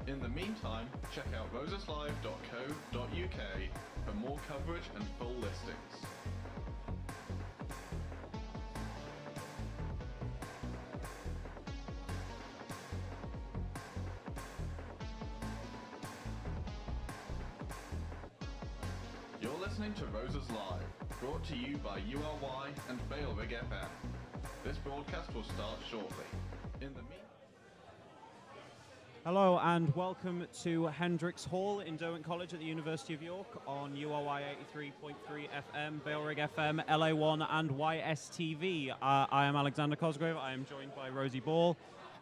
In the meantime, check out roseslive.co.uk for more coverage and full listings. You're listening to Roses Live, brought to you by URY and Bailrig FM. This broadcast will start shortly. In the meantime. Hello and welcome to Hendricks Hall in Derwent College at the University of York on URY 83.3 FM, Bailrig FM, LA1 and YSTV. I am Alexander Cosgrave. I am joined by Rosie Ball.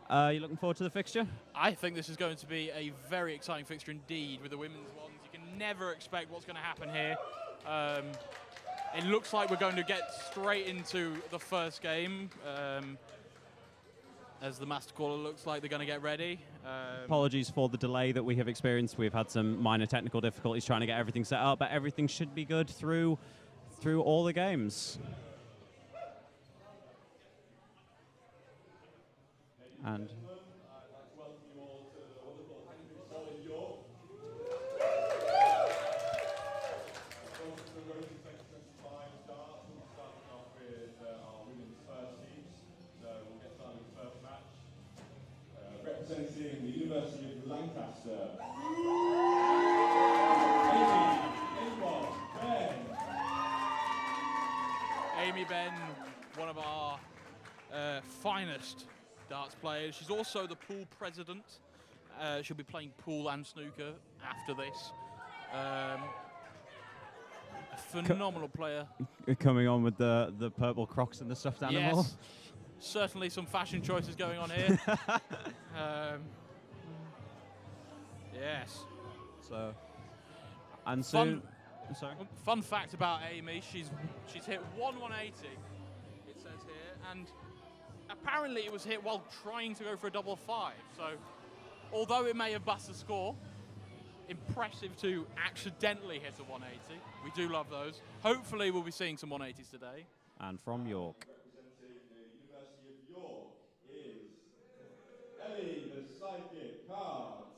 You looking forward to the fixture? I think this is going to be a very exciting fixture indeed with the women's ones. You can never expect what's going to happen here. It looks like we're going to get straight into the first game. As the master caller looks like they're going to get ready. Apologies for the delay that we have experienced. We've had some minor technical difficulties trying to get everything set up, but everything should be good through all the games. And representing the University of Lancaster, Amy Ben, one of our finest darts players. She's also the pool president. She'll be playing pool and snooker after this. A phenomenal player. Coming on with the purple Crocs and the stuffed animal. Yes. Certainly some fashion choices going on here. Yes. So, and soon. Sorry. Fun fact about Amy: she's hit 180. It says here, and apparently it was hit while trying to go for a double five. So, although it may have bust the score, impressive to accidentally hit a 180. We do love those. Hopefully, we'll be seeing some 180s today. And from York. Ellie, the psychic cards.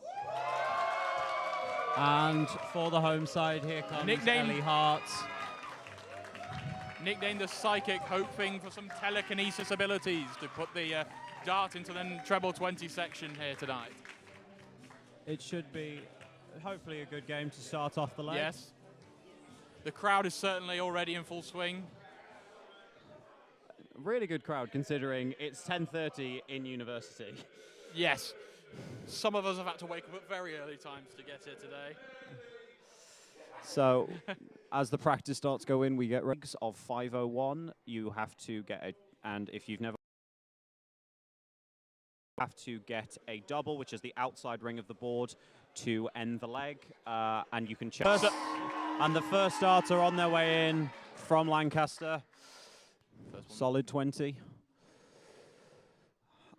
And for the home side, here comes Ellie Hart. Nicknamed the Psychic, hoping for some telekinesis abilities to put the dart into the treble 20 section here tonight. It should be, hopefully, a good game to start off the leg. Yes. The crowd is certainly already in full swing. Really good crowd, considering it's 10:30 in university. Yes. Some of us have had to wake up at very early times to get here today. So, as the practice starts go in, we get rigs of 501. You have to get and if you've never have to get a double, which is the outside ring of the board, to end the leg, and you can check. And the first darts are on their way in from Lancaster. Solid 20.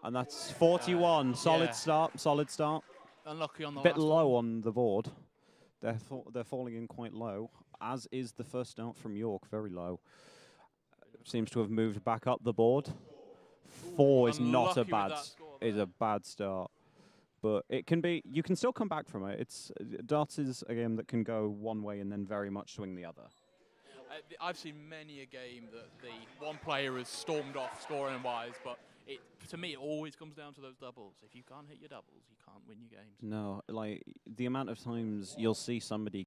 And that's 41. Solid start. Solid start. Unlucky on the bit last low one. on the board. They're falling in quite low, as is the first start from York. Very low. Seems to have moved back up the board. 4 is not a bad. Is a bad start, but it can be. You can still come back from it. It's darts is a game that can go one way and then very much swing the other. I've seen many a game that the one player has stormed off scoring-wise, but to me, it always comes down to those doubles. If you can't hit your doubles, you can't win your games. No, like the amount of times you'll see somebody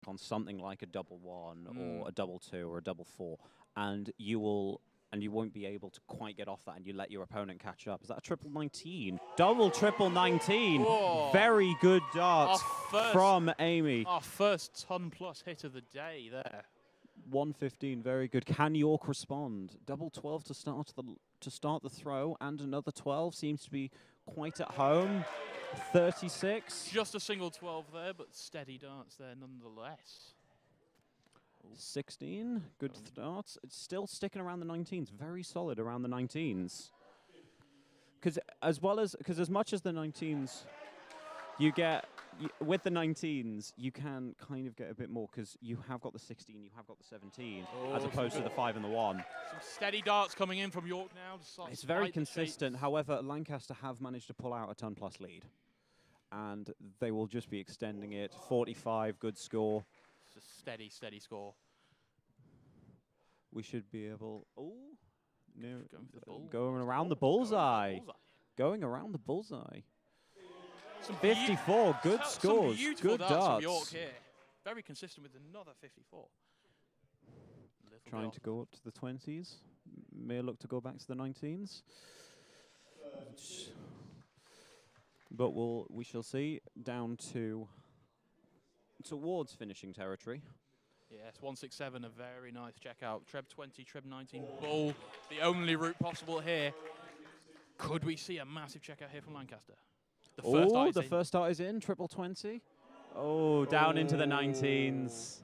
on something like a double 1 or a double 2 or a double 4, and you won't be able to quite get off that, and you let your opponent catch up. Is that a triple 19? Double triple 19. Whoa. Very good dart from Amy. Our first ton-plus hit of the day there. 115, very good. Can York respond? Double 12 to start the throw, and another 12 seems to be quite at home. 36. Just a single 12 there, but steady darts there nonetheless. 16, good darts. It's still sticking around the 19s, very solid around the 19s. Because as much as the 19s, you get with the 19s, you can kind of get a bit more because you have got the 16, you have got the 17, as opposed to the 5 and the 1. Some steady darts coming in from York now. It's very consistent. However, Lancaster have managed to pull out a ton-plus lead. and they will just be extending it. 45, good score. It's a steady, steady score. We should be able. Oh, no, Going for the bull. going around the Going for the bullseye. Going around the bullseye. Some 54, good some scores, beautiful good darts from York darts. here. Very consistent with another 54. Little bit Trying off. to go up to the 20s. May look to go back to the 19s. But we shall see. Down to towards finishing territory. Yes, 167, a very nice checkout. Treb 20, Treb 19, bull. The only route possible here. Could we see a massive checkout here from Lancaster? Oh, the first start is in. Triple 20. Oh, down into the 19s.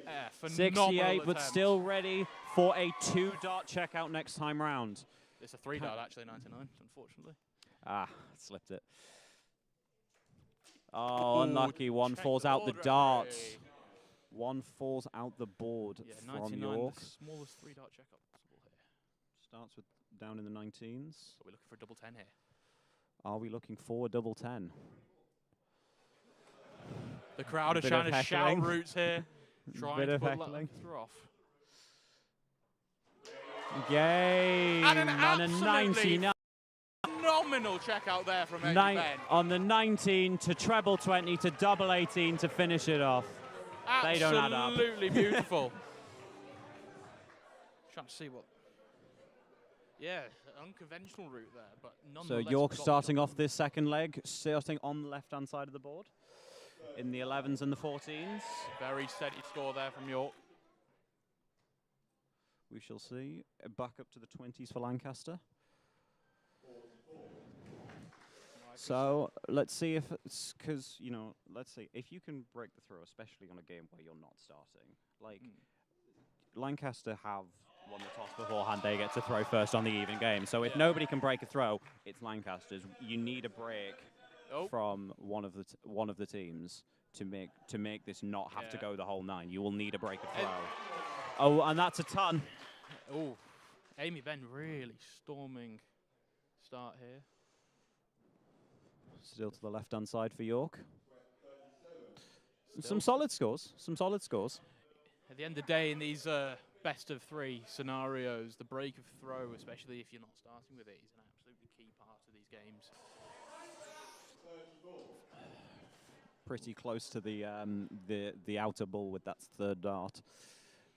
Yeah, 68, but attempt. still ready for a 2-dart checkout next time round. It's a 3-dart, actually, 99, unfortunately. Ah, slipped it. Oh, unlucky. One check falls the out the board, dart. referee. One falls out the board Yeah, from 99, York. the smallest 3-dart checkout possible here. Starts with down in the 19s. So we're looking for a double 10 here. Are we looking for a double 10? The crowd are Bit trying of to shout heckling. routes here. Trying Bit to of put heckling. Lancaster off. Game And an on a absolutely 99. Phenomenal checkout there from Amy Nine, Ben. on the 19 to treble 20 to double 18 to finish it off. They don't add up. Absolutely beautiful. Trying to see what. Yeah, unconventional route there, but So nonetheless. York got the starting job off this second leg, starting on the left-hand side of the board. In the 11s and the 14s. done. Very steady score there from York. We shall see. Back up to the 20s for Lancaster. So let's see if it's because, you know, let's see if you can break the throw, especially on a game where you're not starting. Like Lancaster have won the toss beforehand, they get to throw first on the even game. So if nobody can break a throw, it's Lancaster's. You need a break from one of the teams to make this not have to go the whole 9. You will need a break of throw. Oh, and that's a ton. Oh, Amy Ben really storming start here. Still to the left-hand side for York. Some solid scores. Some solid scores. At the end of the day, in these best of 3 scenarios, the break of throw, especially if you're not starting with it, is an absolutely key part of these games. Pretty close to the outer ball with that third dart,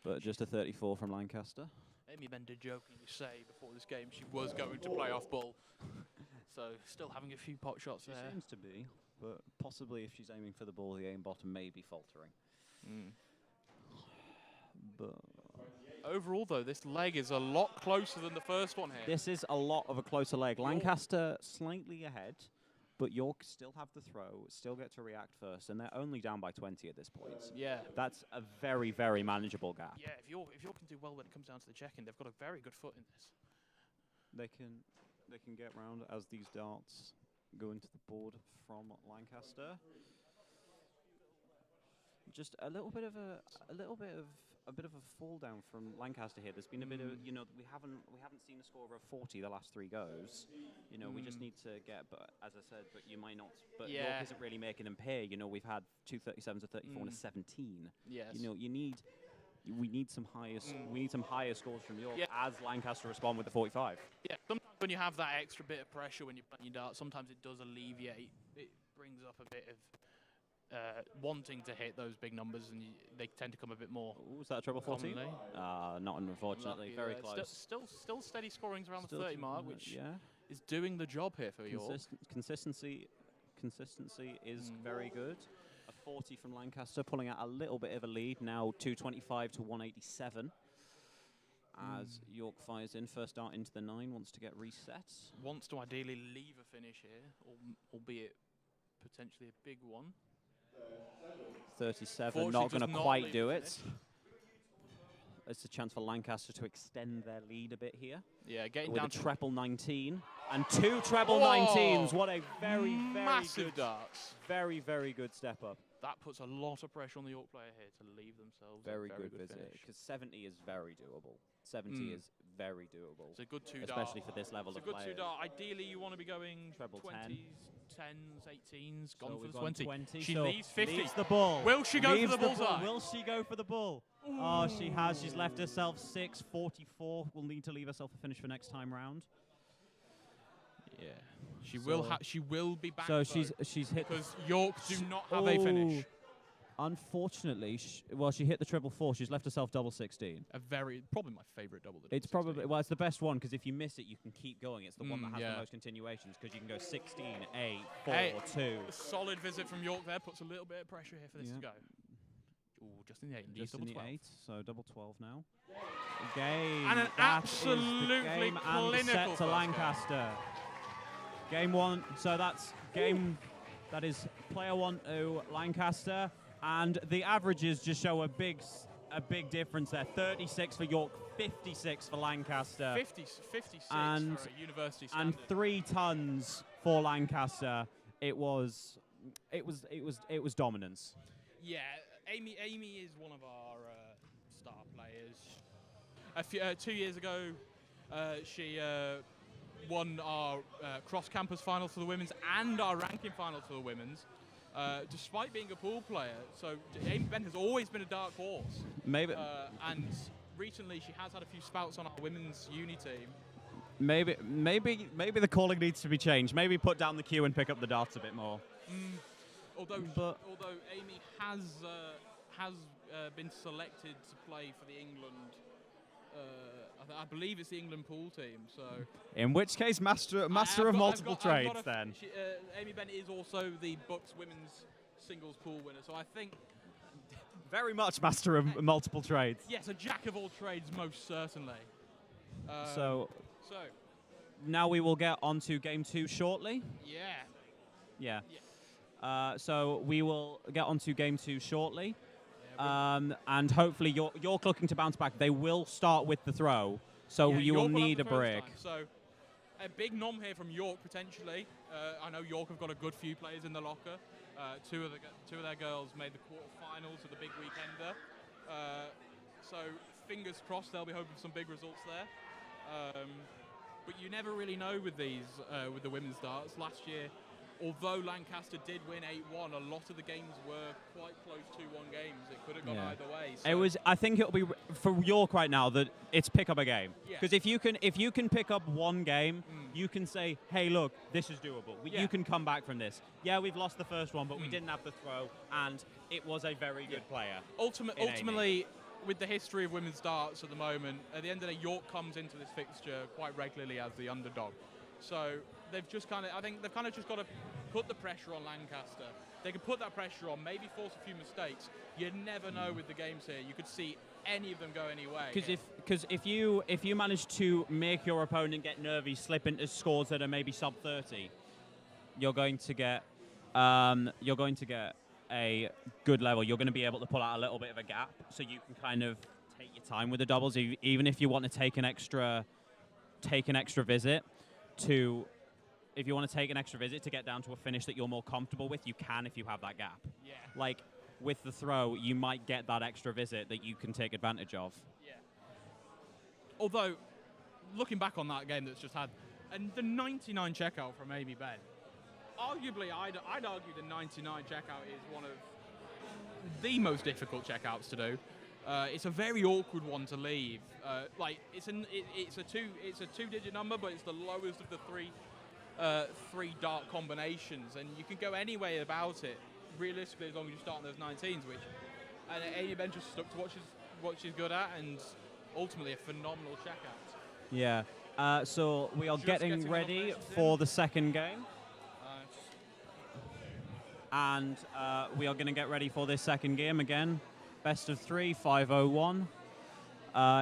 but just a 34 from Lancaster. Amy Ben did jokingly say before this game she was going to play off ball. So still having a few pot shots there. Seems to be, but possibly if she's aiming for the ball, the aim bottom may be faltering. But overall, though, this leg is a lot closer than the first one here. this is a lot of a closer leg. Lancaster slightly ahead, but York still have the throw, still get to react first, and they're only down by 20 at this point. Yeah. That's a very, very manageable gap. Yeah, if York can do well when it comes down to the check-in, they've got a very good foot in this. They can get round as these darts go into the board from Lancaster. Just a bit of a fall down from Lancaster here. There's been a bit of, you know, we haven't seen a score of 40 the last 3 goes. You know, we just need to get, but as I said, but you might not, but York isn't really making them pay. You know, we've had 2 37s, a 34 and a 17. Yes. You know, we need some higher scores from York as Lancaster respond with the 45. Yeah, sometimes when you have that extra bit of pressure when you're playing your dart, sometimes it does alleviate. It brings up a bit of wanting to hit those big numbers, and they tend to come a bit more. Ooh, was that a treble 14? commonly. Not unfortunately. Lucky Very there. close. Still steady scorings around Still the 30 to- mark, which yeah. is doing the job here for York. Consistency is very good. A 40 from Lancaster, pulling out a little bit of a lead now, 225 to 187. As York fires in, first dart into the 9, wants to get reset. Wants to ideally leave a finish here, albeit potentially a big one. 37, not Fortunately going to does not quite leave do the it. finish. It's a chance for Lancaster to extend their lead a bit here. Yeah, getting With down a to treble 19. And 2 treble Whoa. 19s. What a very, very massive good, darts. very, very good step up. That puts a lot of pressure on the York player here to leave themselves Very, a good finish. visit. Because 70 is very doable. 70 is very doable. It's a good 2 dart. Especially for this level It's of a good 2 players. dart. Ideally, you want to be going Treble 10. 20s, 10s, 18s. So Gone for we've the gone 20. She so leaves 50. Leaves the ball. Will she go for Leaves the ball. bullseye? Will she go for the bull? Oh, she has. She's left herself 644. We'll need to leave herself a finish for next time round. Yeah. She So- will. She will be back. So though, she's hit. because York do not have a finish. Unfortunately, she hit the triple 4. She's left herself double 16. Probably my favourite double. It's probably, well, it's the best one because if you miss it, you can keep going. It's the one that has yeah. the most continuations because you can go 16, 8, 4, Hey, 2. A solid visit from York there puts a little bit of pressure here for this Yeah. to go. Ooh, just in the 8. Just in double the 12. 8, so double 12 now. Game. And an That is the absolutely game and the set clinical to first game. Lancaster. Game 1, so that's game, that is player 1 to Lancaster. And the averages just show a big difference there. 36 for York, 56 for Lancaster. 56 And- for a university And standard. 3 tons for Lancaster. It was dominance. Yeah, Amy is one of our star players. 2 years ago, she won our cross-campus finals for the women's and our ranking finals for the women's, despite being a pool player. So Amy Bent has always been a dark horse. Maybe And recently she has had a few spouts on our women's uni team. maybe the calling needs to be changed. Maybe put down the cue and pick up the darts a bit more. Although Amy has been selected to play for the England, I believe it's the England pool team. So In which case, master of multiple trades then. Amy Bent is also the Bucks women's singles pool winner. So I think Very much master of multiple trades. yes, a jack of all trades most certainly. So So now we will get on to game 2 shortly. yeah. Yeah. So we will get on to game 2 shortly. And hopefully York looking to bounce back. They will start with the throw, so Yeah, you York will have need the a first break. time. So a big nom here from York potentially. I know York have got a good few players in the locker. Two of their girls made the quarterfinals of the big weekender. So fingers crossed they'll be hoping for some big results there. But you never really know with these with the women's darts. Last year, although Lancaster did win 8-1, a lot of the games were quite close 2-1 games. It could have gone Yeah. either way. It was. I think it'll be for York right now that it's pick up a game. Yeah. Because if you can pick up one game, you can say, hey, look, this is doable. Yeah. You can come back from this. Yeah, we've lost the first one, but we didn't have the throw, and it was a very good player. in Amy. Ultimately, with the history of women's darts at the moment, at the end of the day, York comes into this fixture quite regularly as the underdog. So they've just kind of, I think they've kind of just got to put the pressure on Lancaster. They can put that pressure on, maybe force a few mistakes. You never know with the games here. You could see any of them go any way. Because if you manage to make your opponent get nervy, slip into scores that are maybe sub 30, you're going to get a good level. You're going to be able to pull out a little bit of a gap, so you can kind of take your time with the doubles. Even if you want to take an extra visit to. If you want to take an extra visit to get down to a finish that you're more comfortable with, you can if you have that gap. Yeah. Like with the throw, you might get that extra visit that you can take advantage of. Yeah. Although, looking back on that game that's just had, and the 99 checkout from Amy Benn, arguably, I'd argue the 99 checkout is one of the most difficult checkouts to do. It's a very awkward one to leave. It's a two-digit number, but it's the lowest of the three dart combinations, and you can go any way about it. Realistically, as long as you start on those 19s, and Amy Benn just stuck to what she's good at, and ultimately a phenomenal checkout. Yeah. So we are Just getting getting ready nominations for in. the second game, and we are going to get ready for this second game again. Best of 3, 501.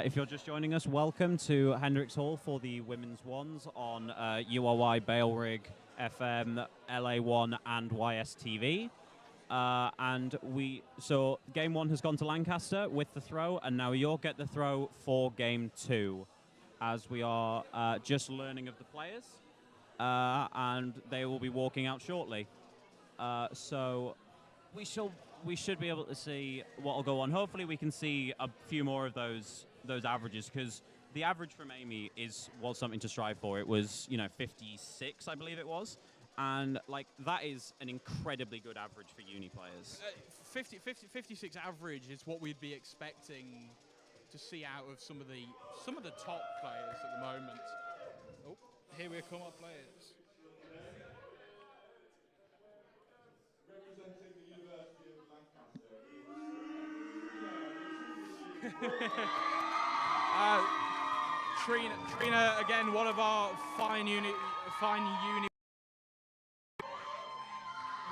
If you're just joining us, welcome to Hendricks Hall for the women's ones on URY, Bailrig, FM, LA1, and YSTV. So game 1 has gone to Lancaster with the throw, and now you'll get the throw for game 2, as we are just learning of the players. and they will be walking out shortly. So we should be able to see what will go on. Hopefully, we can see a few more of those averages, because the average from Amy was something to strive for. It was 56, I believe it was, and like that is an incredibly good average for uni players. 56 average is what we'd be expecting to see out of some of the top players at the moment. Oh, here we come, our players. Representing the University of Lancaster. Trina, again, one of our fine uni.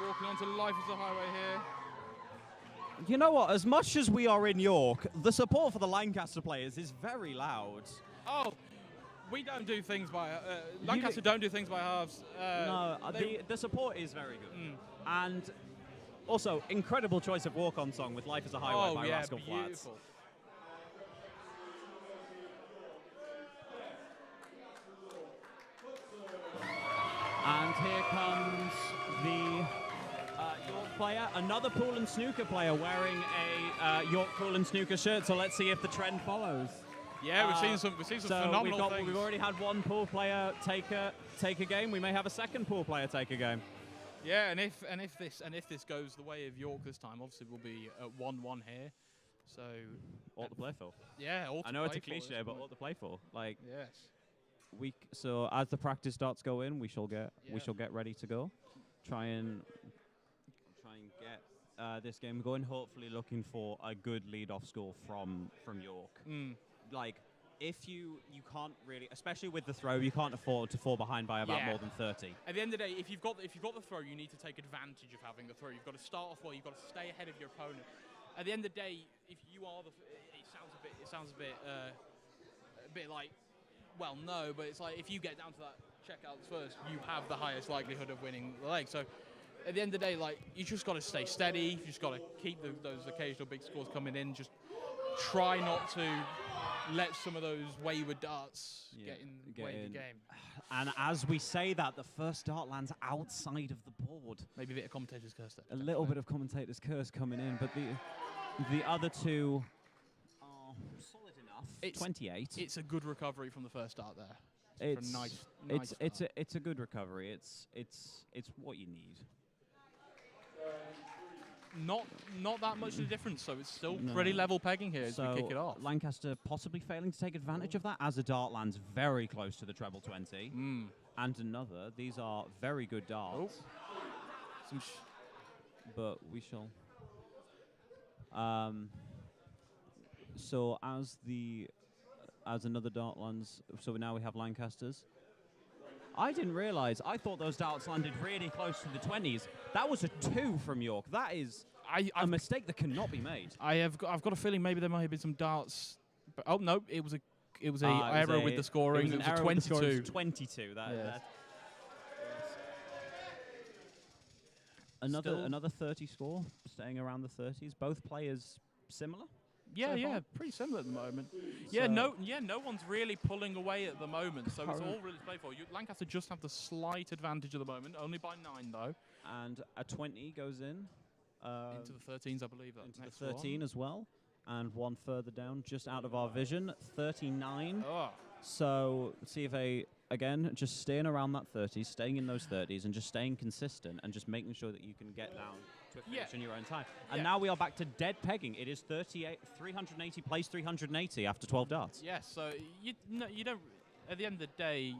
Walking onto Life is a Highway here. You know what? As much as we are in York, the support for the Lancaster players is very loud. Oh, we don't do things by Lancaster don't do things by halves. No, the support is very good, and also incredible choice of walk-on song with "Life Is a Highway" by Rascal Flatts. Beautiful. And here comes the York player, another pool and snooker player wearing a York pool and snooker shirt. So let's see if the trend follows. Yeah, we've seen some phenomenal things. We've already had one pool player take a game. We may have a second pool player take a game. Yeah, and if this goes the way of York this time, obviously we'll be at 1-1 here. So all to play for. Yeah, all to I know play it's a cliche, but all to play for. Like yes. So as the practice starts go in, we shall get ready to go. Try and get this game going. Hopefully, looking for a good lead-off score from York. Like if you can't really, especially with the throw, you can't afford to fall behind by about more than 30. At the end of the day, if you've got the throw, you need to take advantage of having the throw. You've got to start off well. You've got to stay ahead of your opponent. At the end of the day, if you are it sounds a bit like. Well, no, but it's like if you get down to that checkouts first, you have the highest likelihood of winning the leg. So at the end of the day, like you just got to stay steady. You just got to keep those occasional big scores coming in. Just try not to let some of those wayward darts get in the way of the game. And as we say that, the first dart lands outside of the board. Maybe a bit of commentator's curse there. A little bit of commentator's curse coming in, but the other two are solid enough. It's 28. It's a good recovery from the first dart there. It's a good recovery. It's what you need. Not that much of a difference, so it's still pretty level pegging here as we kick it off. Lancaster possibly failing to take advantage of that as a dart lands very close to the treble 20. And another. These are very good darts. But we shall. So as another dart lands, so now we have Lancasters. I didn't realize. I thought those darts landed really close to the 20s. That was a 2 from York. That is a mistake that cannot be made. I've got a feeling maybe there might have been some darts. But, oh no, it was an error with the scoring. It was a 22. It was 22. Another 30 score, staying around the 30s. Both players similar. Yeah, pretty similar at the moment. No one's really pulling away at the moment, so it's all really to play for. Lancaster just have the slight advantage at the moment, only by 9 though. And a 20 goes in. Into the 13s, I believe. Into the 13 as well. And one further down, just out of our vision, 39. Oh. So see if again, just staying around that 30s, staying in those 30s, and just staying consistent, and just making sure that you can get down to a finish in your own time. And now we are back to dead pegging. It is 380 plays 380 after 12 darts. Yes, so you don't. At the end of the day,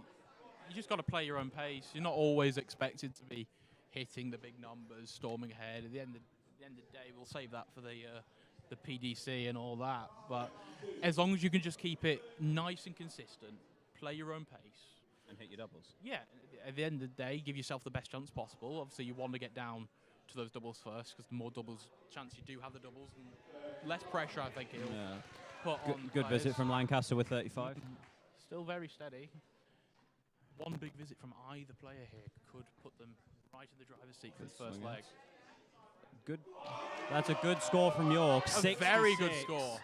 you just got to play your own pace. You're not always expected to be hitting the big numbers, storming ahead. At the end of the day, we'll save that for the PDC and all that. But as long as you can just keep it nice and consistent, play your own pace. And hit your doubles. Yeah, at the end of the day, give yourself the best chance possible. Obviously, you want to get down to those doubles first, because the more doubles chance you do have the doubles, and less pressure I think it'll put on. Good visit from Lancaster with 35. Still very steady. One big visit from either player here could put them right in the driver's seat for this first leg. Good. That's a good score from York. A very good score.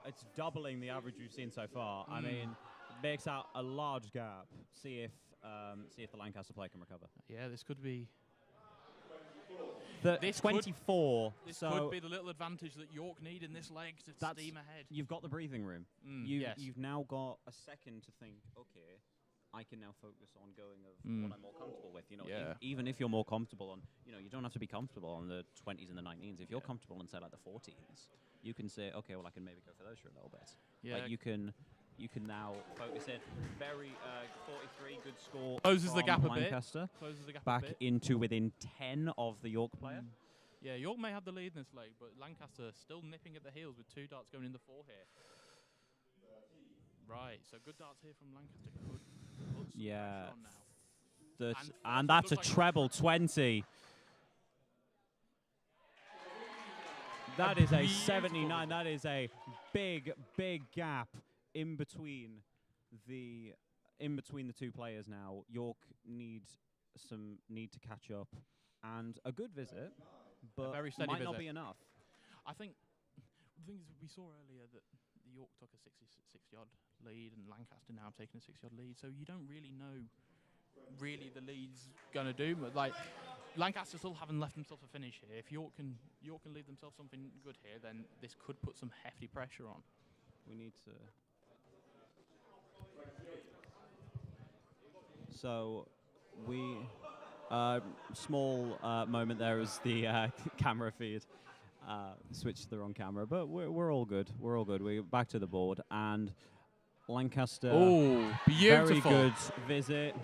It's doubling the average we've seen so far. I mean, it makes out a large gap. See if see if the Lancaster player can recover. Yeah, this could be. This 24. This so could be the little advantage that York need in this leg to That's- steam ahead. you've got the breathing room. Yes. You've now got a second to think, okay, I can now focus on going of what I'm more comfortable with. You know, Yeah. even if you're more comfortable on, you don't have to be comfortable on the 20s and the 19s. If you're comfortable on, say, like the 14s, you can say, okay, well, I can maybe go for those for a little bit. Yeah. Like you can now focus in. Very 43, good score. Closes the from gap a bit. Lancaster. Closes the gap Back a bit. into within 10 of the York player. Yeah, York may have the lead in this leg, but Lancaster still nipping at the heels with 2 darts going in the 4 here. Right, so good darts here from Lancaster could put some Yeah. pressure on now. And And that's a looks like- treble 20. That is a beautiful 79. That is a big, big gap in between the two players now. York need to catch up, and a good visit, but very steady might not visit. be enough. I think the thing is, we saw earlier that the York took a 6-yard lead, and Lancaster now taking a 6-yard lead. So you don't really know the lead's gonna do. But like Lancaster still haven't left themselves a finish here. If York can leave themselves something good here, then this could put some hefty pressure on. We need to. So we small moment there as the camera feed switched to the wrong camera, but we're all good. We're all good. We're back to the board, and Lancaster. Oh, beautiful! Very good visit,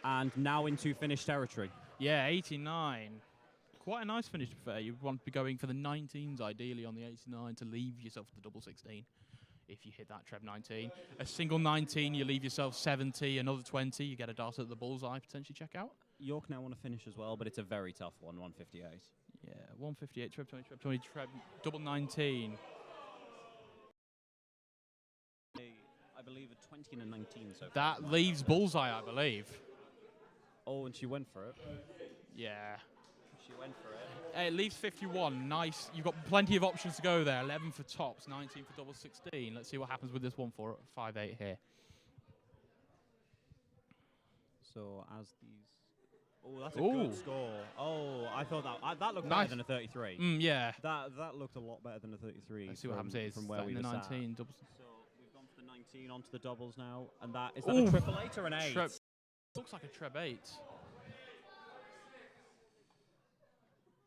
and now into finished territory. Yeah, 89. Quite a nice finish, to be fair. You want to be going for the 19s, ideally, on the 89 to leave yourself the double 16. If you hit that Treb 19. A single 19, you leave yourself 70. Another 20, you get a dart at the bullseye, potentially check out. York now want to finish as well, but it's a very tough one, 158. Yeah, 158, Treb 20, Treb 20, Treb double 19. I believe a 20 and a 19 so far. That leaves bullseye, I believe. Oh, and she went for it. Yeah. She went for it. It leaves 51. Nice. You've got plenty of options to go there. 11 for tops, 19 for double 16. Let's see what happens with this one for 5-8 here. So as these... Oh, that's a Ooh. good score. Oh, I thought that looked Nice. better than a 33. Yeah. That looked a lot better than a 33. Let's see what happens here. From where we the were sat. 19 double. So we've gone for the 19 onto the doubles now, and that is that Ooh. a triple 8 or an 8? Looks like a Treb 8.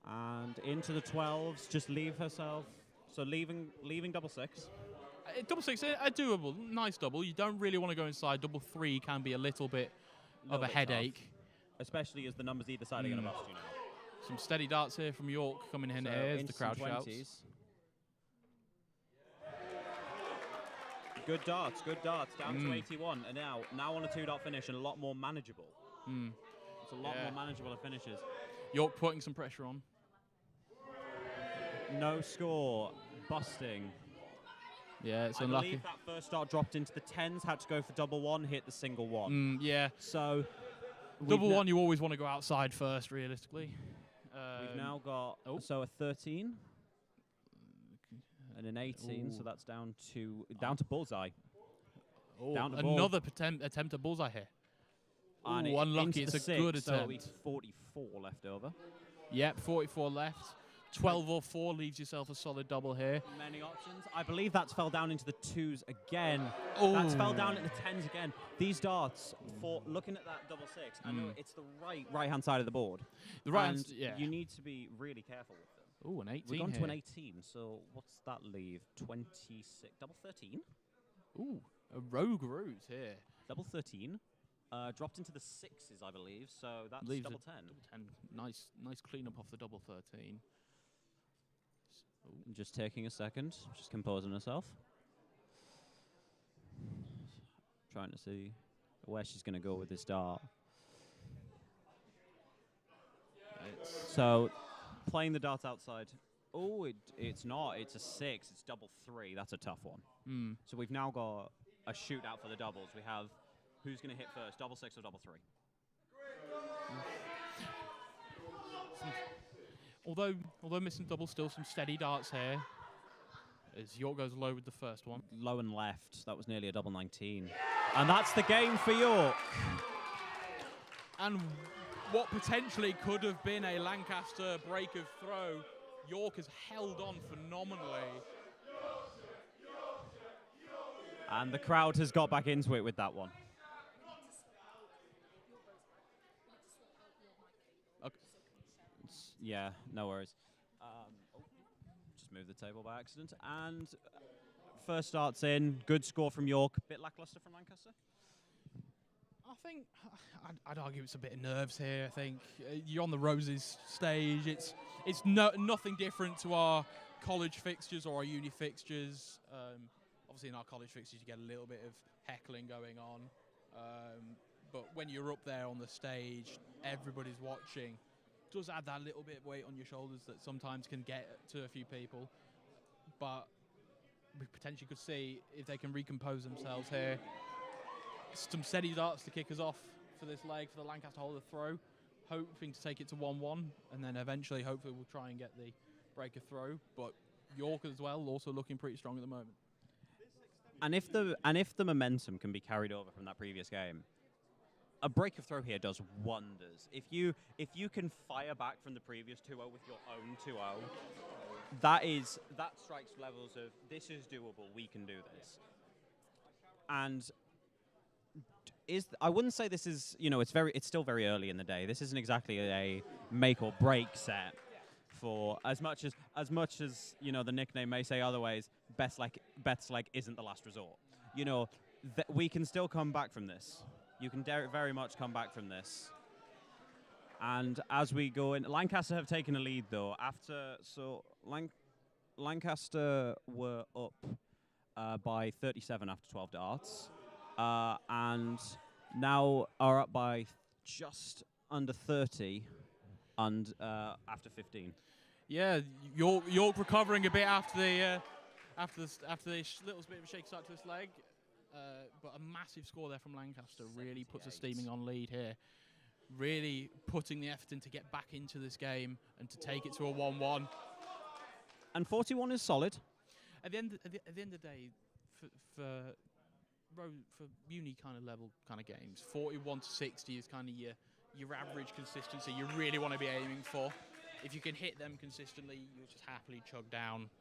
And into the 12s, just leave herself. So leaving double 6. Double 6, a doable, nice double. You don't really want to go inside. Double 3 can be a little bit of a bit tough. headache. Especially as the numbers either side are going to bust you now. Some steady darts here from York coming in So here as the into crowd some shouts. 20s. Good darts, good darts. Down to 81, and now on a 2-dot finish, and a lot more manageable. It's a lot Yeah. more manageable of finishes. York putting some pressure on. No score, busting. Yeah, it's I unlucky. believe that first dart dropped into the 10s, had to go for double 1, hit the single 1. Yeah. So Double 1, you always want to go outside first, realistically. We've now got so a 13 and an 18, so that's down to bullseye. down to ball. Another attempt at bullseye here. And Ooh, unlucky. into It's the a good six, so it'll be attempt. 44 left over. Yep, 44 left. 12 or 4 leaves yourself a solid double here. Many options. I believe that's fell down into the 2s again. Oh, That's fell down into the 10s again. These darts, for looking at that double 6, I know it's the right-hand side of the board. The right and hand, yeah. you need to be really careful with them. Ooh, an 18 We've gone here. to an 18, so what's that leave? 26, double 13? Ooh, a rogue route here. Double 13. Dropped into the 6s, I believe, so that's Leaves double a 10. Double 10. Nice cleanup off the double 13. I'm just taking a second, just composing herself. Trying to see where she's going to go with this dart. So, playing the dart outside. Oh, it's not. It's a 6. It's double 3. That's a tough one. So we've now got a shootout for the doubles. We have who's going to hit first, double 6 or double 3. Although missing double, still some steady darts here. As York goes low with the first one. Low and left. That was nearly a double 19. And that's the game for York. And what potentially could have been a Lancaster break of throw, York has held on phenomenally. And the crowd has got back into it with that one. Okay. Yeah, no worries. Just moved the table by accident. And first starts in. Good score from York. Bit lackluster from Lancaster. I think I'd argue it's a bit of nerves here. I think you're on the Roses stage. It's nothing different to our college fixtures or our uni fixtures. Obviously, in our college fixtures, you get a little bit of heckling going on. But when you're up there on the stage, everybody's watching. It does add that little bit of weight on your shoulders that sometimes can get to a few people. But we potentially could see if they can recompose themselves here. Some steady darts to kick us off for this leg for the Lancaster holder throw, hoping to take it to 1-1, and then eventually, hopefully, we'll try and get the breaker throw. But York as well, also looking pretty strong at the moment. And if the momentum can be carried over from that previous game, a break of throw here does wonders. If you can fire back from the previous 2-0 with your own 2-0, that strikes levels of this is doable. We can do this. And I wouldn't say this is, it's still very early in the day. This isn't exactly a make or break set for as much as the nickname may say otherwise. Best like isn't the last resort. We can still come back from this. You can very much come back from this. And as we go in, Lancaster have taken a lead though. Lancaster were up by 37 after 12 darts. And now are up by just under 30 and after 15. Yeah, York recovering a bit after the little bit of a shake start to this leg, but a massive score there from Lancaster really puts a steaming on lead here. Really putting the effort in to get back into this game and to take it to a 1-1. And 41 is solid. At the end of the day, for uni kind of level kind of games, 41 to 60 is kind of your average consistency you really want to be aiming for. If you can hit them consistently, you'll just happily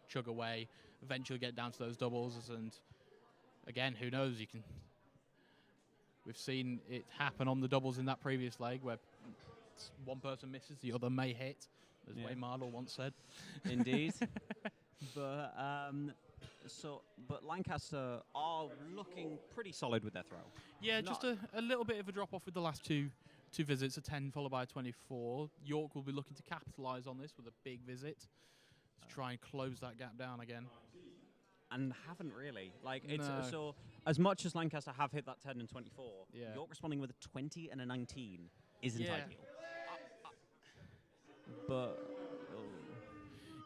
chug away, eventually get down to those doubles. And again, who knows? We've seen it happen on the doubles in that previous leg where one person misses, the other may hit, as Wayne Mardle once said. Indeed. But Lancaster are looking pretty solid with their throw. Yeah, just a little bit of a drop off with the last two visits, a 10 followed by a 24. York will be looking to capitalise on this with a big visit to try and close that gap down again. And haven't really. No. So as much as Lancaster have hit that 10 and 24, Yeah. York responding with a 20 and a 19 isn't Yeah. ideal. But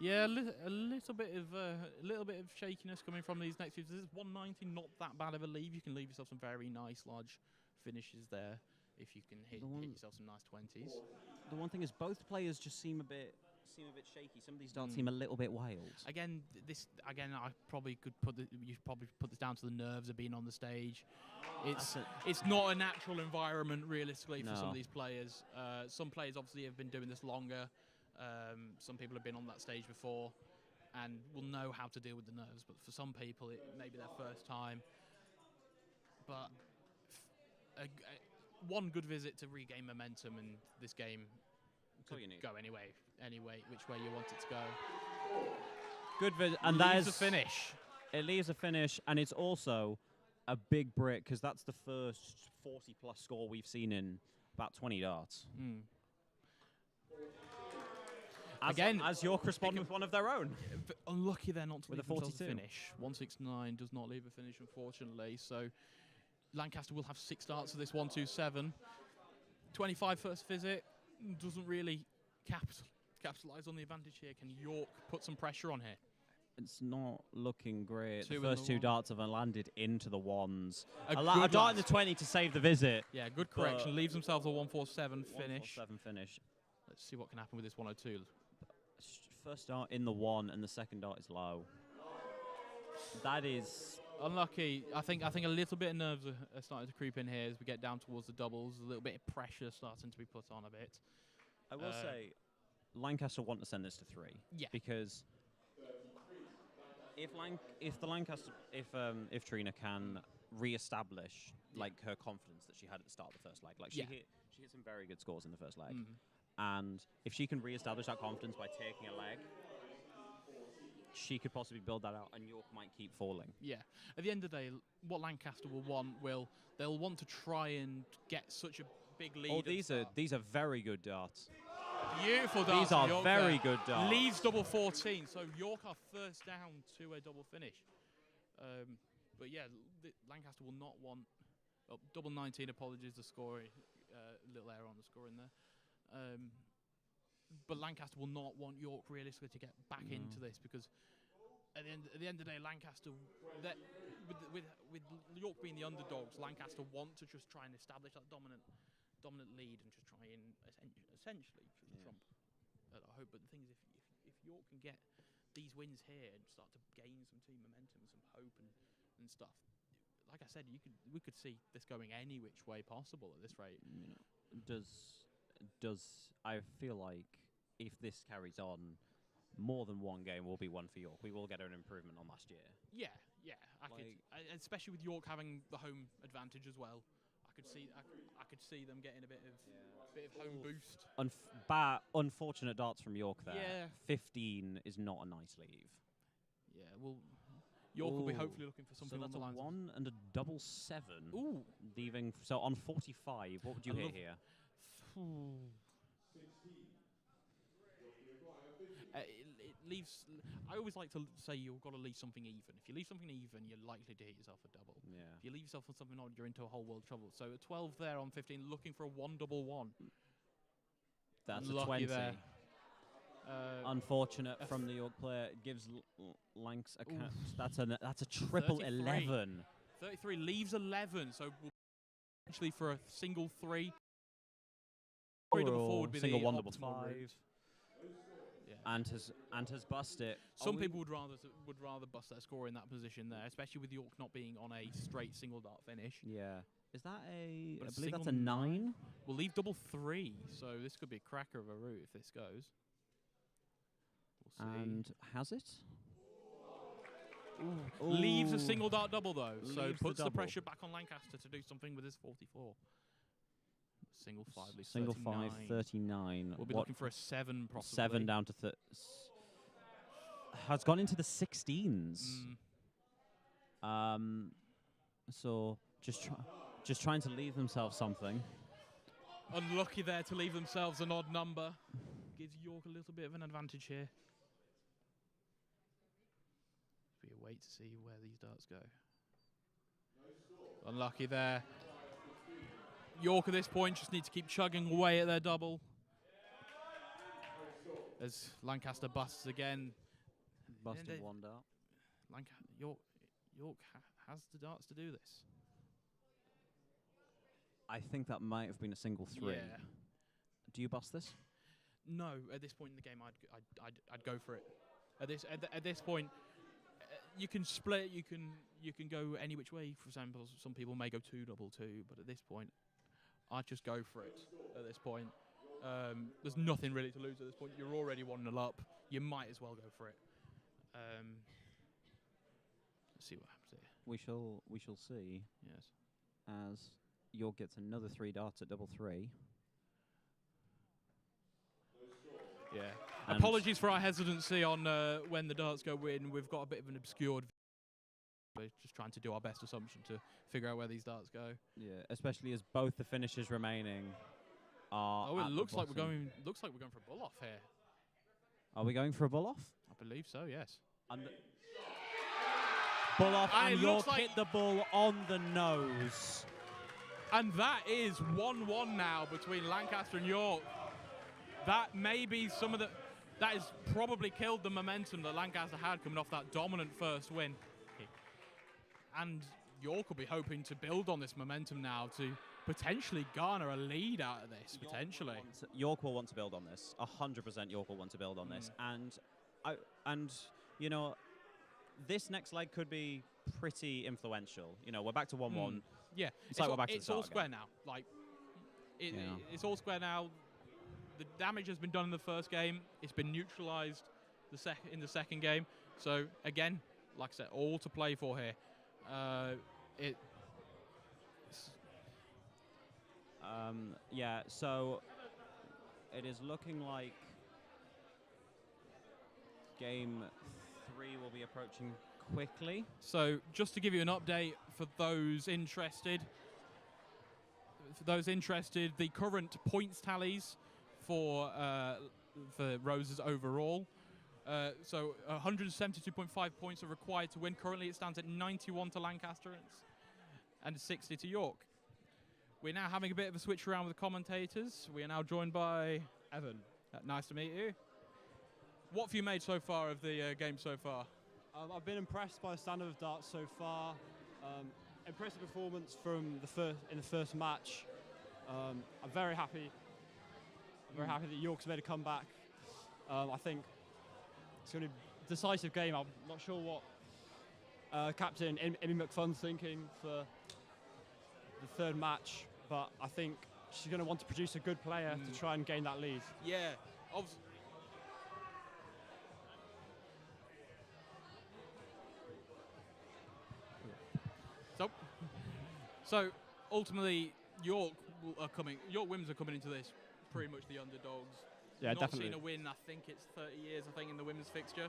yeah, a little bit of shakiness coming from these next few. This is 190, not that bad of a leave. You can leave yourself some very nice large finishes there if you can hit yourself some nice 20s. the one thing is both players just seem a bit shaky. Some of these darts seem a little bit wild. Again, I probably could you probably put this down to the nerves of being on the stage. It's not a natural environment realistically for some of these players. Some players obviously have been doing this longer. Some people have been on that stage before and will know how to deal with the nerves. But for some people, it may be their first time. But one good visit to regain momentum, and this game could go anyway, which way you want it to go. Good visit, and Leaves that is a finish. It leaves a finish, and it's also a big break because that's the first 40-plus score we've seen in about 20 darts. As York respond with one of their own. Unlucky they're not to With leave a themselves 42. a finish. 169 does not leave a finish, unfortunately. So Lancaster will have 6 darts of this 127. 25 first visit doesn't really capitalise on the advantage here. Can York put some pressure on here? It's not looking great. Two The in first the 2 one. darts have landed into the ones. A A good dart in the last. 20 to save the visit. Yeah, good correction. Leaves themselves a 147 finish. 147 finish. Let's see what can happen with this 102. First dart in the 1 and the second dart is low. That is Unlucky. I think a little bit of nerves are starting to creep in here as we get down towards the doubles. A little bit of pressure starting to be put on a bit. I will say, Lancaster want to send this to 3. Yeah. Because if Trina can re-establish like her confidence that she had at the start of the first leg, like she hit some very good scores in the first leg, and if she can re-establish that confidence by taking a leg, she could possibly build that out, and York might keep falling. Yeah. At the end of the day, what Lancaster will want they'll want to try and get such a big lead. Oh, these are very good darts. Beautiful darts. These are York very there. good darts. Leaves double 14, so York are first down to a double finish. But yeah, Lancaster will not want double 19. Apologies, the scoring, little error on the scoring there. But Lancaster will not want York realistically to get back into this, because at the end of the day, Lancaster, with York being the underdogs, Lancaster want to just try and establish that dominant lead and just try and essentially trump at hope. But the thing is, if York can get these wins here and start to gain some team momentum, some hope and stuff, like I said, we could see this going any which way possible at this rate. I feel like if this carries on, more than one game will be won for York. We will get an improvement on last year. Yeah. Especially with York having the home advantage as well. I could see them getting a bit of home boost. Unfortunate darts from York there. Yeah. 15 is not a nice leave. Yeah, well, York will be hopefully looking for something so on the lines. That's a 1 and a double 7. Ooh. Leaving. So on 45, what would you hit here? It leaves. I always like to say you've got to leave something even. If you leave something even, you're likely to hit yourself a double. Yeah. If you leave yourself on something odd, you're into a whole world of trouble. So a 12 there on 15, looking for a 1 double 1. That's Lucky a 20. there. Unfortunate from the York player. It gives Lancs a catch. That's a triple 33. 11. 33 leaves 11, so we'll potentially for a single 3. Three double 4 would be single the 1 double optimal 5. route. And has bust it. Some people would rather bust their score in that position there, especially with York not being on a straight single dart finish. Yeah. Is that a? But I a believe that's a single 9. We'll leave double 3, so this could be a cracker of a route if this goes. We'll see. And has it? Ooh. Leaves a single dart double though, so Leaves the puts the double. pressure back on Lancaster to do something with his 44. Single 5 leaves Single 39. 5, 39. We'll be What? looking for a 7 possibly. 7 down to has gone into the 16s. So just trying to leave themselves something. Unlucky there to leave themselves an odd number. Gives York a little bit of an advantage here. Be a wait to see where these darts go. Unlucky there. York at this point just need to keep chugging away at their double. As Lancaster busts again. Busted 1 dart. York has the darts to do this. I think that might have been a single 3. Yeah. Do you bust this? No, at this point in the game, I'd go for it. At this point, you can split. You can go any which way. For example, some people may go 2 double 2, but at this point, I'd just go for it. At this point, there's nothing really to lose at this point. You're already 1-0 up. You might as well go for it. Let's see what happens here. We shall see. Yes. As York gets another 3 darts at double 3. Yeah. And Apologies for our hesitancy on when the darts go in. We've got a bit of an obscured. We're just trying to do our best assumption to figure out where these darts go. Yeah, especially as both the finishes remaining are. Oh, it at the looks like we're bottom. going. Looks like we're going for a bull off here. Are we going for a bull off? I believe so. Yes. And bull off, And and it looks York like- hit the bull on the nose. And that is 1-1 now between Lancaster and York. That may be some of the. That has probably killed the momentum that Lancaster had coming off that dominant first win. And York will be hoping to build on this momentum now to potentially garner a lead out of this, potentially. York will want to build on this. 100% York will want to build on this. And you know, this next leg could be pretty influential. You know, we're back to 1-1. Yeah, It's like we're back to the it's all start square again. now. Like, Yeah. it's all square now. The damage has been done in the first game. It's been neutralized in the second game. So again, like I said, all to play for here. Yeah, so it is looking like game 3 will be approaching quickly. So just to give you an update for those interested, the current points tallies for Roses overall. So 172.5 points are required to win. Currently it stands at 91 to Lancaster and 60 to York. We're now having a bit of a switch around with the commentators. We are now joined by Evan. nice to meet you. What have you made so far of the game so far? I've been impressed by the standard of darts so far. Impressive performance from in the first match. I'm very happy. I'm very happy that York's made a comeback. I think it's going to be a decisive game. I'm not sure what Captain Emmy McFun's thinking for the third match, but I think she's going to want to produce a good player to try and gain that lead. Yeah, So ultimately, York Women's are coming into this pretty much the underdogs. Yeah, Not definitely. seen a win. I think it's 30 years. I think in the women's fixture.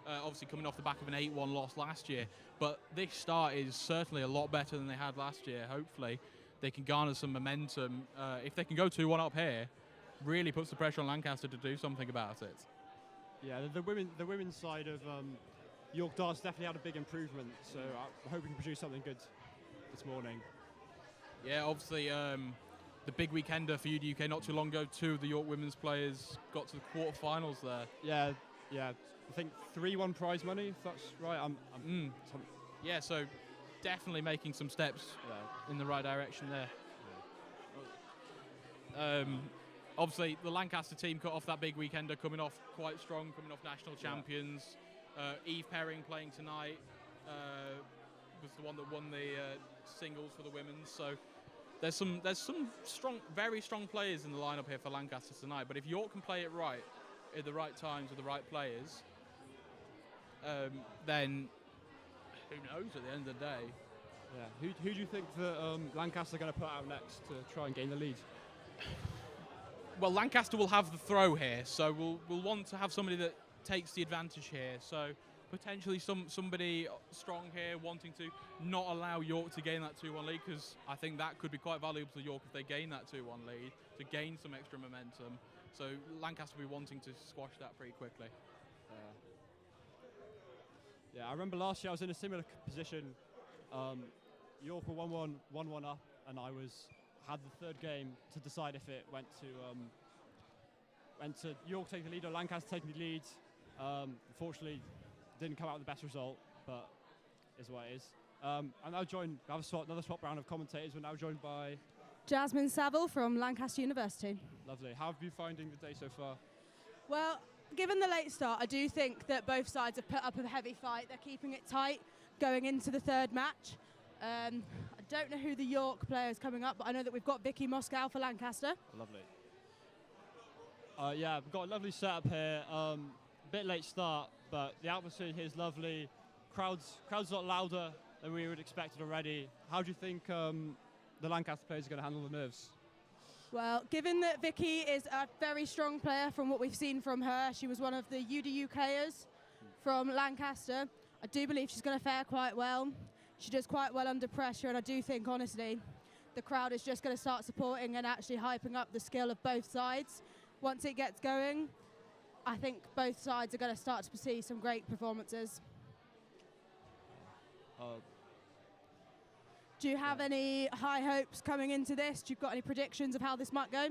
Obviously coming off the back of an 8-1 loss last year, but this start is certainly a lot better than they had last year. Hopefully, they can garner some momentum. If they can go 2-1 up here, really puts the pressure on Lancaster to do something about it. Yeah, the women's side of York Darts definitely had a big improvement, so I'm hoping to produce something good this morning. Yeah, obviously the big weekender for UDUK not too long ago. 2 of the York women's players got to the quarterfinals there. Yeah. I think 3-1 prize money, if that's right. Yeah, so definitely making some steps in the right direction there. Obviously, the Lancaster team cut off that big weekender, coming off quite strong, coming off national champions. Eve Perring playing tonight was the one that won the singles for the women's. So there's some strong, very strong players in the lineup here for Lancaster tonight. But if York can play it right at the right times with the right players, then who knows at the end of the day. Yeah. Who do you think that Lancaster are going to put out next to try and gain the lead? Well, Lancaster will have the throw here, so we'll want to have somebody that takes the advantage here. So potentially somebody strong here wanting to not allow York to gain that 2-1 lead, because I think that could be quite valuable to York if they gain that 2-1 lead, to gain some extra momentum. So Lancaster will be wanting to squash that pretty quickly. Yeah, I remember last year I was in a similar position. York were 1-1 up, and I had the third game to decide if it went to York taking the lead or Lancaster taking the lead. Unfortunately, didn't come out with the best result, but is what it is. I'm now joined. We have another swap round of commentators. We're now joined by Jasmine Saville from Lancaster University. Lovely. How have you finding the day so far? Well, given the late start, I do think that both sides have put up a heavy fight. They're keeping it tight going into the third match. I don't know who the York player is coming up, but I know that we've got Vicky Moscow for Lancaster. Lovely. Yeah, we've got a lovely setup here. A bit late start, but the atmosphere here is lovely. Crowd's a lot louder than we would expect already. How do you think the Lancaster players are going to handle the nerves? Well, given that Vicky is a very strong player from what we've seen from her, she was one of the UDUKers from Lancaster. I do believe she's going to fare quite well. She does quite well under pressure, and I do think, honestly, the crowd is just going to start supporting and actually hyping up the skill of both sides. Once it gets going, I think both sides are going to start to see some great performances. Do you have any high hopes coming into this? Do you got any predictions of how this might go?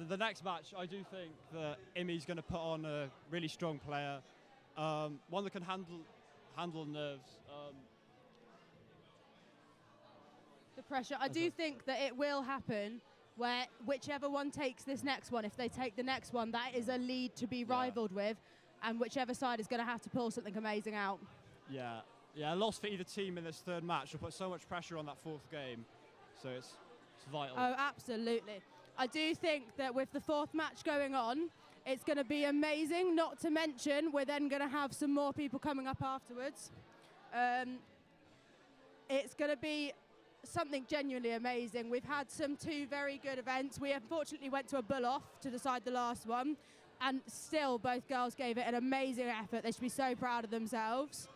The next match, I do think that Emmy's going to put on a really strong player, one that can handle nerves. The pressure. I do think that it will happen where whichever one takes this next one, if they take the next one, that is a lead to be rivaled with, and whichever side is going to have to pull something amazing out. Yeah, a loss for either team in this third match will put so much pressure on that fourth game. So it's vital. Oh, absolutely. I do think that with the fourth match going on, it's going to be amazing. Not to mention, we're then going to have some more people coming up afterwards. It's going to be something genuinely amazing. We've had two very good events. We unfortunately went to a bull-off to decide the last one, and still both girls gave it an amazing effort. They should be so proud of themselves.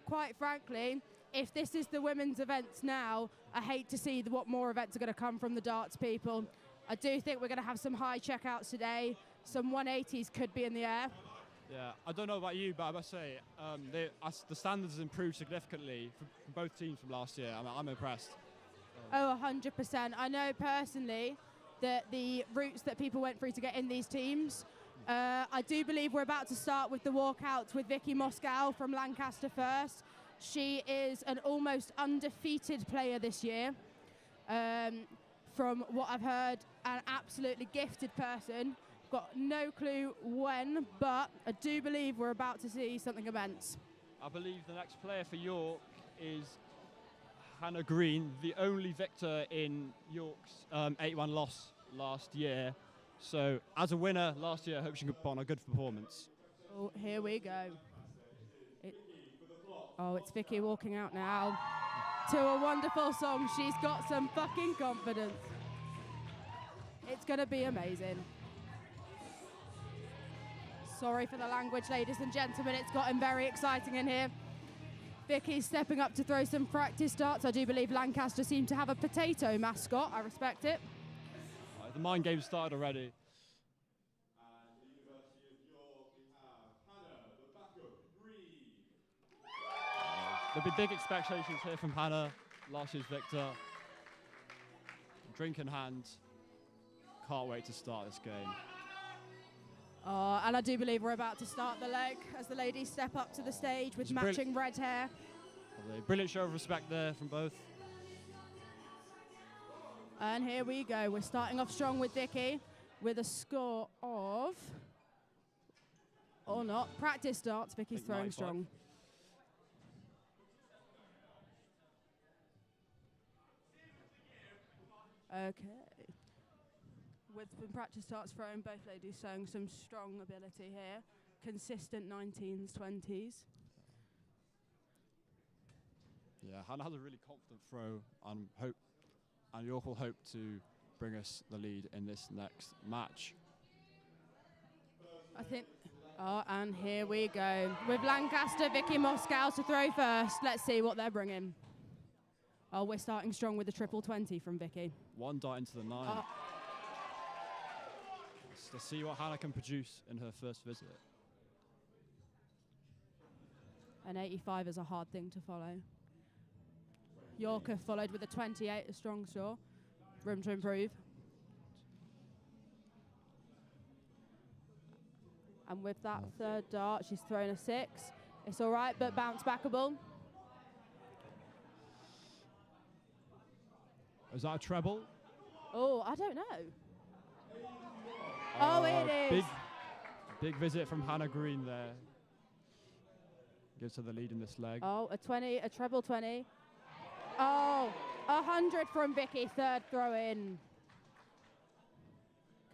Quite frankly, if this is the women's events now, I hate to see what more events are going to come from the darts people. I do think we're going to have some high checkouts today. Some 180s could be in the air. Yeah, I don't know about you, but I must say the standards has improved significantly for both teams from last year. I'm impressed. Oh, 100%. I know personally that the routes that people went through to get in these teams, I do believe we're about to start with the walkouts with Vicky Moscow from Lancaster first. She is an almost undefeated player this year. From what I've heard, an absolutely gifted person. Got no clue when, but I do believe we're about to see something immense. I believe the next player for York is Hannah Green, the only victor in York's 8-1 loss last year. So as a winner last year, I hope she can put on a good performance. Oh, here we go. It's Vicky walking out now to a wonderful song. She's got some fucking confidence. It's going to be amazing. Sorry for the language, ladies and gentlemen. It's gotten very exciting in here. Vicky's stepping up to throw some practice darts. I do believe Lancaster seem to have a potato mascot. I respect it. The mind game started already. And the University of York, we have Hannah, the backup, Green. There'll be big expectations here from Hannah, last year's victor. Drink in hand. Can't wait to start this game. And I do believe we're about to start the leg as the ladies step up to the stage with matching red hair. Brilliant show of respect there from both. And here we go. We're starting off strong with Vicky with a score of, or not, practice darts. Vicky's throwing 95. strong. Okay. With some practice darts thrown, both ladies showing some strong ability here. Consistent 19s, 20s. Yeah, Hannah has a really confident throw, and York will hope to bring us the lead in this next match. I think. And here we go. With Lancaster, Vicky Moscow to throw first. Let's see what they're bringing. We're starting strong with the triple 20 from Vicky. One dart into the 9. To see what Hannah can produce in her first visit. An 85 is a hard thing to follow. York have followed with a 28, a strong score. Room to improve. And with that third dart, she's thrown a 6. It's all right, but bounce backable. Is that a treble? Oh, I don't know. Oh, it is. Big visit from Hannah Green there. Gives her the lead in this leg. Oh, a 20, a treble 20. Oh, 100 from Vicky, third throw in.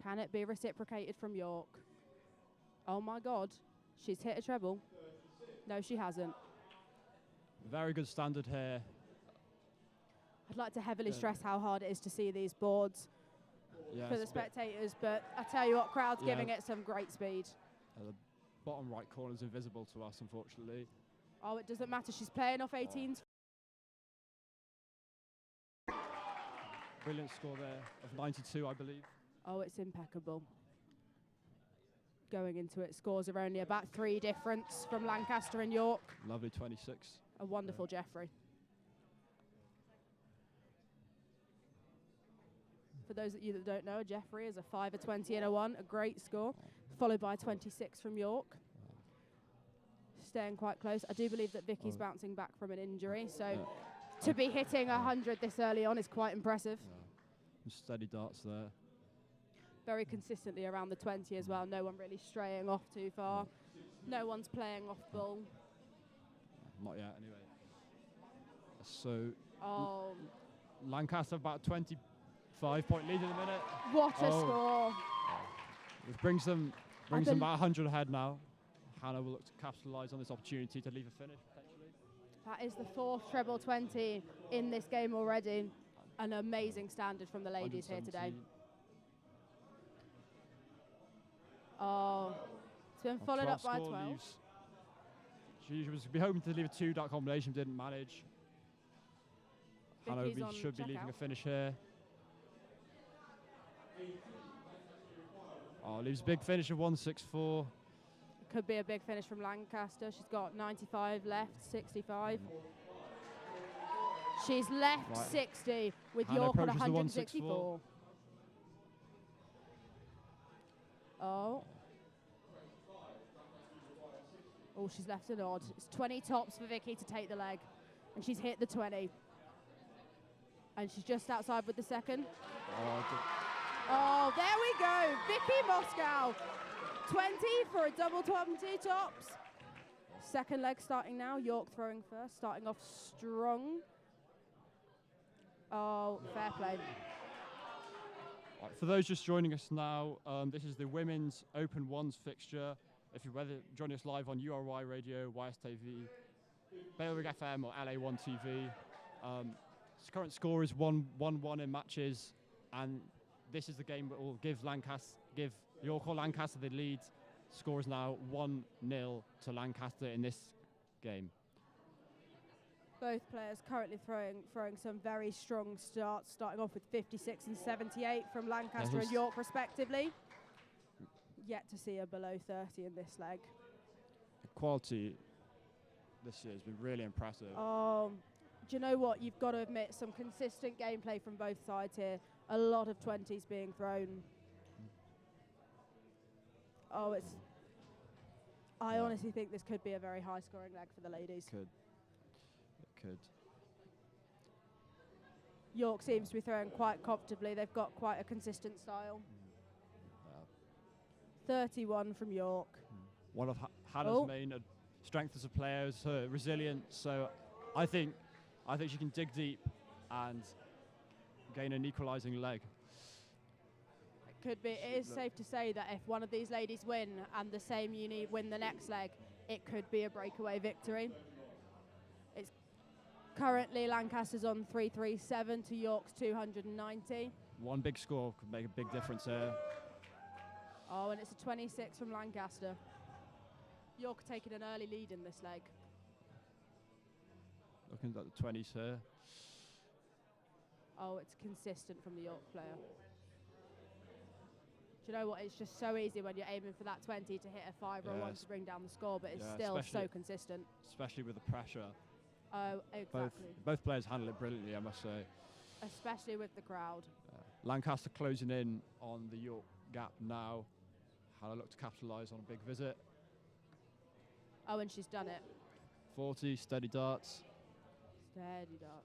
Can it be reciprocated from York? Oh my God, she's hit a treble. No, she hasn't. Very good standard here. I'd like to heavily stress how hard it is to see these boards for the spectators, but I tell you what, crowd's giving it some great speed. The bottom right corner is invisible to us, unfortunately. Oh, it doesn't matter. She's playing off 18s. Brilliant score there of 92, I believe. Oh, it's impeccable. Going into it, scores are only about 3 difference from Lancaster and York. Lovely 26. A wonderful Jeffrey. For those of you that don't know, a Jeffrey is a 5, a 20 and a 1, a great score, followed by 26 from York. Staying quite close. I do believe that Vicky's bouncing back from an injury, so to be hitting 100 this early on is quite impressive. Steady darts there. Very consistently around the 20 as well. No one really straying off too far. No one's playing off ball. not yet, anyway. So Oh, Lancaster about 25-point lead in a minute, what a Oh. score. which brings them bel- about 100 ahead now. Hannah will look to capitalise on this opportunity to leave a finish potentially. That is the 4th treble 20 in this game already. An amazing standard from the ladies here today. 117. Oh, it's been Well, followed up 12 by score 12. leaves- She was be hoping to leave a 2-dart combination, didn't manage. Hannah Vicky's on should be leaving a checkout. finish here. Oh, leaves a big finish of 164. Could be a big finish from Lancaster. She's got 95 left, 65. She's left Right. 60 with Hannah York on approaches the 164. Oh. Oh, she's left an odd. It's 20 tops for Vicky to take the leg. And she's hit the 20. And she's just outside with the second. Oh, Oh, there we go. Vicky Moscow. 20 for a double 20 tops. Second leg starting now. York throwing first, starting off strong. Oh, fair play. Right, for those just joining us now, this is the Women's Open Ones fixture. If you're whether joining us live on URY Radio, YSTV, Bailwick FM or LA1 TV, current score is 1-1 in matches, and this is the game that will give York or Lancaster the lead. Score is now 1-0 to Lancaster in this game. Both players currently throwing some very strong starts, starting off with 56 and 78 from Lancaster and who's- York respectively. Yet to see a below 30 in this leg. The quality this year has been really impressive. Do you know what? You've got to admit some consistent gameplay from both sides here. A lot of 20s being thrown. Oh, it's. I Yeah. honestly think this could be a very high scoring leg for the ladies. It could. York seems to be throwing quite comfortably. They've got quite a consistent style. 31 from York. One of Hannah's Oh. main strengths as a player is her resilience. So I think she can dig deep and gain an equalising leg. It could be. It is safe to say that if one of these ladies win and the same uni win the next leg, it could be a breakaway victory. It's currently Lancaster's on 337 to York's 290. One big score could make a big difference here. Oh, and it's a 26 from Lancaster. York taking an early lead in this leg. Looking at the 20s here. Oh, it's consistent from the York player. Do you know what? It's just so easy when you're aiming for that 20 to hit a 5 or a 1 Yes. to bring down the score, but it's Yeah, still so especially- consistent. Especially with the pressure. Oh, exactly. Both players handle it brilliantly, I must say. Especially with the crowd. Lancaster closing in on the York gap now. Hannah look to capitalise on a big visit. Oh, and she's done it. 40, steady darts. Steady dart.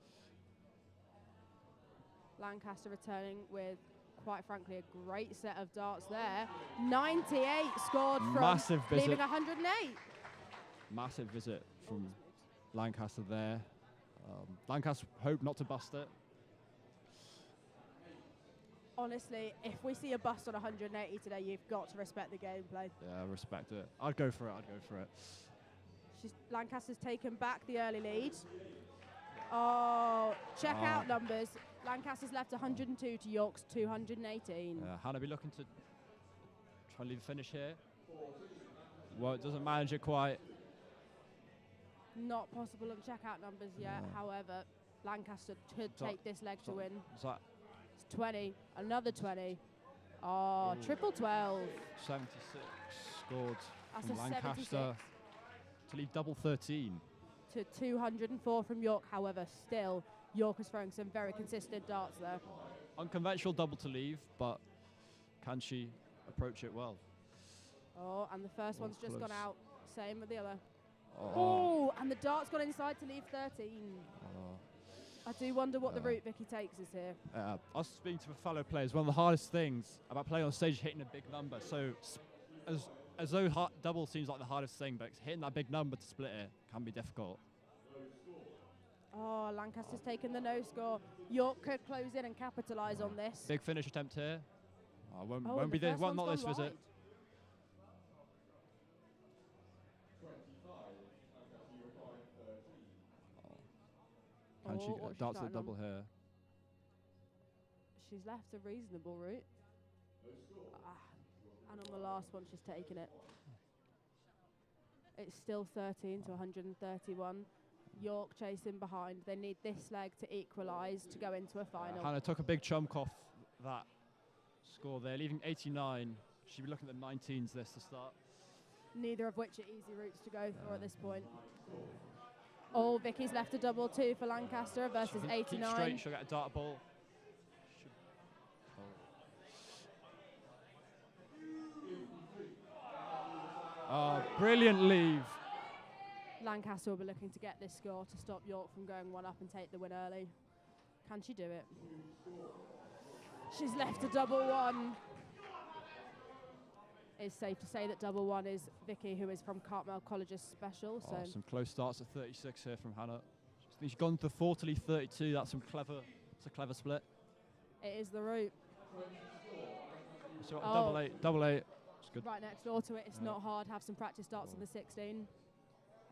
Lancaster returning with, quite frankly, a great set of darts there. 98 scored from Massive visit. leaving 108. Massive visit from Lancaster there. Lancaster hope not to bust it. Honestly, if we see a bust on 180 today, you've got to respect the gameplay. Yeah, I respect it. I'd go for it. Lancaster's taken back the early lead. Oh, check out numbers. Lancaster's left 102 to York's 218. Hannah be looking to try and leave a finish here. Well, it doesn't manage it quite. Not possible on checkout numbers yet. No. However, Lancaster could So- take this leg to win. It's like It's 20, another 20. Oh, triple 12. 76 scored That's from a Lancaster 76 to leave double 13. to 204 from York. However, still, York is throwing some very consistent darts there. Unconventional double to leave, but can she approach it well? Oh, and the first Oh, one's just gone close. out. Same with the other. Oh, Oh, and the dart's gone inside to leave 13. oh. I do wonder what the route Vicky takes is here. I was speaking to fellow players. One of the hardest things about playing on stage is hitting a big number. So, as though double seems like the hardest thing, but hitting that big number to split it can be difficult. Oh, Lancaster's taken the no score. York could close in and capitalise on this. Big finish attempt here. Oh, won't Oh, be the this. first Well, one's not gone this visit. wide. 25. Lancaster, you require 13. Can she Oh, what's get she darts at starting on? double here? She's left a reasonable route. No score. And on the last one, she's taken it. It's still 13 to 131. York chasing behind. They need this leg to equalise to go into a final. Hannah took a big chunk off that score there, leaving 89. She'll be looking at the 19s this to start. Neither of which are easy routes to go for at this point. Oh, Vicky's left a double 2 for Lancaster versus Keep 89. straight, she'll get a dart ball. Oh, brilliant leave. Lancaster will be looking to get this score to stop York from going one up and take the win early. Can she do it? She's left a double 1. It's safe to say that double 1 is Vicky, who is from Cartmel College's special. So Some close starts at 36 here from Hannah. I think she's gone to 40, 32. That's a clever split. it is the route. So Oh. double eight. It's good. Right next door to it. It's not hard. Have some practice darts on the 16.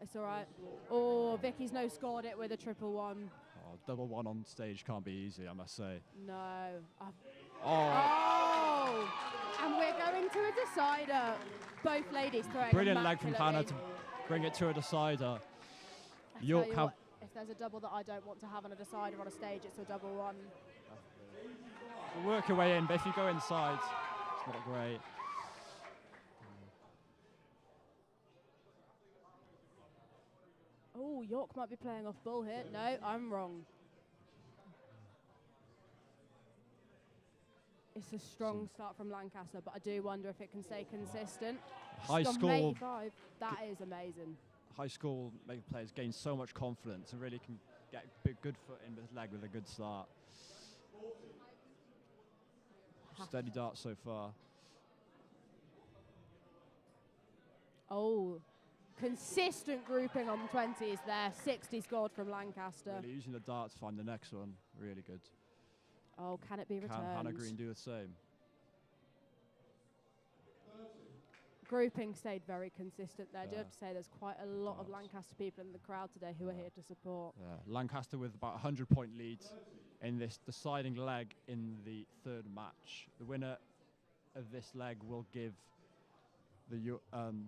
It's all right. Oh, Vicky's no scored it with a triple 1. Oh, double 1 on stage can't be easy, I must say. No. Oh, Oh! And we're going to a decider. Both ladies throwing brilliant leg from Hannah immaculately. to bring it to a decider. I York tell you have- what, if there's a double that I don't want to have on a decider on a stage, it's a double 1. Work your way in, but if you go inside, it's not great. Oh, York might be playing off ball here. No, I'm wrong. It's a strong start from Lancaster, but I do wonder if it can stay consistent. High She's gone score. 85. That is amazing. High school will make players gain so much confidence and really can get a good foot in this leg with a good start. Steady dart so far. Oh, consistent grouping on 20s there. 60 scored from Lancaster. Really using the dart to find the next one. Really good. Oh, can it be Can returned? Hannah Green do the same? Grouping stayed very consistent there. I do have Yeah. to say there's quite a lot of Darts. Lancaster people in the crowd today who are here to support. Yeah. Lancaster with about 100-point lead in this deciding leg in the third match. The winner of this leg will give the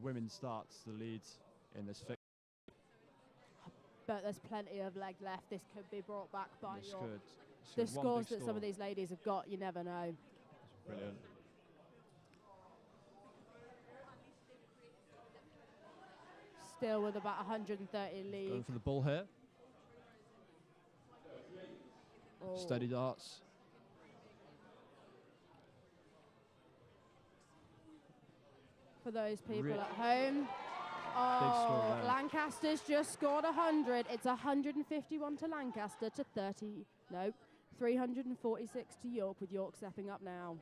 women's darts the lead in this fixture. But there's plenty of leg left. This could be brought back by This York. could. The One scores big that some of score. these ladies have got, you never know. Brilliant. Still with about 130 Going lead. for the ball here. Oh. Steady darts. For those people Re- at home. score Oh, there. Lancaster's just scored 100. It's 151 to Lancaster to 346 to York, with York stepping up now.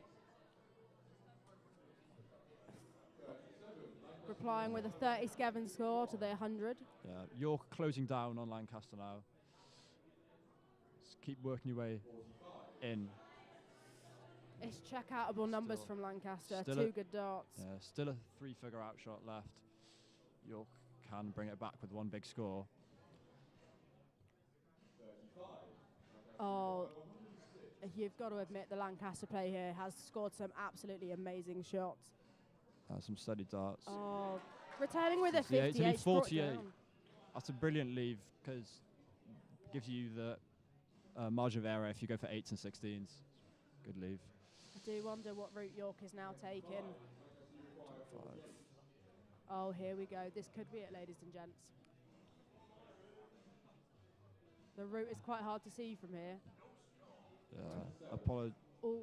Replying with a 37 score to their 100. Yeah, York closing down on Lancaster now. Just keep working your way in. It's check-outable numbers Still- from Lancaster. still 2 a- good darts. Yeah, still a 3-figure outshot left. York can bring it back with one big score. Oh, you've got to admit the Lancaster play here has scored some absolutely amazing shots. Some steady darts. Oh, returning with a 58 to 58. 's brought 48. down. That's a brilliant leave because it gives you the margin of error if you go for 8s and 16s. Good leave. I do wonder what route York is now taking. 25. Oh, here we go. This could be it, ladies and gents. The route is quite hard to see from here. Yeah. Apollo. Oh,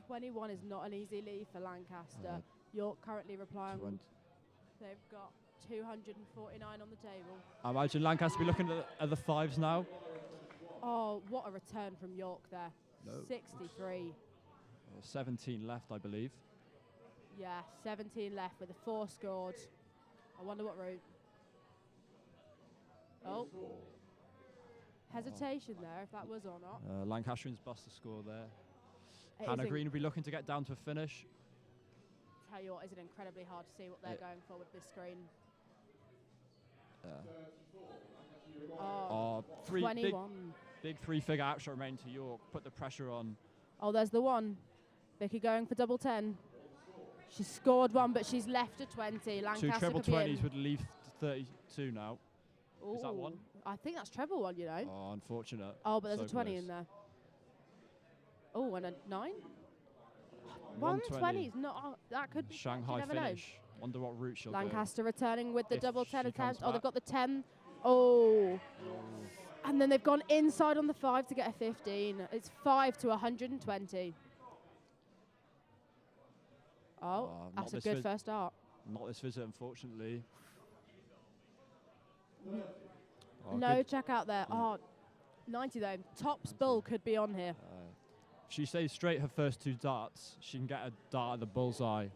21 is not an easy leave for Lancaster. York currently replying. 20. They've got 249 on the table. I imagine Lancaster be looking at the 5s now. Oh, what a return from York there. No. 63. 17 left, I believe. Yeah, 17 left with a 4 scored. I wonder what route. Oh, Hesitation there, if that was or not. Lancastrians bust the score there. It Hannah is Green will be looking to get down to a finish. Tell you what, is it incredibly hard to see what they're going for with this screen. Oh, three 21. big three-figure outshot remain to York. Put the pressure on. Oh, there's the one. Vicky going for double 10. She's scored one, but she's left a 20. Lancaster Two treble could be in. 20s would leave 32 now. Is that one? I think that's treble one, you know. Oh, unfortunate. Oh, but there's So a 20 close. in there. Oh, and a 9? 120. 120 is not. Oh, that could be. Shanghai you never know. finish. Wonder what route she'll go. Lancaster returning with the If double 10 she comes attempt. Oh, they've back. got the 10. Oh. And then they've gone inside on the 5 to get a 15. It's 5 to 120. Oh, not that's a this good first start. Not this visit, unfortunately. Oh, No, good. check out there. Oh, 90 though. Top bull could be on here. If she stays straight her first two darts, she can get a dart at the bullseye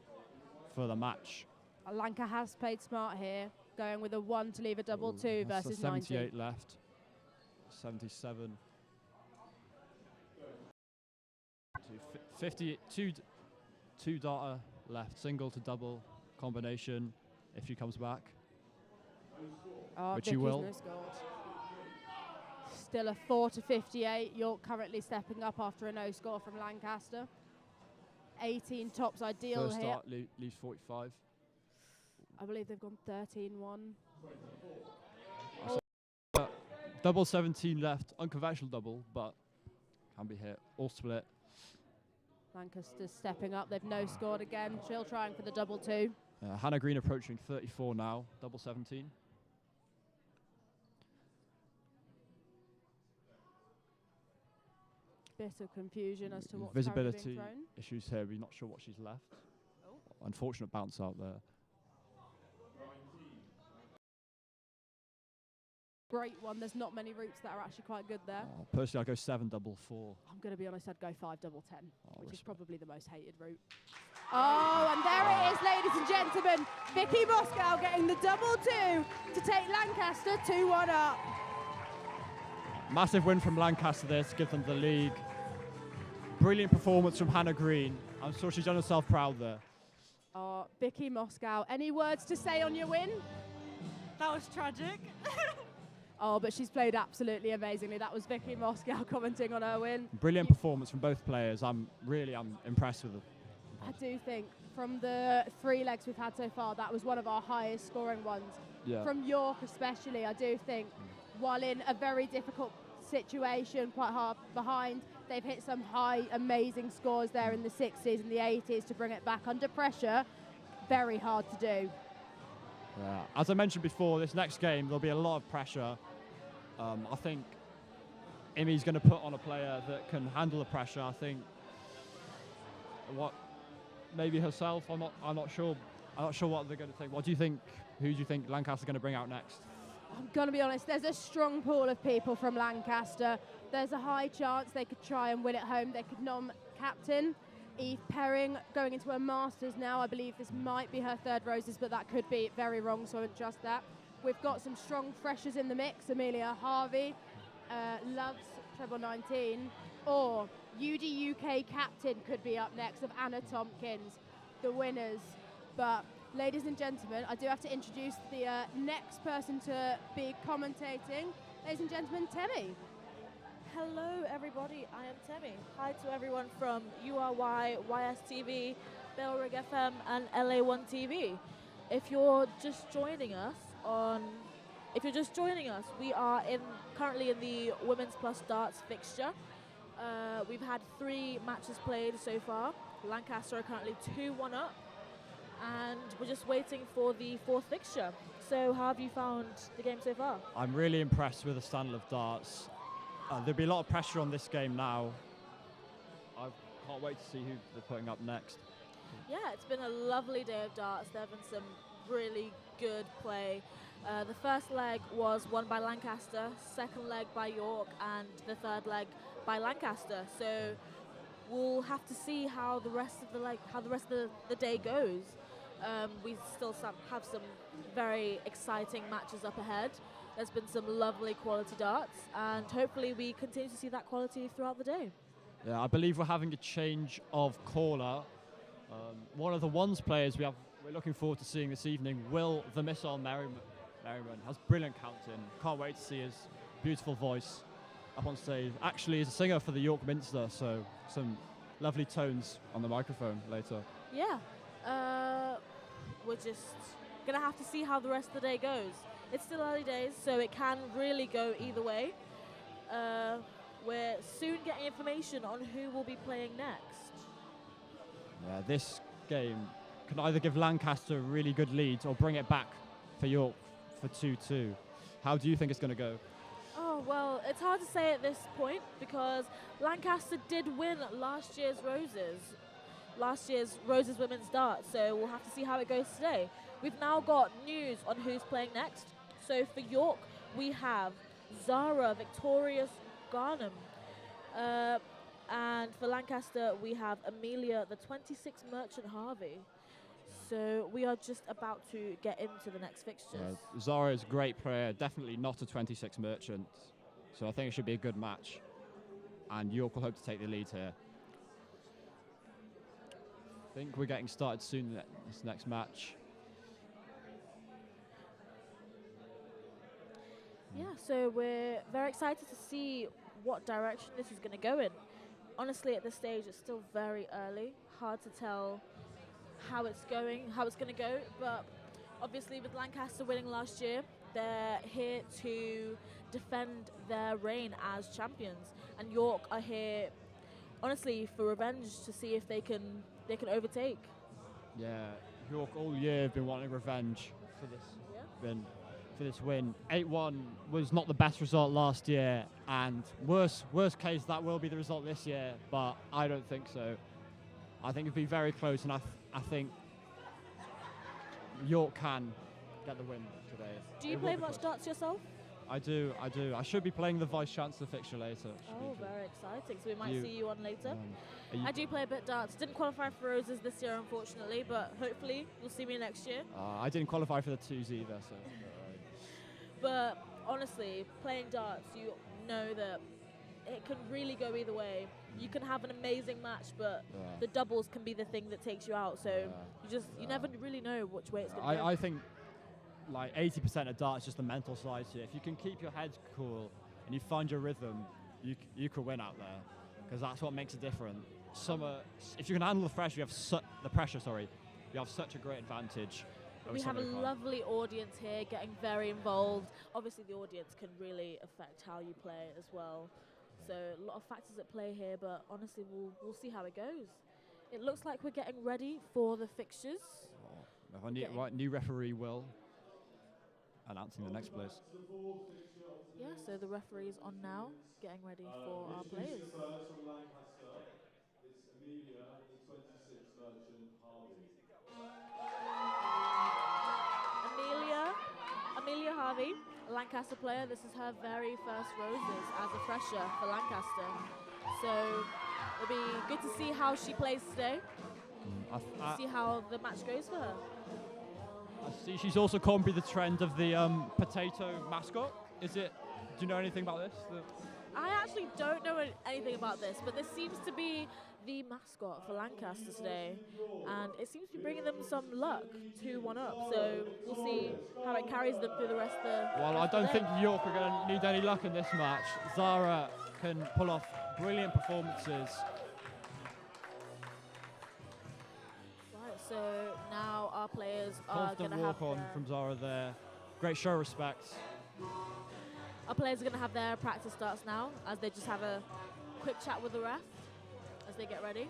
for the match. Lanka has played smart here, going with a 1 to leave a double 2 That's versus the 90. 78 left. 77. 52 two darter left, single to double combination if she comes back. Oh, Which she Vicky's will. no scored. Still a 4 to 58. York currently stepping up after a no score from Lancaster. 18 tops ideal First here. start leaves 45. I believe they've gone 13-1. Double 17 left, unconventional double, but can be hit. All split. Lancaster's stepping up. They've no scored again. Still trying for the double 2. Hannah Green approaching 34 now, double 17. Bit of confusion as to what's currently Visibility being thrown. issues here. We're not sure what she's left. Oh. Unfortunate bounce out there. Great one. There's not many routes that are actually quite good there. Personally, I'd go 7 double 4. I'm going to be honest, I'd go 5 double 10, Oh, which is respect. probably the most hated route. Oh, and there it is, ladies and gentlemen. Vicky Moscow getting the double 2 to take Lancaster 2-1 up. Massive win from Lancaster there to give them the league. Brilliant performance from Hannah Green. I'm sure she's done herself proud there. Oh, Vicky Moscow, any words to say on your win? That was tragic. Oh, but she's played absolutely amazingly. That was Vicky Moscow commenting on her win. Brilliant performance from both players. I'm impressed with them. I do think from the 3 legs we've had so far, that was one of our highest scoring ones. Yeah. From York especially, I do think, while in a very difficult situation, quite hard behind, they've hit some high, amazing scores there in the 60s and the 80s to bring it back under pressure. Very hard to do. Yeah. As I mentioned before, this next game, there'll be a lot of pressure. I think Imi's going to put on a player that can handle the pressure. I think maybe herself. I'm not sure. I'm not sure what they're going to take. What do you think? Who do you think Lancaster's going to bring out next? I'm going to be honest, there's a strong pool of people from Lancaster. There's a high chance they could try and win at home. They could nom captain. Eve Perring going into her Masters now. I believe this might be her 3rd Roses, but that could be very wrong, so I wouldn't trust that. We've got some strong freshers in the mix. Amelia Harvey loves treble 19. Or UD UK captain could be up next of Anna Tompkins, the winners. But ladies and gentlemen, I do have to introduce the next person to be commentating. Ladies and gentlemen, Temi. Hello, everybody. I am Temi. Hi to everyone from URY, YSTV, Bellrig FM, and LA1 TV. If you're just joining us, we are currently in the Women's Plus Darts fixture. We've had 3 matches played so far. Lancaster are currently 2-1 up, and we're just waiting for the 4th fixture. So how have you found the game so far? I'm really impressed with the standard of darts. There'll be a lot of pressure on this game now. I can't wait to see who they're putting up next. Yeah, it's been a lovely day of darts. There have been some really good play. The first leg was won by Lancaster, 2nd leg by York, and the 3rd leg by Lancaster. So we'll have to see how the rest of the day goes. We still have some very exciting matches up ahead. There's been some lovely quality darts, and hopefully we continue to see that quality throughout the day. Yeah, I believe we're having a change of caller. One of the ones players we're looking forward to seeing this evening, Will the Missile Merriman, has brilliant counting. Can't wait to see his beautiful voice up on stage. Actually, he's a singer for the York Minster, so some lovely tones on the microphone later. Yeah, we're just going to have to see how the rest of the day goes. It's still early days, so it can really go either way. We're soon getting information on who will be playing next. Yeah, this game can either give Lancaster a really good lead or bring it back for York for 2-2. How do you think it's going to go? Oh, well, it's hard to say at this point because Lancaster did win last year's Roses women's darts, so we'll have to see how it goes today. We've now got news on who's playing next. So for York, we have Zara Victorious Garnham. And for Lancaster, we have Amelia, the 26 Merchant Harvey. So we are just about to get into the next fixtures. Zara is a great player, definitely not a 26 Merchant. So I think it should be a good match. And York will hope to take the lead here. I think we're getting started soon, this next match. Yeah, so we're very excited to see what direction this is going to go in. Honestly, at this stage, it's still very early. Hard to tell how it's going to go. But obviously, with Lancaster winning last year, they're here to defend their reign as champions. And York are here, honestly, for revenge to see if they can overtake. Yeah, York all year have been wanting revenge for this win. 8-1 was not the best result last year, and worst case that will be the result this year, but I don't think so. I think it'd be very close, and I think York can get the win today. Do you play much darts yourself? I do. I should be playing the Vice Chancellor fixture later. Oh, very exciting. So we might see you on later. You I do play a bit darts. Didn't qualify for Roses this year, unfortunately, but hopefully you'll see me next year. I didn't qualify for the twos either, so. But honestly, playing darts, you know that it can really go either way. You can have an amazing match, but the doubles can be the thing that takes you out. So you never really know which way it's going to go. I think like 80% of darts is just the mental side to it. If you can keep your head cool and you find your rhythm, you could win out there, because that's what makes it different. If you can handle the pressure, you have such a great advantage. We have a lovely audience here getting very involved. Obviously, the audience can really affect how you play as well. So a lot of factors at play here, but honestly, we'll see how it goes. It looks like we're getting ready for the fixtures. New referee Will announcing the next place. Yeah, so the referee's on now, getting ready for our players. First from Lancaster, it's Amelia, the 26 Merchant Harvey. Amelia Harvey, a Lancaster player. This is her very first Roses as a fresher for Lancaster. So it'll be good to see how she plays today. See how the match goes for her. I see she's also copied the trend of the potato mascot. Do you know anything about this? I actually don't know anything about this, but this seems to be the mascot for Lancaster today, and it seems to be bringing them some luck, 2-1 up, so we'll see how it carries them through the rest of the Well, I don't think York are going to need any luck in this match. Zara can pull off brilliant performances. Right, so now our players are going Constant to have walk on from Zara there. Great show of respect. Our players are going to have their practice starts now, as they just have a quick chat with the ref as they get ready.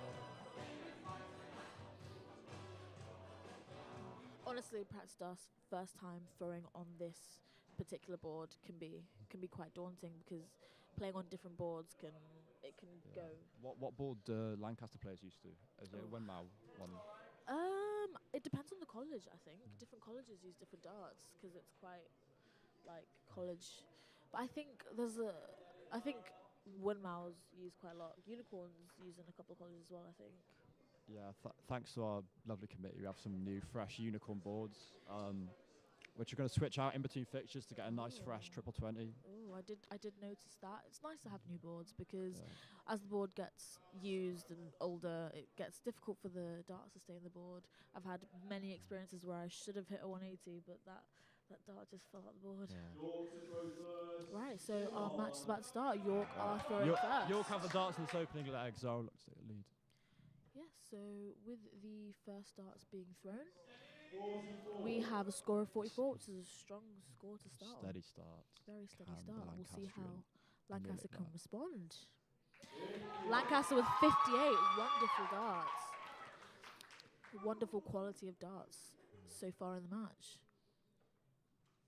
Honestly, practice starts first time throwing on this particular board can be quite daunting, because playing on different boards can go. What board Lancaster players used to? Is it Wenmouth one? It depends on the college, I think. Different colleges use different darts because it's quite like college. But I think Wenmouths use quite a lot. Unicorns use in a couple of colleges as well, I think. Yeah, thanks to our lovely committee, we have some new fresh unicorn boards, which are going to switch out in between fixtures to get a nice fresh triple 20. Oh, I did notice that. It's nice to have new boards because as the board gets used and older, it gets difficult for the darts to stay in the board. I've had many experiences where I should have hit a 180, but that dart just fell out the board. Right, so our match is about to start. York are throwing first. York have the darts in this opening leg, Zara looks to take the lead. Yes, so with the first darts being thrown, we have a score of 44, which is a strong score to start. Steady start. Very steady Can the start. We'll see how Lancastrian Lancaster emulate can that? respond. Lancaster with 58, wonderful darts. Wonderful quality of darts so far in the match.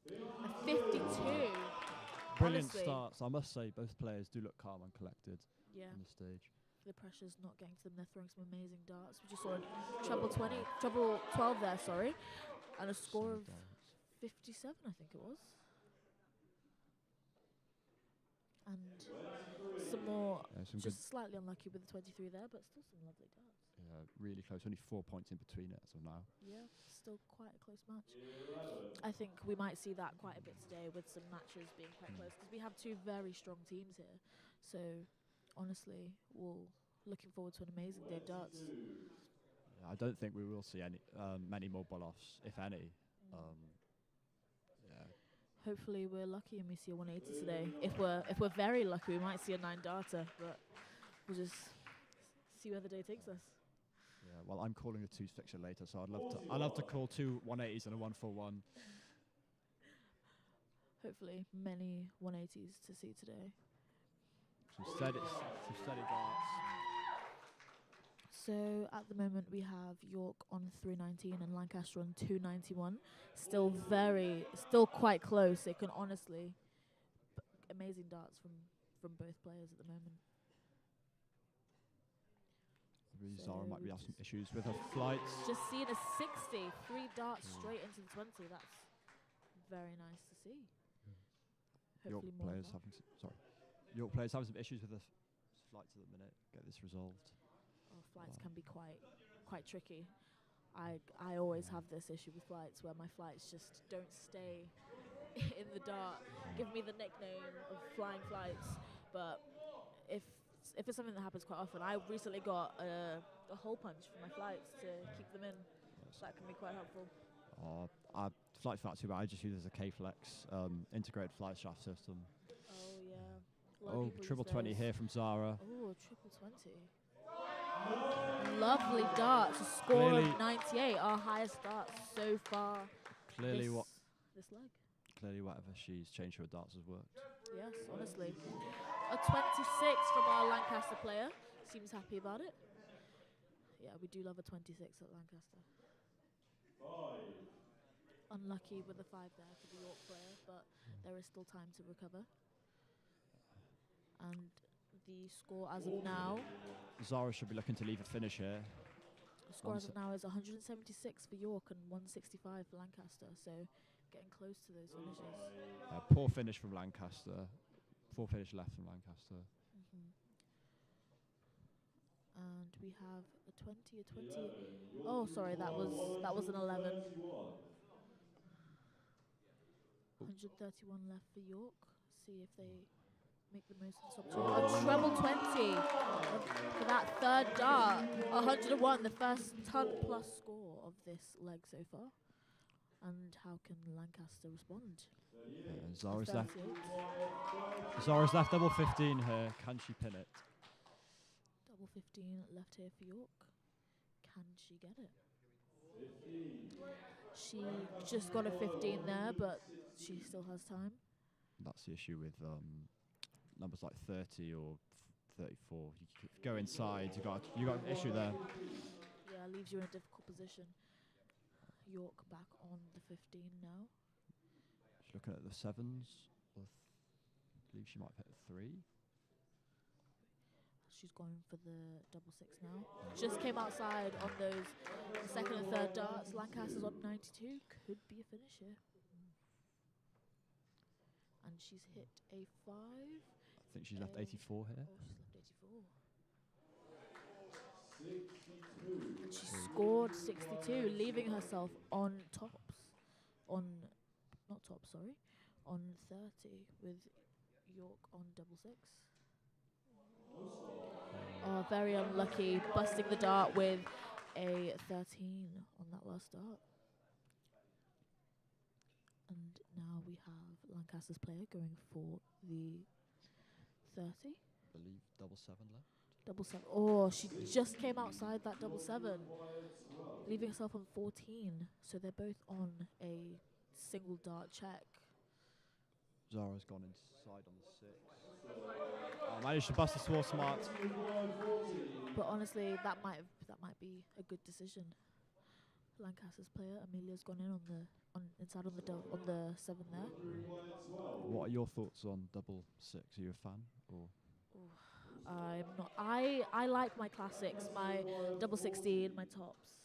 A 52. Brilliant honestly. starts. I must say, both players do look calm and collected Yeah, on the stage. the pressure's not getting to them. They're throwing some amazing darts. We just saw a treble 12 there, sorry. And a score of Solid darts. 57, I think it was. And some more, Yeah, some good, just slightly unlucky with the 23 there, but still some lovely darts. really close. Only 4 points in between it as of now. Yeah, still quite a close match. I think we might see that quite a bit today with some matches being quite close because we have two very strong teams here. So, honestly, we're looking forward to an amazing day of darts. Yeah, I don't think we will see many more ball-offs, if any. Yeah. Hopefully, we're lucky and we see a 180 today. If we're very lucky, we might see a 9-darter, but we'll just see where the day takes us. Yeah, well, I'm calling the twos fixture later, so I'd love to call two 180s and a 141. Hopefully, many 180s to see today. Some steady darts. So at the moment we have York on 319 and Lancaster on 291. Still quite close. It can honestly, amazing darts from both players at the moment. Zara might be having some issues with her flights. Just seeing a 60, 3 darts straight into the 20. That's very nice to see. York Hopefully more of players that. York players having some issues with the flights at the minute. Get this resolved. Oh, flights can be quite tricky. I always have this issue with flights where my flights just don't stay in the dart. Give me the nickname of flying flights, but if it's something that happens quite often, I recently got a hole punch for my flights to keep them in. So that can be quite helpful. Flight's not too bad. I just use it as a K-Flex integrated flight shaft system. Oh yeah. A lot of people use triple 20 those. here from Zara. Oh, triple 20. Lovely darts. A score Clearly- of 98. Our highest darts so far. Clearly, this leg. whatever she's changed her darts has worked. Yes, honestly. A 26 from our Lancaster player. Seems happy about it. Yeah, we do love a 26 at Lancaster. Unlucky with the 5 there for the York player, but there is still time to recover. And the score as of now, Zara should be looking to leave a finish here. the score as of now is 176 for York and 165 for Lancaster, so getting close to those finishes. Poor finish from Lancaster. Poor finish left from Lancaster. And we have a 20. Oh, sorry, that was an 11. 131 left for York. See if they make the most of this opportunity. A treble 20 for that third dart. 101, the first ton plus score of this leg so far. And how can Lancaster respond? Zara's A left. 38. Zara's left double 15 here. Can she pin it? Double 15 left here for York. Can she get it? She just got a 15 there, but she still has time. That's the issue with numbers like 30 or 34. You go inside, you got an issue there. Yeah, leaves you in a difficult position. York back on the 15 now. She's looking at the sevens. I believe she might hit a 3. She's going for the double 6 now. Just came outside on those second and third darts. Lancaster's on 92. Could be a finish here. And she's hit a 5. I think she's left 84 here. Oh, she's left 84. And she scored 62, leaving herself on tops. Not tops, sorry. On 30 with York on double six. Oh, very unlucky, busting the dart with a 13 on that last dart. And now we have Lancaster's player going for the 30. believe double seven left. Double seven. Oh, she just came outside that double seven, leaving herself on 14. So they're both on a single dart check. Zara's gone inside on the 6. Managed to bust the score smart. But honestly, that might be a good decision. Lancaster's player Amelia's gone in on the 7 there. What are your thoughts on double 6? Are you a fan? Or I'm not. I like my classics, my double 16, my tops.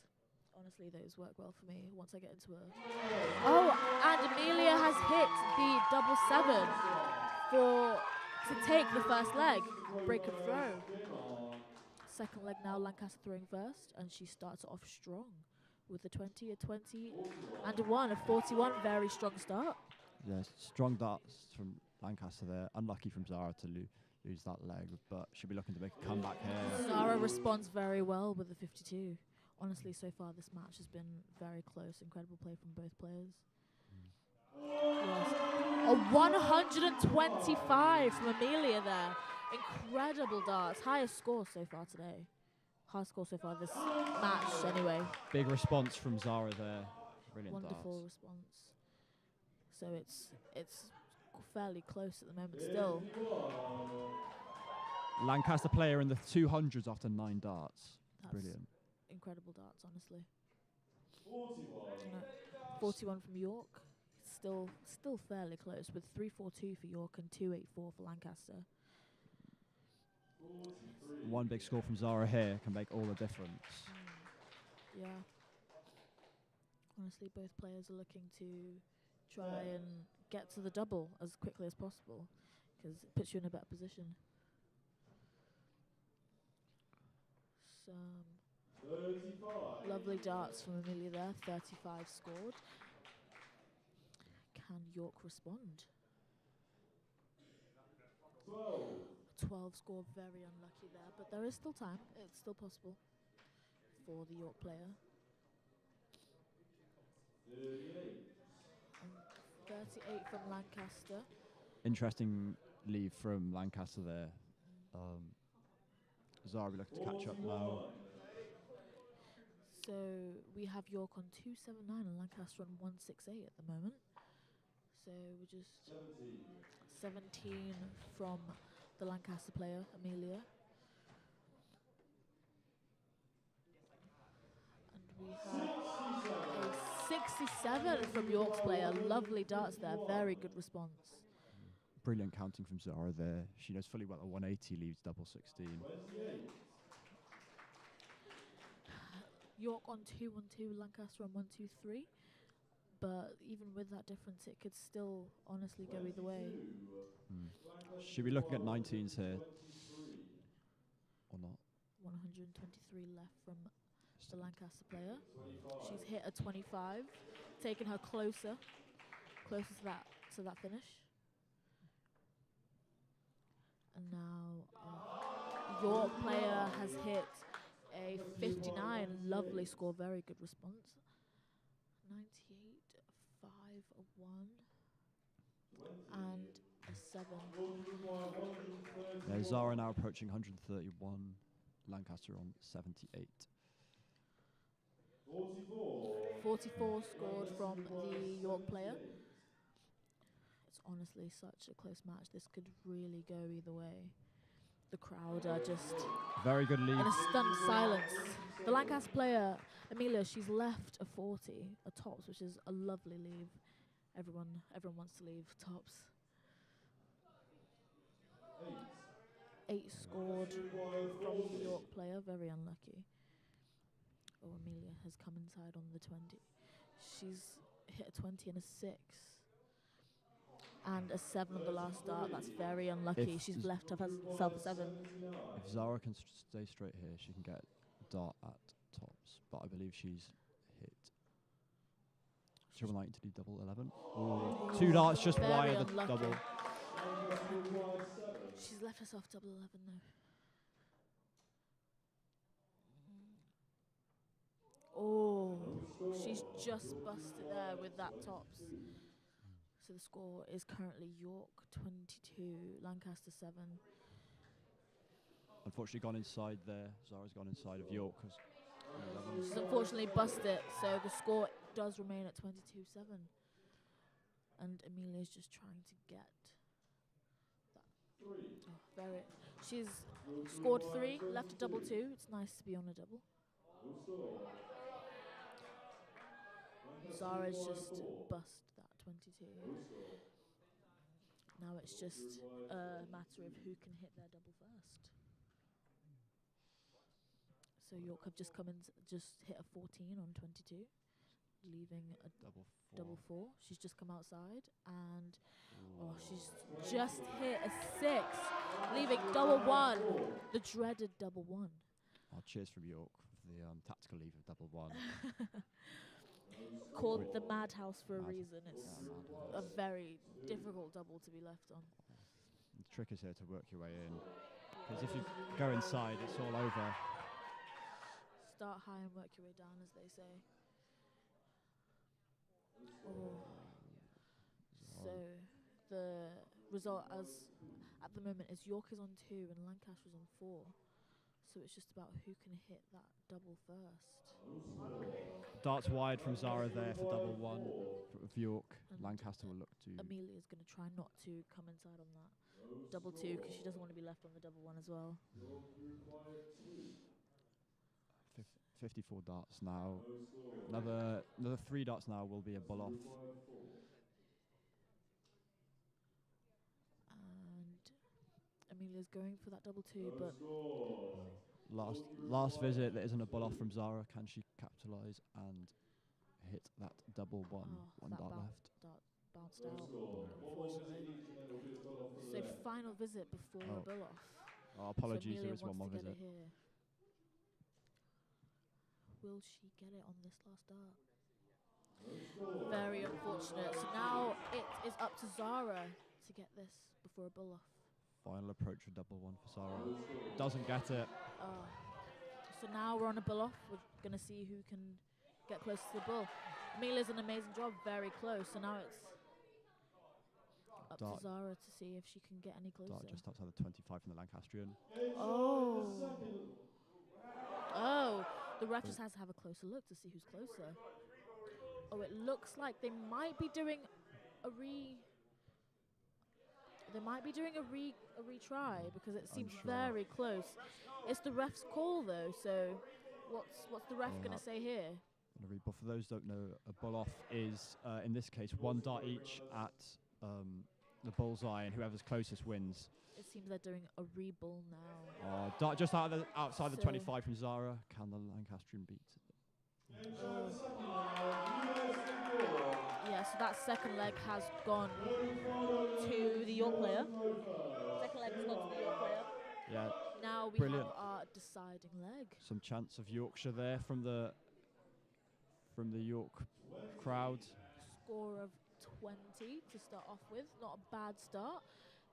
Honestly, those work well for me once I get into a... Oh, and Amelia has hit the double 7 to take the first leg, break and throw. Second leg now, Lancaster throwing first, and she starts off strong with a 20, a 20, and a 1, a 41. Very strong start. yes, strong darts from Lancaster there. Unlucky from Zara to lose that leg, but she'll be looking to make a comeback here. Zara responds very well with the 52. Honestly, so far this match has been very close. Incredible play from both players. Yes. A 125 from Amelia there. Incredible darts. Highest score so far today. Highest score so far this match anyway. Big response from Zara there. Brilliant Wonderful darts. response. So it's fairly close at the moment still. Lancaster player in the 200s after 9 darts. That's Brilliant. incredible darts, honestly. 41 from York. Still fairly close with 342 for York and 284 for Lancaster. One big score from Zara here can make all the difference. Yeah. Honestly, both players are looking to try and get to the double as quickly as possible because it puts you in a better position. Some lovely darts from Amelia there. 35 scored. Can York respond? 12 scored, very unlucky there, but there is still time. It's still possible for the York player. And 38 from Lancaster. Interesting leave from Lancaster there. Zara will look to catch up now. So we have York on 279 and Lancaster on 168 at the moment. So we're just 17 from the Lancaster player, Amelia. And we have a 67 from York's player. Lovely darts there, very good response. Brilliant counting from Zara there. She knows fully well a 180 leaves double 16. York on 212, Lancaster on 123. But even with that difference, it could still honestly go either way. Should we be looking at 19s here? Or not? 123 left from the Lancaster player. She's hit a 25, taking her closer to that finish. And now York player has hit a 59. Lovely score, very good response. 98, 5, a 1, and a 7. Yeah, Zara now approaching 131. Lancaster on 78. 44 scored from the York player. It's honestly such a close match. This could really go either way. The crowd are just Very good lead. in a stunned silence. The Lancaster player, Amelia, she's left a 40, a tops, which is a lovely leave. Everyone wants to leave tops. 8 scored from the York player, very unlucky. Oh, Amelia has come inside on the 20. She's hit a 20 and a 6. And a 7 on the last start. That's very unlucky. If She's left herself a 7. If Zara can stay straight here, she can get dart at tops, but I believe she's hit triple 90 to do double 11. Ooh. 2 darts just Very wide of the unlucky. double. She's left herself double 11 though. Oh, she's just busted there with that tops. So the score is currently York 22, Lancaster 7. Unfortunately gone inside there. Zara's gone inside of York. She's unfortunately busted, so the score does remain at 22-7. And Amelia's just trying to get that. Oh, very. She's scored 3, left a double 2. It's nice to be on a double. Zara's just bust that 22. Now it's just a matter of who can hit their double first. So York have just come in, just hit a 14 on 22, leaving a double 4. She's just come outside and she's just hit a 6, leaving double 1, the dreaded double 1. Oh, cheers from York for the tactical leave of double 1. Called the Madhouse for a reason. It's a very difficult double to be left on. The trick is here to work your way in, because if you go inside, it's all over. Start high and work your way down, as they say. Oh. So the result as at the moment is York is on 2 and Lancaster's on 4. So it's just about who can hit that double first. Darts wide from Zara there for double 1 of York. And Lancaster will look to... Amelia's going to try not to come inside on that double 2 because she doesn't want to be left on the double 1 as well. 54 darts now. Another 3 darts now will be a bull off. And Amelia's going for that double 2, but last visit, there isn't a bull off from Zara. Can she capitalise and hit that double 1? One dart left. Dart bounced out, unfortunately. So final visit before a bull off. Oh, apologies, so there is one more wants to visit. get it here. Will she get it on this last dart? Very unfortunate. So now it is up to Zara to get this before a bull off. Final approach for double 1 for Zara. Doesn't get it. So now we're on a bull off. We're going to see who can get close to the bull. Amelia's an amazing job, very close. So now it's up to Zara to see if she can get any closer. Dart just outside the 25 from the Lancastrian. Oh, the ref just has to have a closer look to see who's closer. Oh, it looks like they might be doing a retry because it seems very close. It's the ref's call though, so what's the ref going to say here? But for those who don't know, a bull off is, in this case, 1 dart each at the bullseye, and whoever's closest wins. It seems they're doing a re-bull now. Dart just outside the 25 from Zara. Can the Lancastrian beat it? Yeah, so that second leg has gone to the York player. Second leg has gone to the York player. Yeah. Now we have our deciding leg. Some chance of Yorkshire there from the York crowd. Score of 20 to start off with. Not a bad start.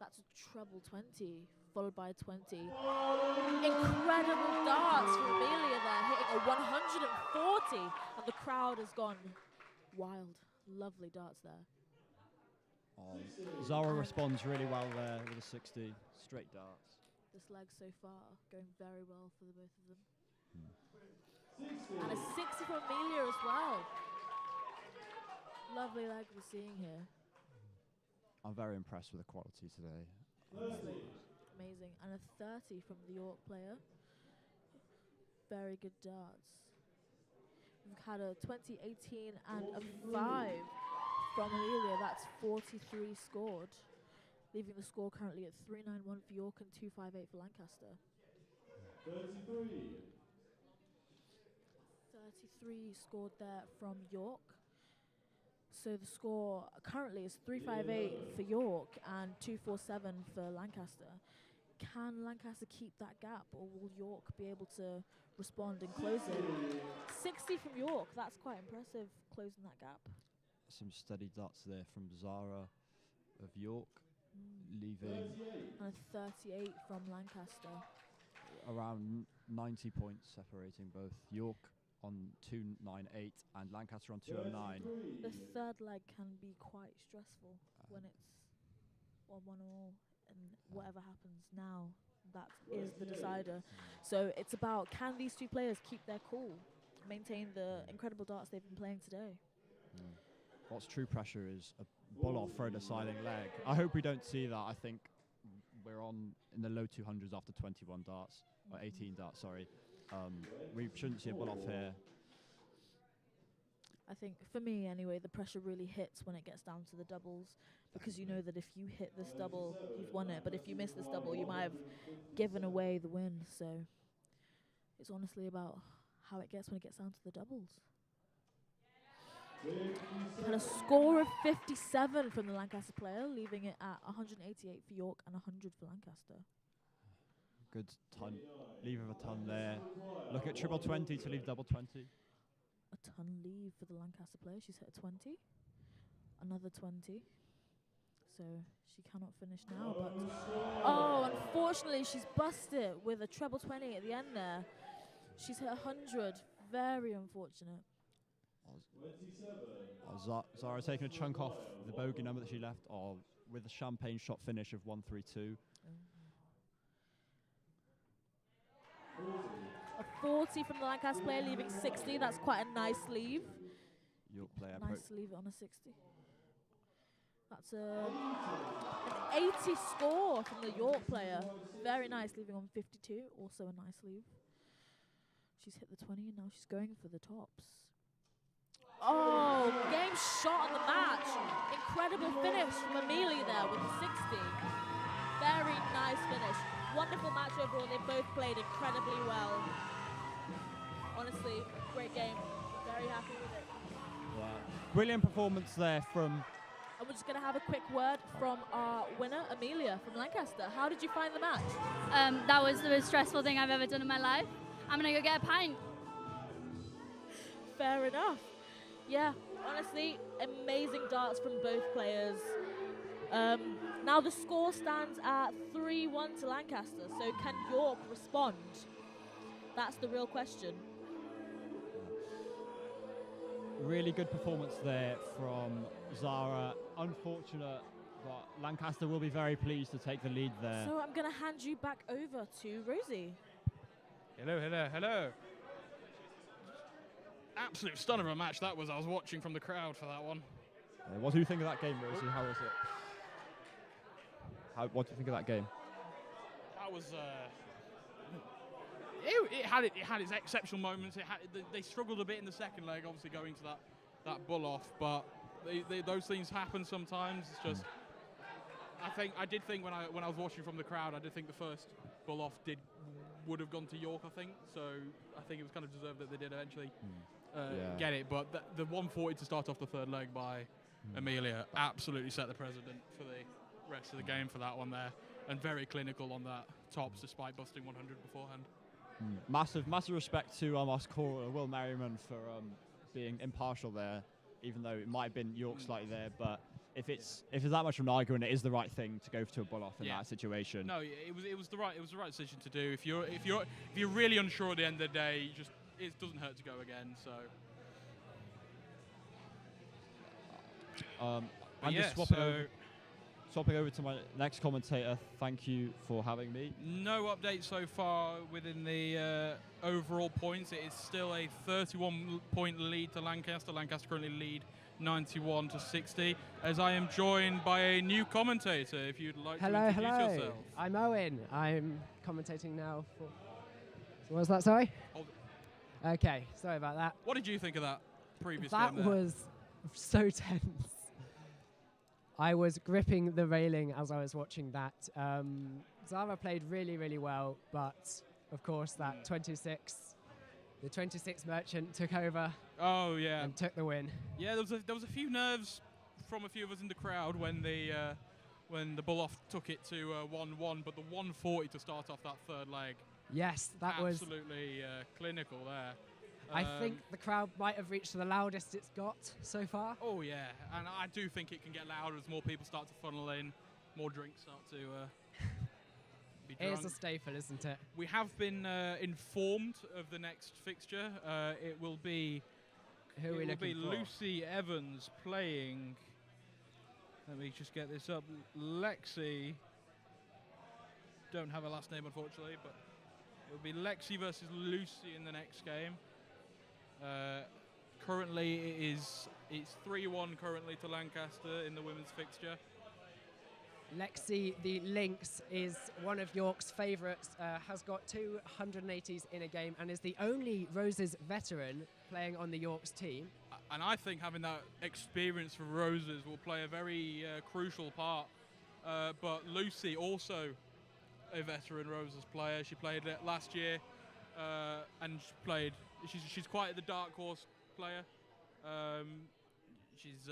That's a treble 20, followed by 20. Incredible darts from Amelia there, hitting a 140, and the crowd has gone wild. Lovely darts there. Zara responds really well there with a 60, straight darts. This leg so far going very well for the both of them. And a 60 from Amelia as well. Lovely leg we're seeing here. I'm very impressed with the quality today. Honestly, amazing. And a 30 from the York player. Very good darts. We've had a 20, 18 and a 5 from Amelia. That's 43 scored, leaving the score currently at 391 for York and 258 for Lancaster. 33 scored there from York. So the score currently is 358 for York and 247 for Lancaster. Can Lancaster keep that gap, or will York be able to respond and close it. 60 from York, that's quite impressive, closing that gap. Some steady darts there from Zara of York, leaving And a 38 from Lancaster. around 90 points separating both York on 298 and Lancaster on 209. The third leg can be quite stressful when it's 1-1 all, and whatever happens now, that is the decider. So it's about, can these two players keep their cool, maintain the incredible darts they've been playing today? What's true pressure is a ball off throw deciding leg. I hope we don't see that. I think we're on in the low 200s after 21 darts, or 18 darts, sorry. We shouldn't see a ball off here. I think, for me anyway, the pressure really hits when it gets down to the doubles, because you know that if you hit this double, you've won it. But if you miss this double, you might have given away the win. So it's honestly about how it gets when it gets down to the doubles. And a score of 57 from the Lancaster player, leaving it at 188 for York and 100 for Lancaster. Good ton, leave of a ton there. Look at triple 20 to leave double 20. A ton leave for the Lancaster player. She's hit a 20, another 20. So she cannot finish now, but oh, unfortunately she's busted with a treble 20 at the end there. She's hit 100, very unfortunate. Zara taking a chunk off the bogey number that she left, with a champagne shot finish of 132. A 40 from the Lancaster player, leaving 60. That's quite a nice leave. York player. Nice to leave it on a 60. That's an 80 score from the York player. Very nice, leaving on 52. Also a nice leave. She's hit the 20 and now she's going for the tops. Oh, game shot on the match. Incredible finish from Amelia there with a 60. Very nice finish. Wonderful match overall. They both played incredibly well. Honestly, great game. Very happy with it. Yeah. Brilliant performance there from... And we're just going to have a quick word from our winner, Amelia from Lancaster. How did you find the match? That was the most stressful thing I've ever done in my life. I'm going to go get a pint. Fair enough. Yeah, honestly, amazing darts from both players. Now the score stands at 3-1 to Lancaster, so can York respond? That's the real question. Really good performance there from Zara. Unfortunate, but Lancaster will be very pleased to take the lead there. So I'm going to hand you back over to Rosie. Hello, hello, hello. Absolute stunner of a match that was. I was watching from the crowd for that one. What do you think of that game, Rosie? How was it? What do you think of that game? That was. It had its exceptional moments. They struggled a bit in the second leg, obviously going to that bull off, but those things happen sometimes. It's just. I did think when I was watching from the crowd, I did think the first bull off would have gone to York. I think so. I think it was kind of deserved that they did eventually get it. But the 140 to start off the third leg by Amelia absolutely set the precedent for the rest of the game for that one there, and very clinical on that tops despite busting 100 beforehand. Massive respect to our scorer Will Merriman for being impartial there, even though it might have been York slightly there. But if it's that much of an argument, it is the right thing to go to a bull off in that situation. No, it was the right decision to do. If you're really unsure at the end of the day, it doesn't hurt to go again. So. I'm just swapping over to my next commentator. Thank you for having me. No update so far within the overall points. It is still a 31-point lead to Lancaster. Lancaster currently lead 91 to 60. As I am joined by a new commentator. If you'd like to introduce yourself. I'm Owen. I'm commentating now for. What was that? Sorry. Okay. Sorry about that. What did you think of that previous game? That was so tense. I was gripping the railing as I was watching that. Zara played really, really well, but of course that 26 merchant took over. Oh yeah, and took the win. Yeah, there was a few nerves from a few of us in the crowd when the bull off took it to 1-1, but the 140 to start off that third leg Yes, that was. Absolutely clinical there. I think the crowd might have reached the loudest it's got so far. Oh yeah, and I do think it can get louder as more people start to funnel in, more drinks start to be drunk. It is a staple, isn't it? We have been informed of the next fixture. It will be. Who are we looking for? Lucy Evans playing. Let me just get this up. Lexi. Don't have a last name, unfortunately, but it will be Lexi versus Lucy in the next game. Currently, it's 3-1 currently to Lancaster in the women's fixture. Lexi, the Lynx, is one of York's favourites, has got 2 180s in a game and is the only Roses veteran playing on the York's team. And I think having that experience for Roses will play a very crucial part. But Lucy, also a veteran Roses player, she played last year, and she's quite the dark horse player. She's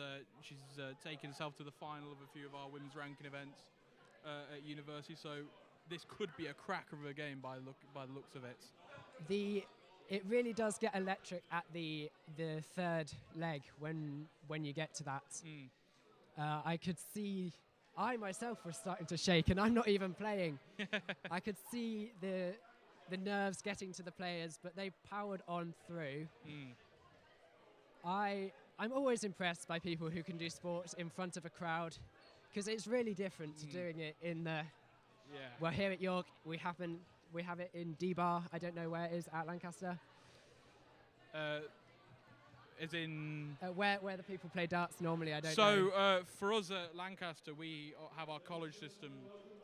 taken herself to the final of a few of our women's ranking events at university, so this could be a cracker of a game by the looks of it. It really does get electric at the third leg when you get to that. I could see, I myself was starting to shake, and I'm not even playing. I could see the nerves getting to the players, but they powered on through. I'm always impressed by people who can do sports in front of a crowd, because it's really different to doing it in the. Yeah. Well, here at York, we have it in D-Bar. I don't know where it is at Lancaster. As in. Where the people play darts normally, I don't know. So for us at Lancaster, we have our college system.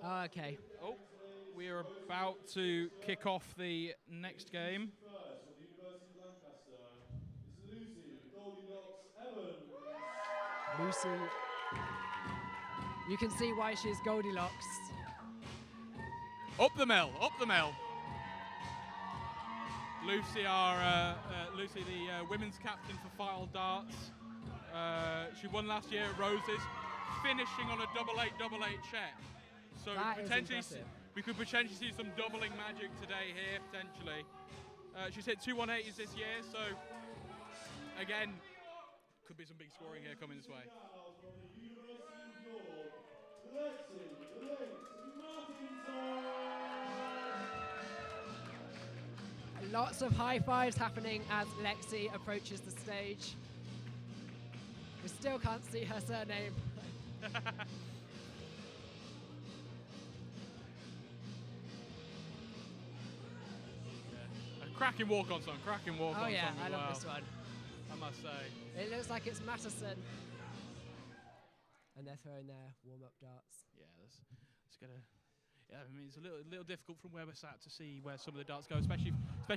Oh, okay. Oh, we are about to kick off the next game. Lucy, you can see why she's Goldilocks. Up the mill, up the mill. Lucy, Lucy, the women's captain for File Darts. She won last year at Roses, finishing on a 8-8-8 check. So we could potentially see some doubling magic today here, potentially. She's hit 2 180s this year, so again, could be some big scoring here coming this way. Lots of high fives happening as Lexi approaches the stage. We still can't see her surname. Cracking walk-on song, cracking walk-on song. Oh yeah, I as love well, this one. I must say. It looks like it's Matterson. And they're throwing their warm-up darts. Yeah, it's gonna. Yeah, I mean it's a little difficult from where we're sat to see where some of the darts go, especially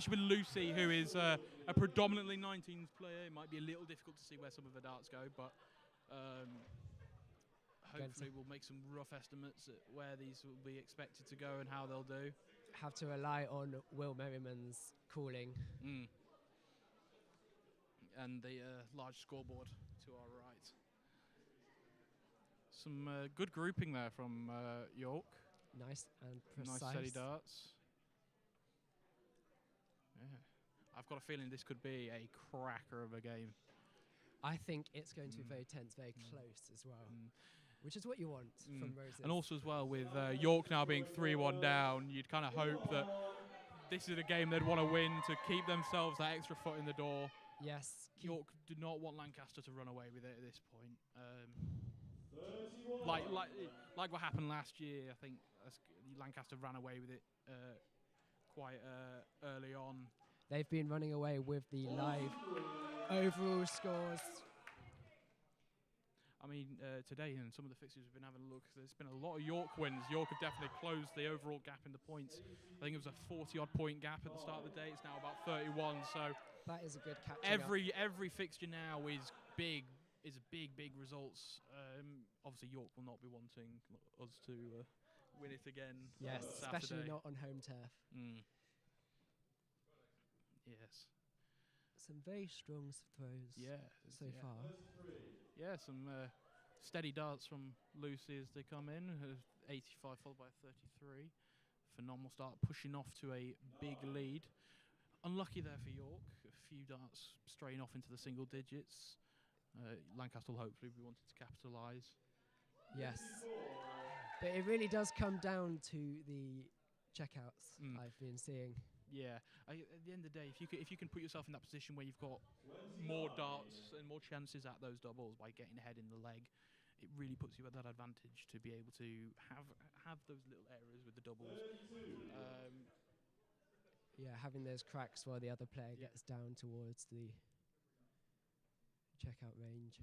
with Lucy, who is a predominantly 19s player. It might be a little difficult to see where some of the darts go, but hopefully we'll make some rough estimates at where these will be expected to go and how they'll do. Have to rely on Will Merriman's calling. And the large scoreboard to our right. Some good grouping there from York. Nice and precise. Nice steady darts. Yeah. I've got a feeling this could be a cracker of a game. I think it's going to be very tense, very close as well. Which is what you want from Roses. And also as well, with York now being 3-1 down, you'd kind of hope that this is a game they'd want to win to keep themselves that extra foot in the door. Yes. York did not want Lancaster to run away with it at this point. Like what happened last year, I think Lancaster ran away with it quite early on. They've been running away with the live overall scores. I mean, today in some of the fixtures we've been having a look, there's been a lot of York wins. York have definitely closed the overall gap in the points. I think it was a 40-odd point gap at the start of the day. It's now about 31. So that is a good catch. Every fixture now is big results. Obviously, York will not be wanting us to win it again. Yes, especially not on home turf. Yes. Some very strong throws. So far. Yeah, some steady darts from Lucy as they come in. 85 followed by 33 Phenomenal start, pushing off to a big lead. Unlucky there for York. A few darts straying off into the single digits. Lancaster will hopefully be wanting to capitalise. Yes. But it really does come down to the checkouts I've been seeing. Yeah, at the end of the day, if you can put yourself in that position where you've got more darts and more chances at those doubles by getting ahead in the leg, it really puts you at that advantage to be able to have those little errors with the doubles. Yeah, having those cracks while the other player gets down towards the checkout range.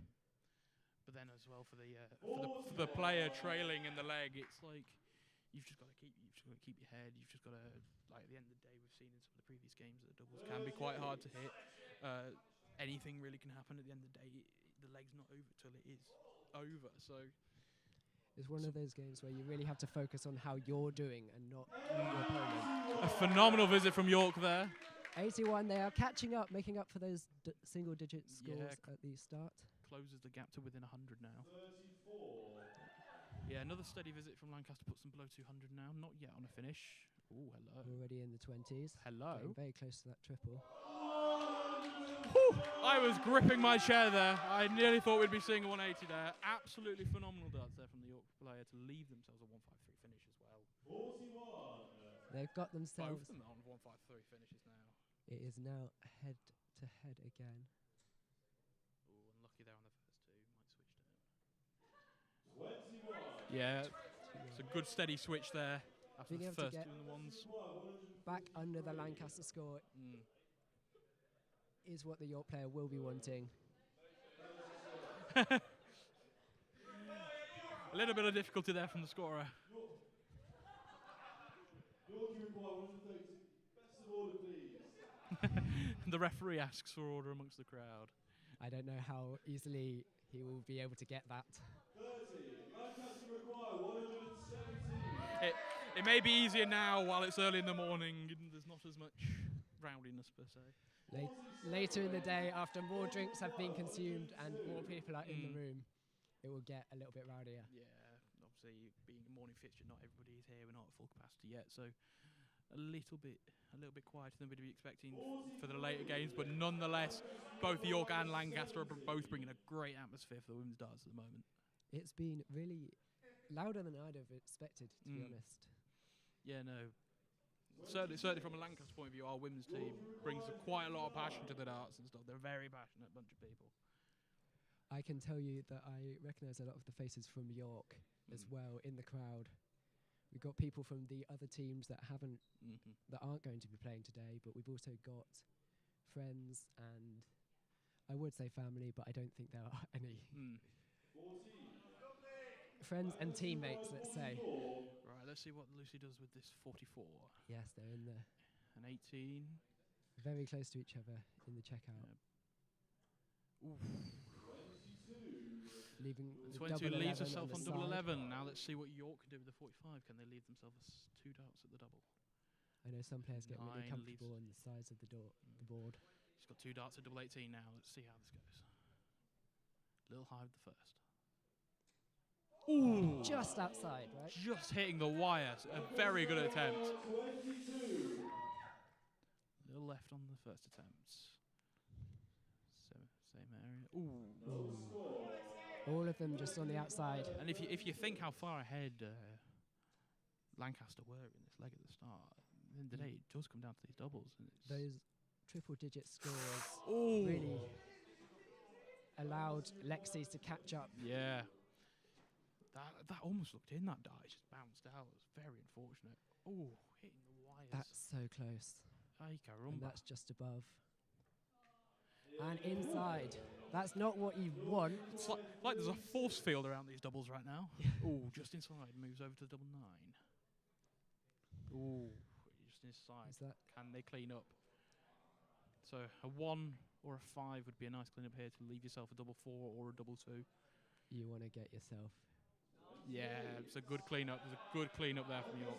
But then as well for the player trailing in the leg, it's like you've just got to keep your head. You've just got to, like, at the end of the day, we've seen in some of the previous games that the doubles can be quite hard to hit. Anything really can happen at the end of the day. The leg's not over till it is over. So it's one of those games where you really have to focus on how you're doing and not your opponent. A phenomenal visit from York there. 81, they are catching up, making up for those single-digit scores at the start. Closes the gap to within 100 now. Yeah, another steady visit from Lancaster puts them below 200 now. Not yet on a finish. Oh, hello. Already in the 20s. Hello. Getting very close to that triple. Whew, I was gripping my chair there. I nearly thought we'd be seeing a 180 there. Absolutely phenomenal darts there from the York player to leave themselves a 153 finish as well. They've got themselves. Both of them on 153 finishes now. It is now head-to-head again. Ooh, unlucky there on the first two. Might switch down. Yeah, it's a good steady switch there after Being the able to first get two and the ones. back under the Lancaster score is what the York player will be wanting. A little bit of difficulty there from the scorer. The referee asks for order amongst the crowd. I don't know how easily he will be able to get that. It may be easier now while it's early in the morning and there's not as much rowdiness per se. Later in the day, after more drinks have been consumed and more people are in the room, it will get a little bit rowdier. Yeah, obviously being a morning fixture, not everybody is here. We're not at full capacity yet, so a little bit quieter than we'd be expecting for the later games. But nonetheless, both York and Lancaster are both bringing a great atmosphere for the women's darts at the moment. It's been really louder than I'd have expected, to be honest. Yeah, no. Certainly from a Lancaster point of view, our women's team brings quite a lot of passion to the darts and stuff. They're a very passionate bunch of people. I can tell you that I recognise a lot of the faces from York as well in the crowd. We've got people from the other teams that that aren't going to be playing today, but we've also got friends and I would say family, but I don't think there are any. Friends and teammates, let's say. Right, let's see what Lucy does with this 44. Yes, they're in there. An 18. Very close to each other in the checkout. Leaving the 22 leaves herself on double side. 11. Now let's see what York can do with the 45. Can they leave themselves 2 darts at the double? I know some players get really 9 comfortable leaves. on the sides of the board. She's got 2 darts at double 18 now. Let's see how this goes. Little high with the first. Ooh! Just outside, right? Just hitting the wire. A very good attempt. Little left on the first attempt. Same area. Ooh. All of them just on the outside. And if you think how far ahead Lancaster were in this leg at the start, at the end of the day, it does come down to these doubles. And it's Those triple-digit scores Ooh. really allowed Lexis to catch up. Yeah. That almost looked in, that die. It just bounced out. It was very unfortunate. Oh, hitting the wires. That's so close. Ay, caramba. And that's just above. And inside. That's not what you want. It's like there's a force field around these doubles right now. Oh, just inside. Moves over to the double 9. Oh, just inside. Is that Can they clean up? So a 1 or a 5 would be a nice clean up here to leave yourself a double 4 or a double 2. you want to get yourself? Yeah, it's a good clean up. There's a good clean up there from York.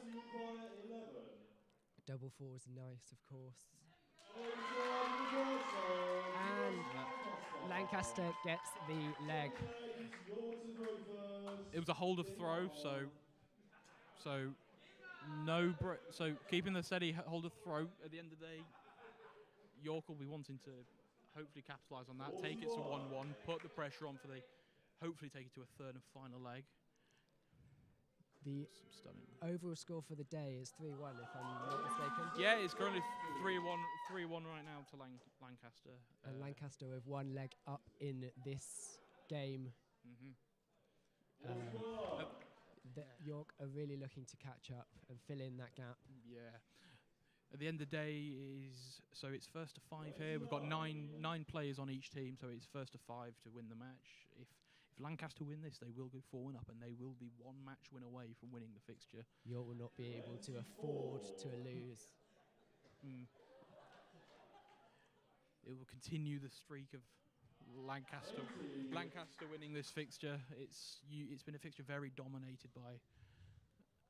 Double 4 is nice, of course. And Lancaster gets the leg. It was a hold of throw, so So keeping the steady hold of throw at the end of the day, York will be wanting to hopefully capitalise on that, take it to 1-1, put the pressure on for the, hopefully take it to a third and final leg. The Some stunning. overall score for the day is 3-1, if I'm not mistaken. Yeah, it's currently 3-1 right now to Lancaster. And Lancaster with one leg up in this game. York are really looking to catch up and fill in that gap. Yeah. At the end of the day it's first to 5 here. We've got nine players on each team, so it's first to 5 to win the match. If Lancaster win this, they will go 4-1 up, and they will be one match win away from winning the fixture. York will not be able to afford to lose. It will continue the streak of Lancaster winning this fixture. It's been a fixture very dominated by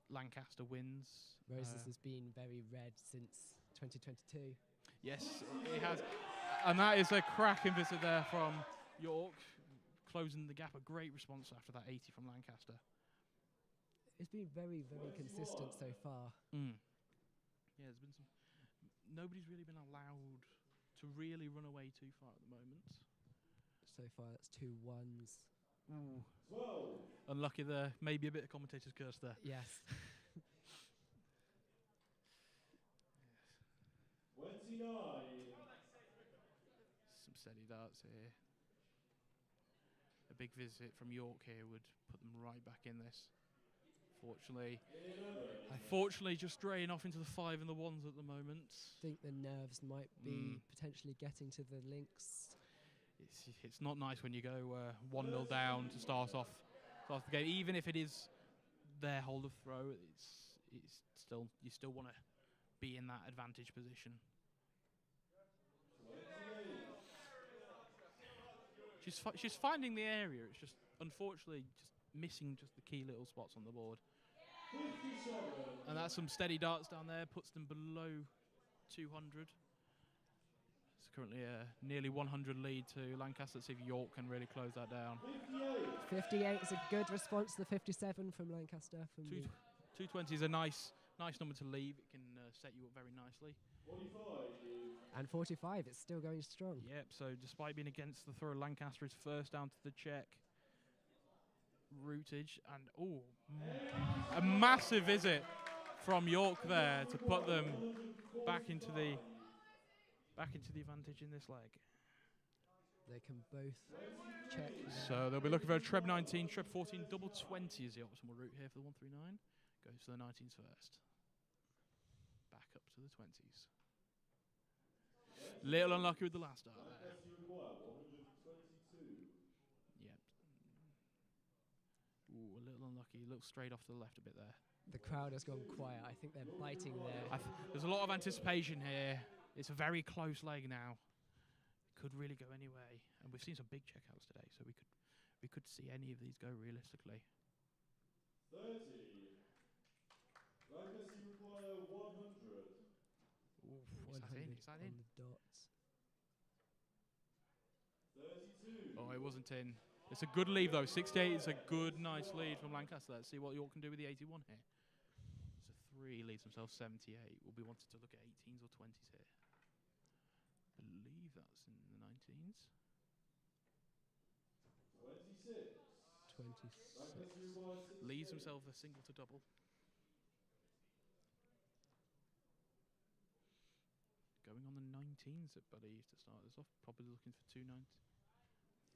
Lancaster wins. Roses has been very red since 2022. Yes, it has. And that is a cracking visit there from York, closing the gap. A great response after that 80 from Lancaster. It's been very, very consistent so far. Yeah, there's been some. Nobody's really been allowed to really run away too far at the moment. So far, that's 2 1s. Unlucky there. Maybe a bit of commentator's curse there. Yes. 29. Some steady darts here. A big visit from York here would put them right back in this. Fortunately, just straying off into the 5 and the 1s at the moment. I think the nerves might be potentially getting to the links. It's not nice when you go 1-0 down to start off the game. Even if it is their hold of throw, it's still, you still want to be in that advantage position. She's finding the area. It's just unfortunately just missing just the key little spots on the board. And that's some steady darts down there, puts them below 200. It's currently a nearly 100 lead to Lancaster. Let's see if York can really close that down. 58 is a good response to the 57 from Lancaster. 220 is a nice number to leave. It can set you up very nicely. 45. And 45, it's still going strong. Yep, so despite being against the throw, Lancaster is first down to the check. Routage, and a massive visit from York there to put them back into the advantage in this leg. They can both check. So they'll be looking for a Treb 19, Treb 14, double 20 is the optimal route here for the 139. Goes to the 19s first. Back up to the 20s. Little unlucky with the last dart there. Yep. Ooh, a little unlucky. Looks straight off to the left a bit there. The crowd has gone quiet. I think they're biting there. There's a lot of anticipation here. It's a very close leg now. Could really go any way. And we've seen some big checkouts today, so we could see any of these go realistically. 30. Lancaster require 100. Is that in? Is that in? On the dots. 32. Oh, it wasn't in. It's a good lead though. 68 is a good, nice lead from Lancaster. Let's see what York can do with the 81 here. So 3 leads themselves 78. We'll be wanting to look at 18s or 20s here. I believe that's in the 19s. 26. 26. Leads himself a single to double. Going on the 19s at Buddy to start this off. Probably looking for 2 9s.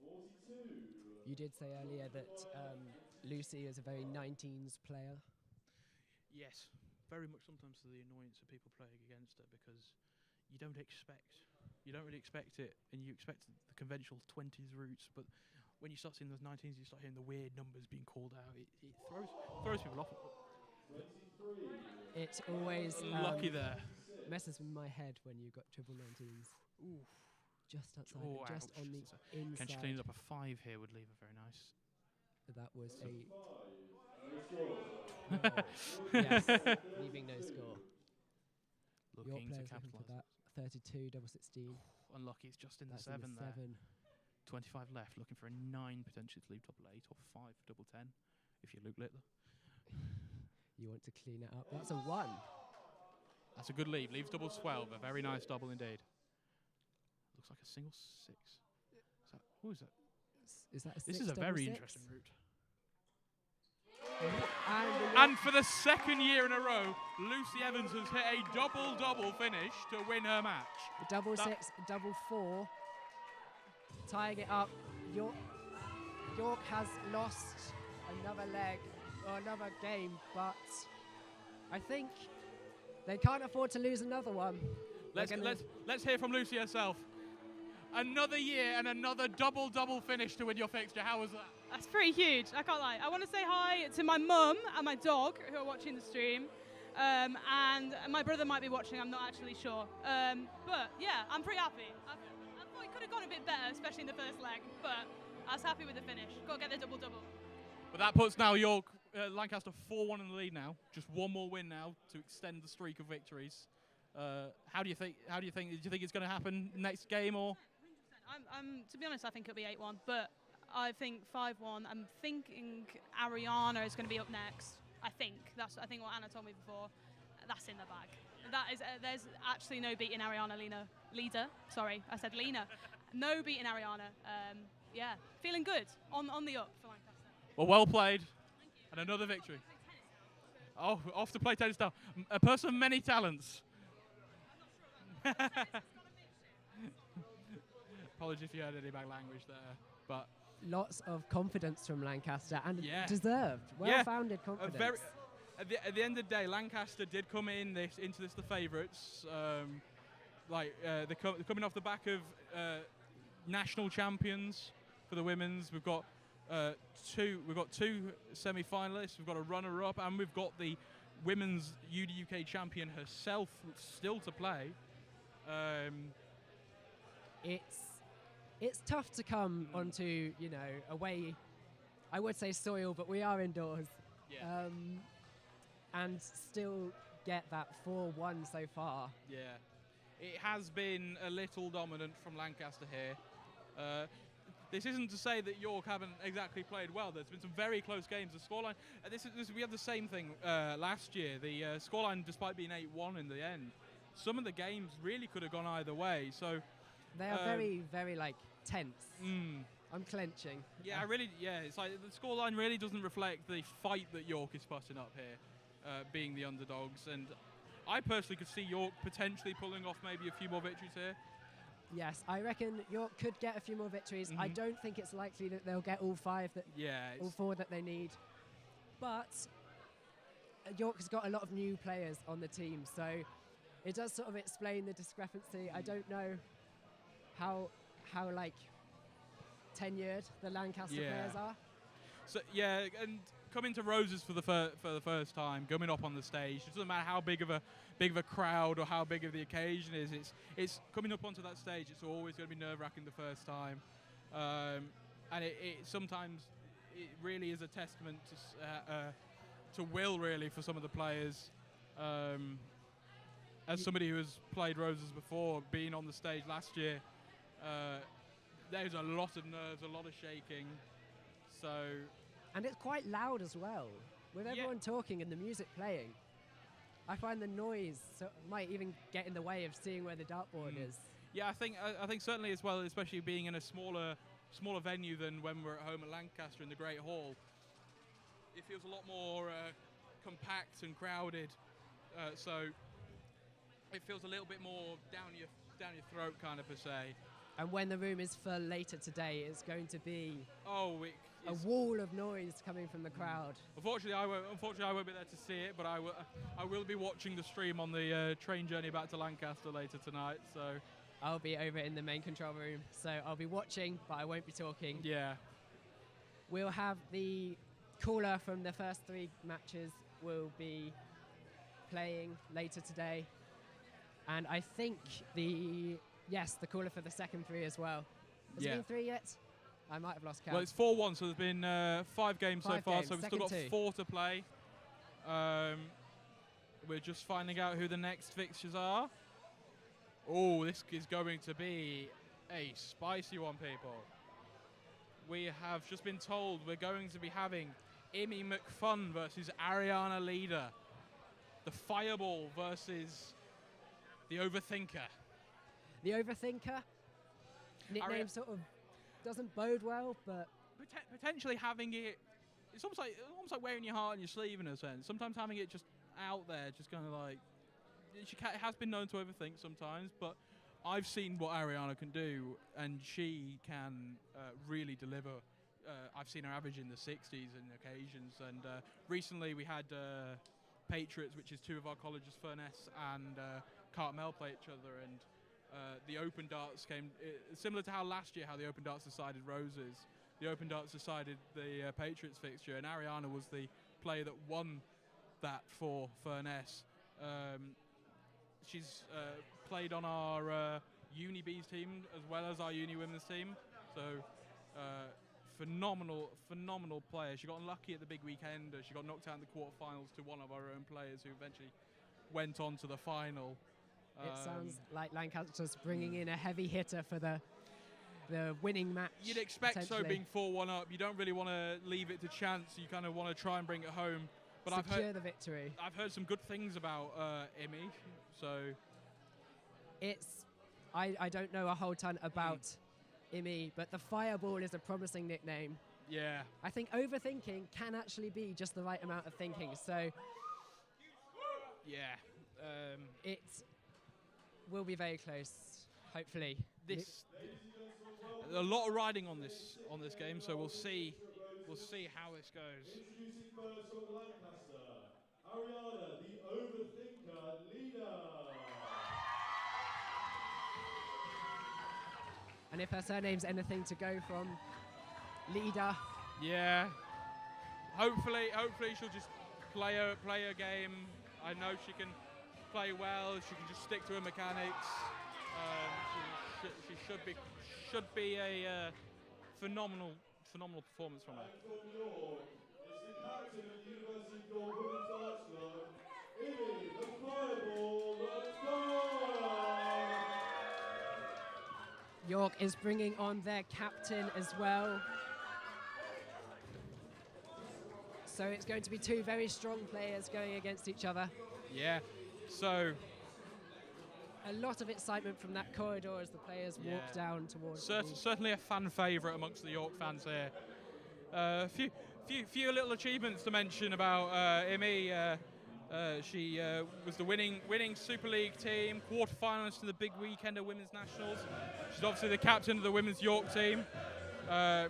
42. You did say earlier that Lucy is a very 19s player. Yes, very much sometimes to the annoyance of people playing against her because you don't really expect it, and you expect the conventional 20s routes, but when you start seeing those 19s, you start hearing the weird numbers being called out. It throws people off. 23. It's always Lucky there. messes with my head when you've got triple 19s. Ooh. Just outside, Oh, just ouch. on the So inside. Can she clean up a 5 here would leave her very nice. That was a 5. yes, leaving no score. Your Looking to player's looking for capitalise. that 32, double 16. Unlucky, it's just in That's the 7 in the there. 7. 25 left, looking for a 9 potentially to leave double 8 or 5 double 10 if you Luke Littler. you want to clean it up. That's a 1. That's a good lead. Leaves doubles 12. A very nice double indeed. Looks like a single 6. Who is that? Is that a 6? This is a very 6? interesting route. And And for the second year in a row, Lucy Evans has hit a double-double finish to win her match. a double 6, a double 4, tying it up. York has lost another leg or another game, but I think they can't afford to lose another one. Let's hear from Lucy herself. Another year and another double-double finish to win your fixture. How was that? That's pretty huge, I can't lie. I want to say hi to my mum and my dog who are watching the stream. And my brother might be watching, I'm not actually sure. But yeah, I'm pretty happy. I thought it could have gone a bit better, especially in the first leg, but I was happy with the finish. Got to get the double-double. But that puts now York, Lancaster 4-1 in the lead now. Just one more win now to extend the streak of victories. How do you think? Do you think it's going to happen next game or? To be honest, I think it'll be 8-1, but I think 5-1. I'm thinking Ariana is going to be up next. I think what Anna told me before. That's in the bag. That is. There's actually no beating Ariana Leda. Sorry, I said Lena. No beating Ariana. Yeah, feeling good on the up for Lancaster. Well played, and another victory. Oh, off to play tennis now. A person of many talents. Apologies if you heard any bad language there, but Lots of confidence from Lancaster, and yeah. deserved, well-founded confidence. At the end of the day, Lancaster did come into this the favourites. They're coming off the back of national champions for the women's. We've got two semi-finalists. We've got a runner-up, and we've got the women's UDUK champion herself still to play. It's tough to come onto, away, I would say soil, but we are indoors. Yeah. And still get that 4-1 so far. Yeah. It has been a little dominant from Lancaster here. This isn't to say that York haven't exactly played well. There's been some very close games. The scoreline, we had the same thing last year. The scoreline, despite being 8-1 in the end, some of the games really could have gone either way. So they are very, very tense. I'm clenching. Yeah, it's like the scoreline really doesn't reflect the fight that York is putting up here, being the underdogs. And I personally could see York potentially pulling off maybe a few more victories here. Yes, I reckon York could get a few more victories. I don't think it's likely that they'll get all all 4 that they need. But York has got a lot of new players on the team, so it does sort of explain the discrepancy. I don't know how tenured the Lancaster players are. So and coming to Roses for the first time, coming up on the stage, it doesn't matter how big of a crowd or how big of the occasion is. It's coming up onto that stage. It's always going to be nerve-wracking the first time, and it sometimes it really is a testament to will really for some of the players. As somebody who has played Roses before, being on the stage last year, there's a lot of nerves, a lot of shaking. So. And it's quite loud as well, with everyone talking and the music playing. I find the noise might even get in the way of seeing where the dartboard is. Yeah, I think certainly as well, especially being in a smaller venue than when we're at home at Lancaster in the Great Hall. It feels a lot more compact and crowded, so it feels a little bit more down your throat, kind of per se. And when the room is full later today, it's going to be a wall of noise coming from the crowd. Unfortunately, I won't be there to see it, but I will be watching the stream on the train journey back to Lancaster later tonight. So I'll be over in the main control room, so I'll be watching, but I won't be talking. Yeah. We'll have the caller from the first 3 matches will be playing later today, and I think the caller for the second 3 as well. Has it been 3 yet? I might have lost count. Well, it's 4-1, so there's been 5 games so far, games. so we've still got 4 to play. We're just finding out who the next fixtures are. Oh, this is going to be a spicy one, people. We have just been told we're going to be having Imi McFun versus Ariana Leader. The Fireball versus the Overthinker. The Overthinker. Nickname sort of doesn't bode well, but Potentially having it, it's almost like wearing your heart on your sleeve in a sense. Sometimes having it just out there, just kind of like, it has been known to overthink sometimes, but I've seen what Ariana can do, and she can really deliver. I've seen her average in the 60s in occasions, and recently we had Patriots, which is two of our colleges, Furness and Cartmel, play each other, and the Open Darts came, similar to how last year, how the Open Darts decided Roses, the Open Darts decided the Patriots fixture, and Ariana was the player that won that for Furness. She's played on our Uni Bees team as well as our Uni Women's team, so phenomenal player. She got unlucky at the big weekend. She got knocked out in the quarterfinals to one of our own players who eventually went on to the final. it sounds like Lancaster's bringing in a heavy hitter for the winning match. You'd expect so, being 4-1 up. You don't really want to leave it to chance. You kind of want to try and bring it home. But Secure the victory. I've heard some good things about Imi, so I don't know a whole ton about Imi, but the Fireball is a promising nickname. Yeah. I think overthinking can actually be just the right amount of thinking. So yeah, it will be very close. Hopefully, a lot of riding on this game, so we'll see how this goes. Introducing first from Lancaster, Ariana, the Overthinker Leader. And if her surname's anything to go from, Leader. Yeah. Hopefully she'll just play her game. I know she can play well. She can just stick to her mechanics. She should be a phenomenal performance from her. From York, it's the captain of the University of York Women's Darts Club, Imi the Fireball McFun. York is bringing on their captain as well. So it's going to be two very strong players going against each other. Yeah, so a lot of excitement from that corridor as the players walk down towards the ball. Certainly a fan favourite amongst the York fans here. Few little achievements to mention about Imi. She was the winning Super League team, quarter-finalist in the big weekend of Women's Nationals. She's obviously the captain of the Women's York team, and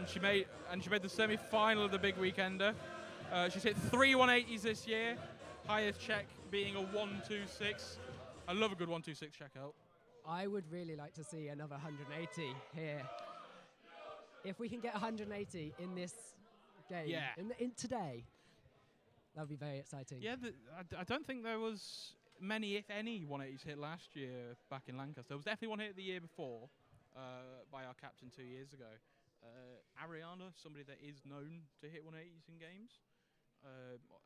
she made the semi-final of the big weekender. She's hit 3 180s this year, highest check being a 126. I love a good 126 checkout. I would really like to see another 180 here. If we can get 180 in this game, in today, that would be very exciting. Yeah, I don't think there was many, if any, 180s hit last year back in Lancaster. There was definitely one hit the year before by our captain 2 years ago. Ariana, somebody that is known to hit 180s in games.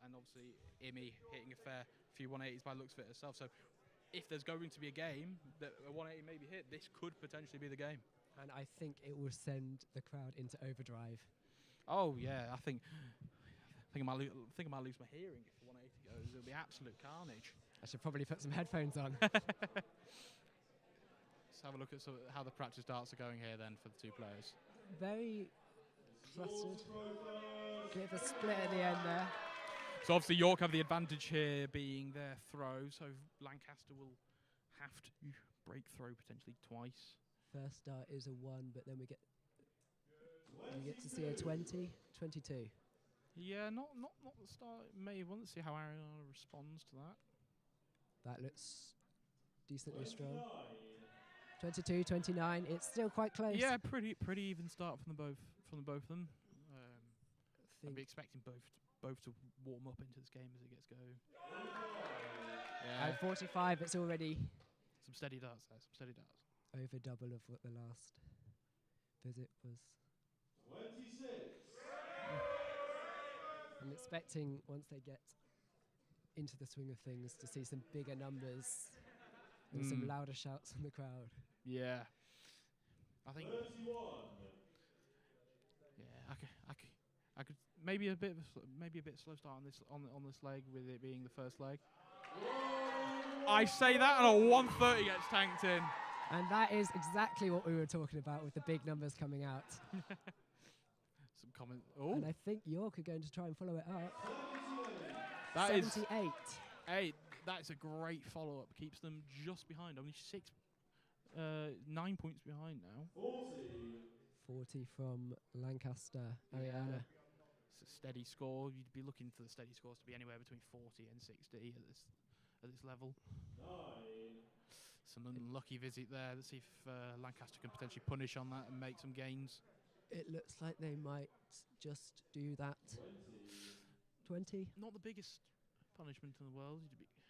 And obviously Imi hitting a fair few 180s by the looks of it herself. So if there's going to be a game that a 180 may be hit, this could potentially be the game. And I think it will send the crowd into overdrive. Oh yeah, I think I might lose my hearing if the 180 goes. It'll be absolute carnage. I should probably put some headphones on. Let's have a look at how the practice darts are going here then for the two players. Very clustered. Bit of a split at the end there. So obviously York have the advantage here being their throw, so Lancaster will have to break throw potentially twice. First dart is a 1, but then we get to see a 20, 22. Yeah, not the start. May want to see how Ariana responds to that. That looks decently strong. 22, 29. It's still quite close. Yeah, pretty even start from the both of them. I'd be expecting both to warm up into this game as it gets going. Yeah. At 45, it's already some steady darts there. Some steady darts. Over double of what the last visit was. 26. I'm expecting once they get into the swing of things to see some bigger numbers and some louder shouts from the crowd. Yeah, I think. 31. Yeah, I could maybe a bit slow start on this leg with it being the first leg. I say that, and a 130 gets tanked in. And that is exactly what we were talking about with the big numbers coming out. Some comment. Oh, And I think York are going to try and follow it up. that is 78. That's a great follow up. Keeps them just behind. Only 9 points behind now. 40 from Lancaster, Ariana. It's a steady score. You'd be looking for the steady scores to be anywhere between 40 and 60 at this level. It's an unlucky visit there. Let's see if Lancaster can potentially punish on that and make some gains. It looks like they might just do that. 20. Not the biggest punishment in the world.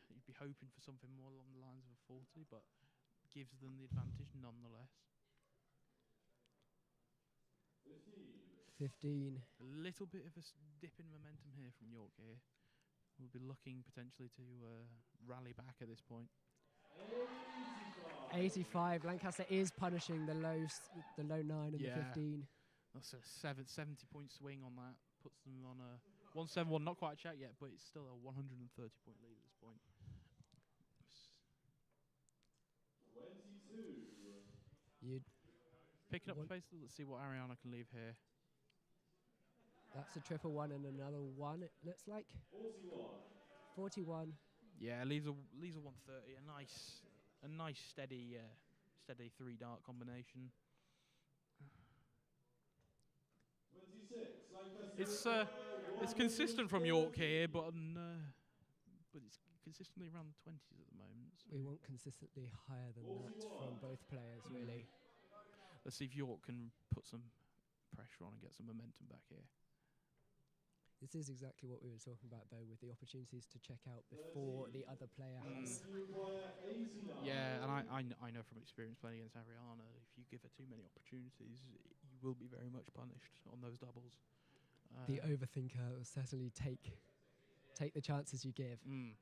You'd be hoping for something more along the lines of a 40, but gives them the advantage nonetheless. 15. A little bit of a dip in momentum here from York here. We'll be looking potentially to rally back at this point. 85. Lancaster is punishing the low 9 and the 15. That's a 70-point swing on that. Puts them on a 171. Not quite a check yet, but it's still a 130-point lead at this point. 22. You'd Picking up pace. Let's see what Ariana can leave here. That's a triple one and another one, it looks like. 41. Yeah, leaves a 130. A nice steady 3-dart combination. 26. It's consistent from York here, but it's consistently around the 20s at the moment. So We want consistently higher than that from both players, really. let's see if York can put some pressure on and get some momentum back here. This is exactly what we were talking about, though, with the opportunities to check out before the other player has. Yeah, and I know from experience playing against Ariana, if you give her too many opportunities, you will be very much punished on those doubles. The overthinker will certainly take the chances you give. A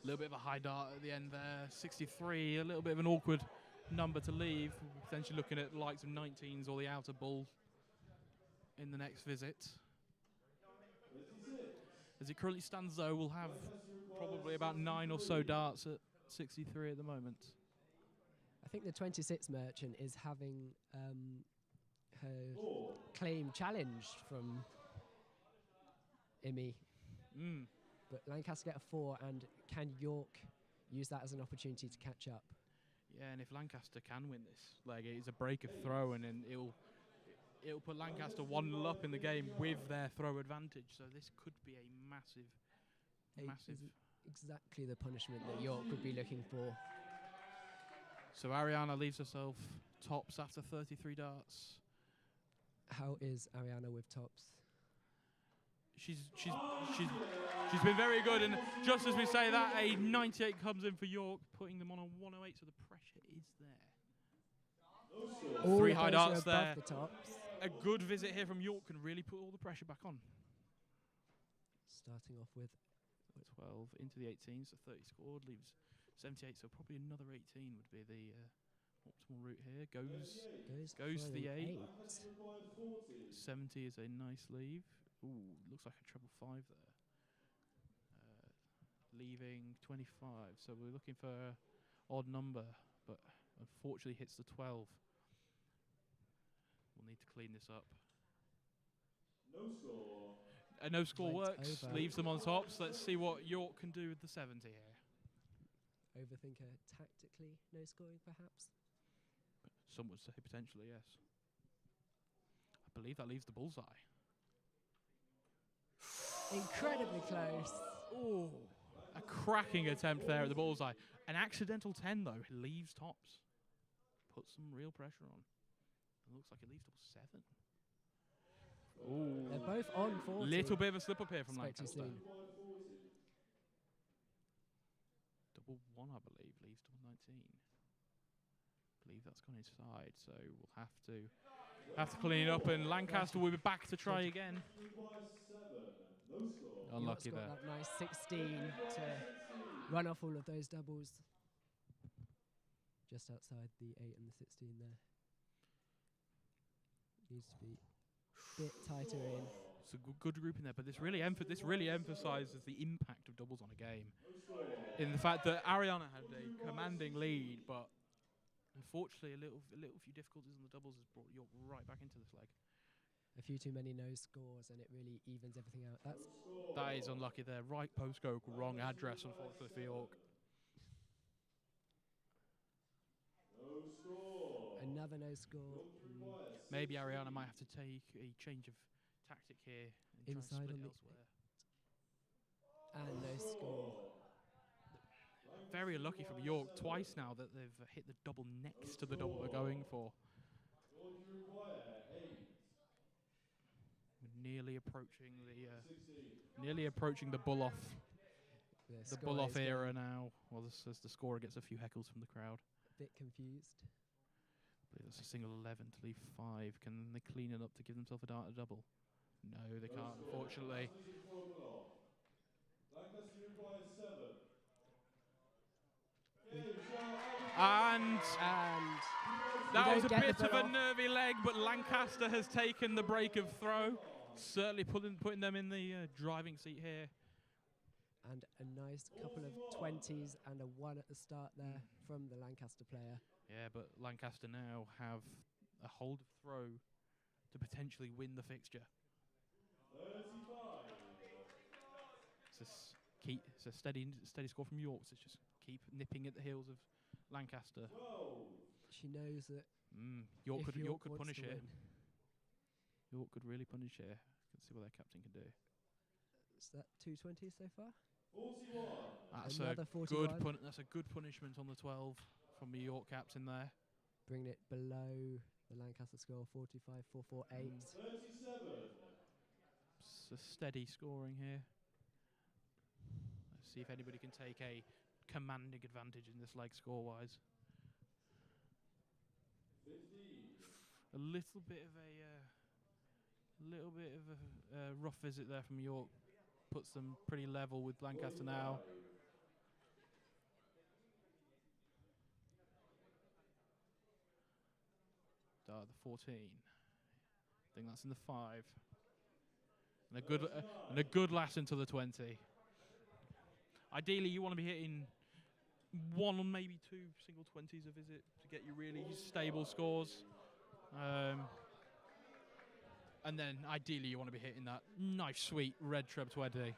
little bit of a high dart at the end there, 63, a little bit of an awkward number to leave. Potentially looking at the likes of 19s or the outer bull in the next visit. As it currently stands, though, we'll have probably about 9 or so darts at 63 at the moment. I think the 26 merchant is having her claim challenged from Imi. But Lancaster get a 4, and can York use that as an opportunity to catch up? Yeah, and if Lancaster can win this leg, it's a break of throw, and then it'll put Lancaster 1-0 up in the game with their throw advantage. So this could be a massive. Is exactly the punishment that York would be looking for. So Ariana leaves herself tops after 33 darts. How is Ariana with tops? She's been very good, and just as we say that, a 98 comes in for York, putting them on a 108. So the pressure is there. All 3 of high those are darts above there. the tops. A good visit here from York can really put all the pressure back on. Starting off with 12 into the 18, so 30 scored, leaves 78, so probably another 18 would be the optimal route here. Goes to the 8. 70 is a nice leave. Ooh, looks like a treble 5 there. Leaving 25, so we're looking for an odd number, but unfortunately hits the 12. We'll need to clean this up. No score. A no score Went works, over. leaves them on tops. Let's see what York can do with the 70 here. overthinker tactically, no scoring perhaps? Some would say potentially, yes. I believe that leaves the bullseye. Incredibly close. Oh, a cracking attempt there at the bullseye. An accidental 10, though, leaves tops. Puts some real pressure on. It looks like it leaves double 7. Ooh. They're both on 40. Little bit of a slip up here from Expect to Lancaster. see. Double 1, I believe, leaves double 19. Believe that's gone inside, so we'll have to clean it up, and Lancaster will be back to try again. Unlucky York's there. got that nice 16 to run off all of those doubles. Just outside the 8 and the 16 there. Needs to be bit tighter in. It's a good group in there, but this really emphasises the impact of doubles on a game. In the fact that Ariana had a commanding lead, but unfortunately a little few difficulties on the doubles has brought York right back into this leg. A few too many no scores, and it really evens everything out. That is unlucky there. Right postcode, wrong address, unfortunately for York. Another no score. Maybe Ariana might have to take a change of tactic here and Inside try and on split the elsewhere. And no score. Very unlucky from York twice now that they've hit the double next to the double they're going for. Nearly approaching the bull off. The bull off era now. Well, as the scorer gets a few heckles from the crowd. A bit confused. It's a single 11 to leave 5. Can they clean it up to give themselves a double? No, they can't, unfortunately. And that was a bit of a nervy leg, but Lancaster has taken the break of throw. Certainly putting them in the driving seat here. And a nice couple of 20s and a 1 at the start there from the Lancaster player. Yeah, but Lancaster now have a hold of throw to potentially win the fixture. It's a steady score from York. So it's just keep nipping at the heels of Lancaster. She knows that York could wants punish to here. win. York could really punish here. Let's see what their captain can do. Is that 220 so far? That's Another a 41. that's a good punishment on the 12 from the York captain there. Bringing it below the Lancaster score, 45-448. It's a steady scoring here. Let's see if anybody can take a commanding advantage in this leg score-wise. A little bit of a rough visit there from York. Puts them pretty level with Lancaster now. The 14. I think that's in the 5. And a good last into the 20. Ideally, you want to be hitting 1 or maybe 2 single 20s a visit to get you really stable scores. And then ideally you want to be hitting that nice sweet red treb 20.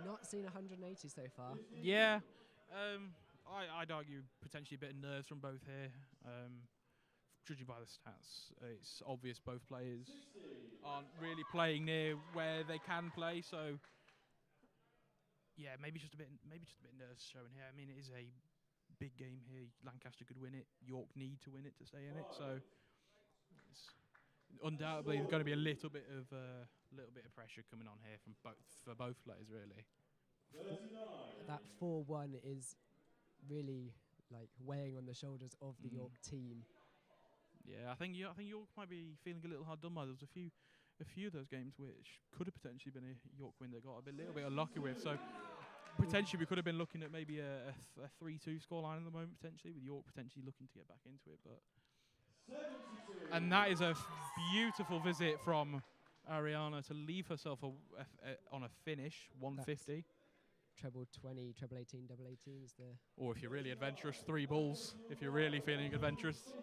Not seen 180 so far. Yeah, I'd argue potentially a bit of nerves from both here. Judging by the stats, it's obvious both players aren't really playing near where they can play. So yeah, maybe just a bit nerves showing here. I mean, it is a big game here. Lancaster could win it. York need to win it to stay in it. So it's undoubtedly going to be a little bit of pressure coming on here from both players, really. That 4-1 is really like weighing on the shoulders of the York team. Yeah, I think York might be feeling a little hard done by. There was a few of those games which could have potentially been a York win that got a little bit unlucky with. So potentially we could have been looking at maybe a 3-2 scoreline at the moment, potentially, with York potentially looking to get back into it. But and that is a beautiful visit from Ariana to leave herself on a finish, 150. Treble 20, treble 18, double 18 is the... Or if you're really adventurous, 3 bulls, if you're really feeling adventurous.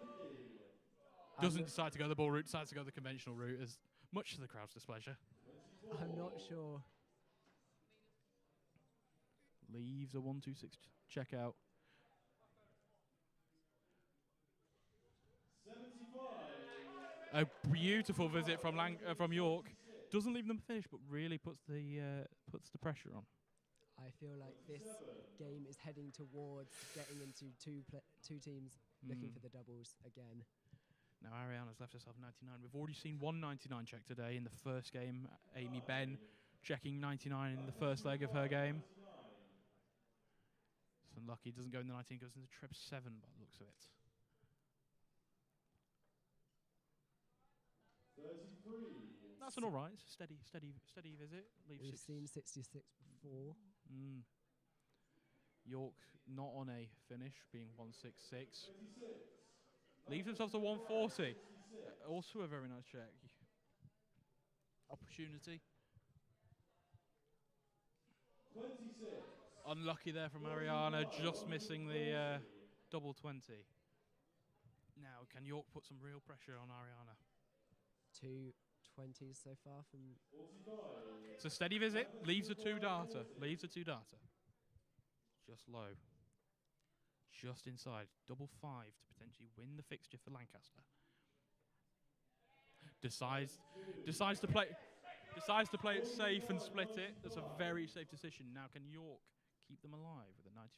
Doesn't decide to go the ball route, decides to go the conventional route, as much to the crowd's displeasure. I'm not sure. Leaves a 1-2-6 check out. 75. A beautiful visit from York. Doesn't leave them finish, but really puts the pressure on. I feel like this game is heading towards getting into two teams looking for the doubles again. Now Ariana's left herself 99. We've already seen 199 check today in the first game. Amy Ben checking 99 in the first leg of her game. It's unlucky. Doesn't go in the 19. Goes into trip 7 by the looks of it. 33. That's an all right. It's a steady visit. We've seen 66 before. York not on a finish, being 166. Leaves themselves a 140. Also a very nice check. Opportunity. 26. Unlucky there from Ariana, just missing the double 20. Now, can York put some real pressure on Ariana? 2 20s so far from. 45. It's a steady visit. Leaves a 2-darter. Leaves a 2-darter. Just low. Just inside. Double 5 to potentially win the fixture for Lancaster. Decides to play it safe and split it. That's a very safe decision. Now, can York keep them alive with a 95?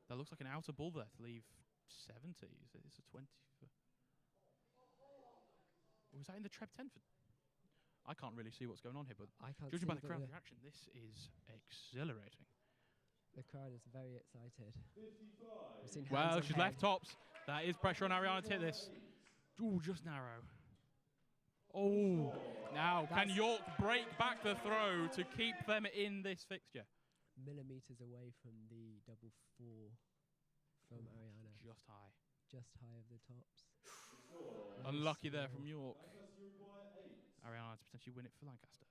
That looks like an outer ball there to leave 70. It's a 20. Was that in the Treb 10? I can't really see what's going on here, but I can't judging see, by the but crowd reaction, this is exhilarating. The crowd is very excited. 55. We've seen hands Well, on she's head. left tops. That is pressure on Ariana to hit this. Ooh, just narrow. Oh, now can York break back the throw to keep them in this fixture? Millimeters away from the double 4 from Ariana. Just high. Just high of the tops. Unlucky there from York. Ariana to potentially win it for Lancaster.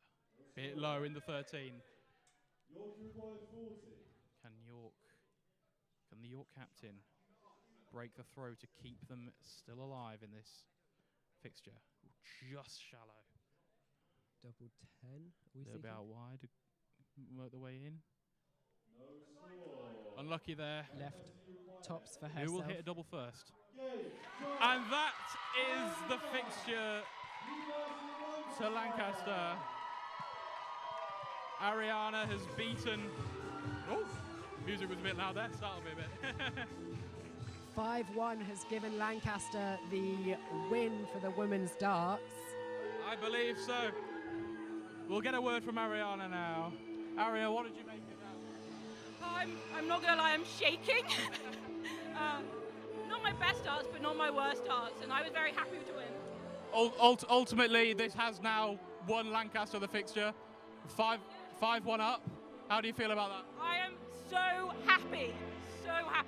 Bit low in the 13. York required 40. Can the York captain break the throw to keep them still alive in this fixture? Just shallow. Double 10. Are we They're thinking? about wide to work the way in. No score. Unlucky there. Left tops for herself. Who will hit a double first? And that is the fixture to Lancaster. Ariana has beaten. Oh, music was a bit loud there. Startled me a bit. 5-1 has given Lancaster the win for the women's darts. I believe so. We'll get a word from Ariana now. Aria, what did you make of that? I'm not gonna lie, I'm shaking. Not my best darts, but not my worst darts, and I was very happy to win. Ultimately, this has now won Lancaster the fixture. 5-1 up. How do you feel about that? I am so happy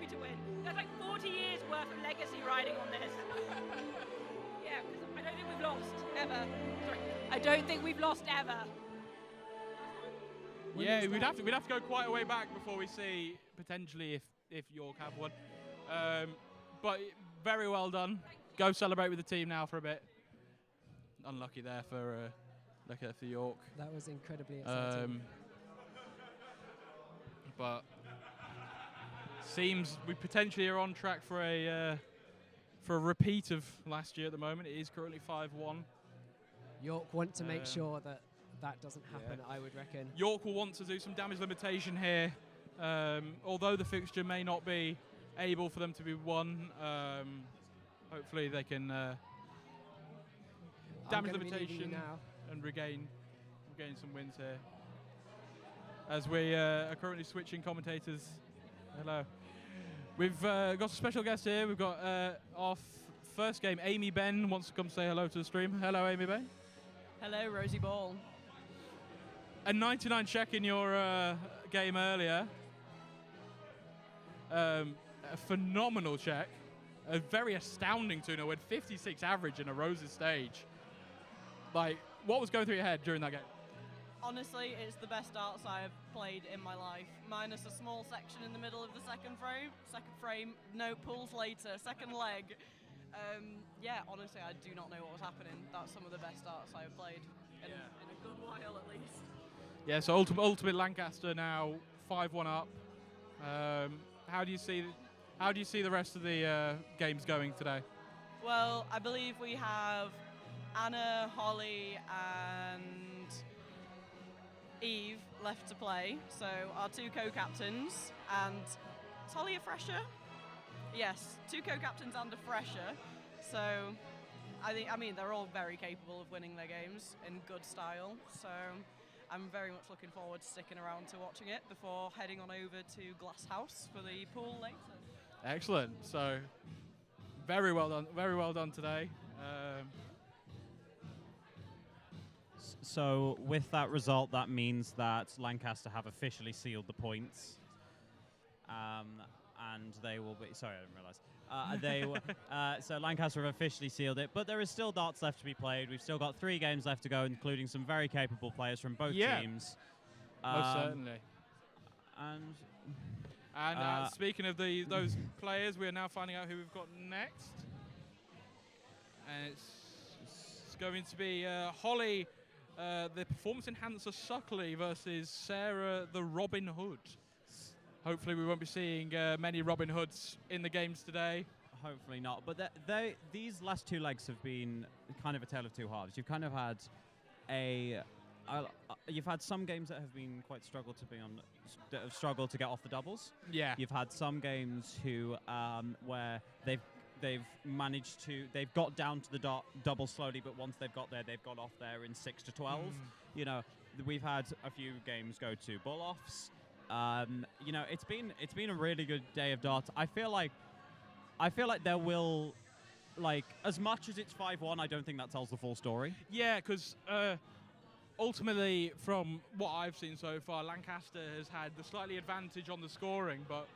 to win. There's like 40 years worth of legacy riding on this. Yeah, because I don't think we've lost ever. Sorry, I don't think we've lost ever. Yeah, we'd have to go quite a way back before we see potentially if York have one. But very well done. Go celebrate with the team now for a bit. Unlucky there for York. That was incredibly exciting. But seems we potentially are on track for a repeat of last year at the moment. It is currently 5-1. York want to make sure that that doesn't happen, I would reckon. York will want to do some damage limitation here. Although the fixture may not be able for them to be won, hopefully they can damage limitation and regain some wins here. As we are currently switching commentators. Hello. We've got a special guest here. We've got our first game. Amy Ben wants to come say hello to the stream. Hello, Amy Ben. Hello, Rosie Ball. A 99 check in your game earlier. A phenomenal check. A very astounding tuna with 56 average in a Roses stage. Like, what was going through your head during that game? Honestly, it's the best darts I have played in my life, minus a small section in the middle of the second frame, no pulls later, second leg. Yeah, honestly, I do not know what was happening. That's some of the best darts I have played in a good while, at least. Yeah, so ultimate Lancaster now 5-1 up. How do you see the rest of the games going today? Well, I believe we have Anna, Holly, and Eve left to play. So our two co-captains, and is Holly a fresher? Yes, two co-captains and a fresher. So I mean they're all very capable of winning their games in good style. So I'm very much looking forward to sticking around to watching it before heading on over to Glasshouse for the pool later. Excellent. So very well done today. So with that result, that means that Lancaster have officially sealed the points. and they will be. Sorry, I didn't realise. So Lancaster have officially sealed it, but there is still darts left to be played. We've still got 3 games left to go, including some very capable players from both teams. Most certainly. And speaking of those players, we are now finding out who we've got next. And it's going to be Holly, the performance enhancer Suckley versus Sarah the Robin Hood. Hopefully we won't be seeing many Robin Hoods in the games today. Hopefully not. But these last 2 legs have been kind of a tale of 2 halves. You've kind of had you've had some games that have been quite struggled to get off the doubles. Yeah. You've had some games where they've got down to the double slowly, but once they've got there, they've got off there in 6 to 12. You know, we've had a few games go to bull-offs. You know, it's been a really good day of darts. I feel like there will, like, as much as it's 5-1, I don't think that tells the full story. Yeah, because ultimately, from what I've seen so far, Lancaster has had the slightly advantage on the scoring, but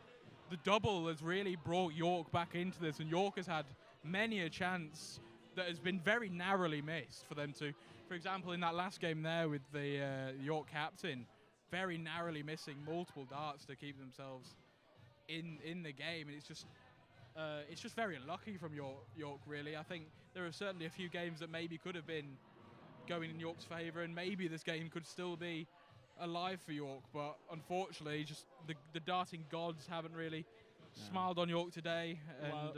the double has really brought York back into this, and York has had many a chance that has been very narrowly missed for them to, for example, in that last game there with the York captain, very narrowly missing multiple darts to keep themselves in the game, and it's just very unlucky from York, really. I think there are certainly a few games that maybe could have been going in York's favour, and maybe this game could still be alive for York, but unfortunately, just the darting gods haven't really smiled on York today. And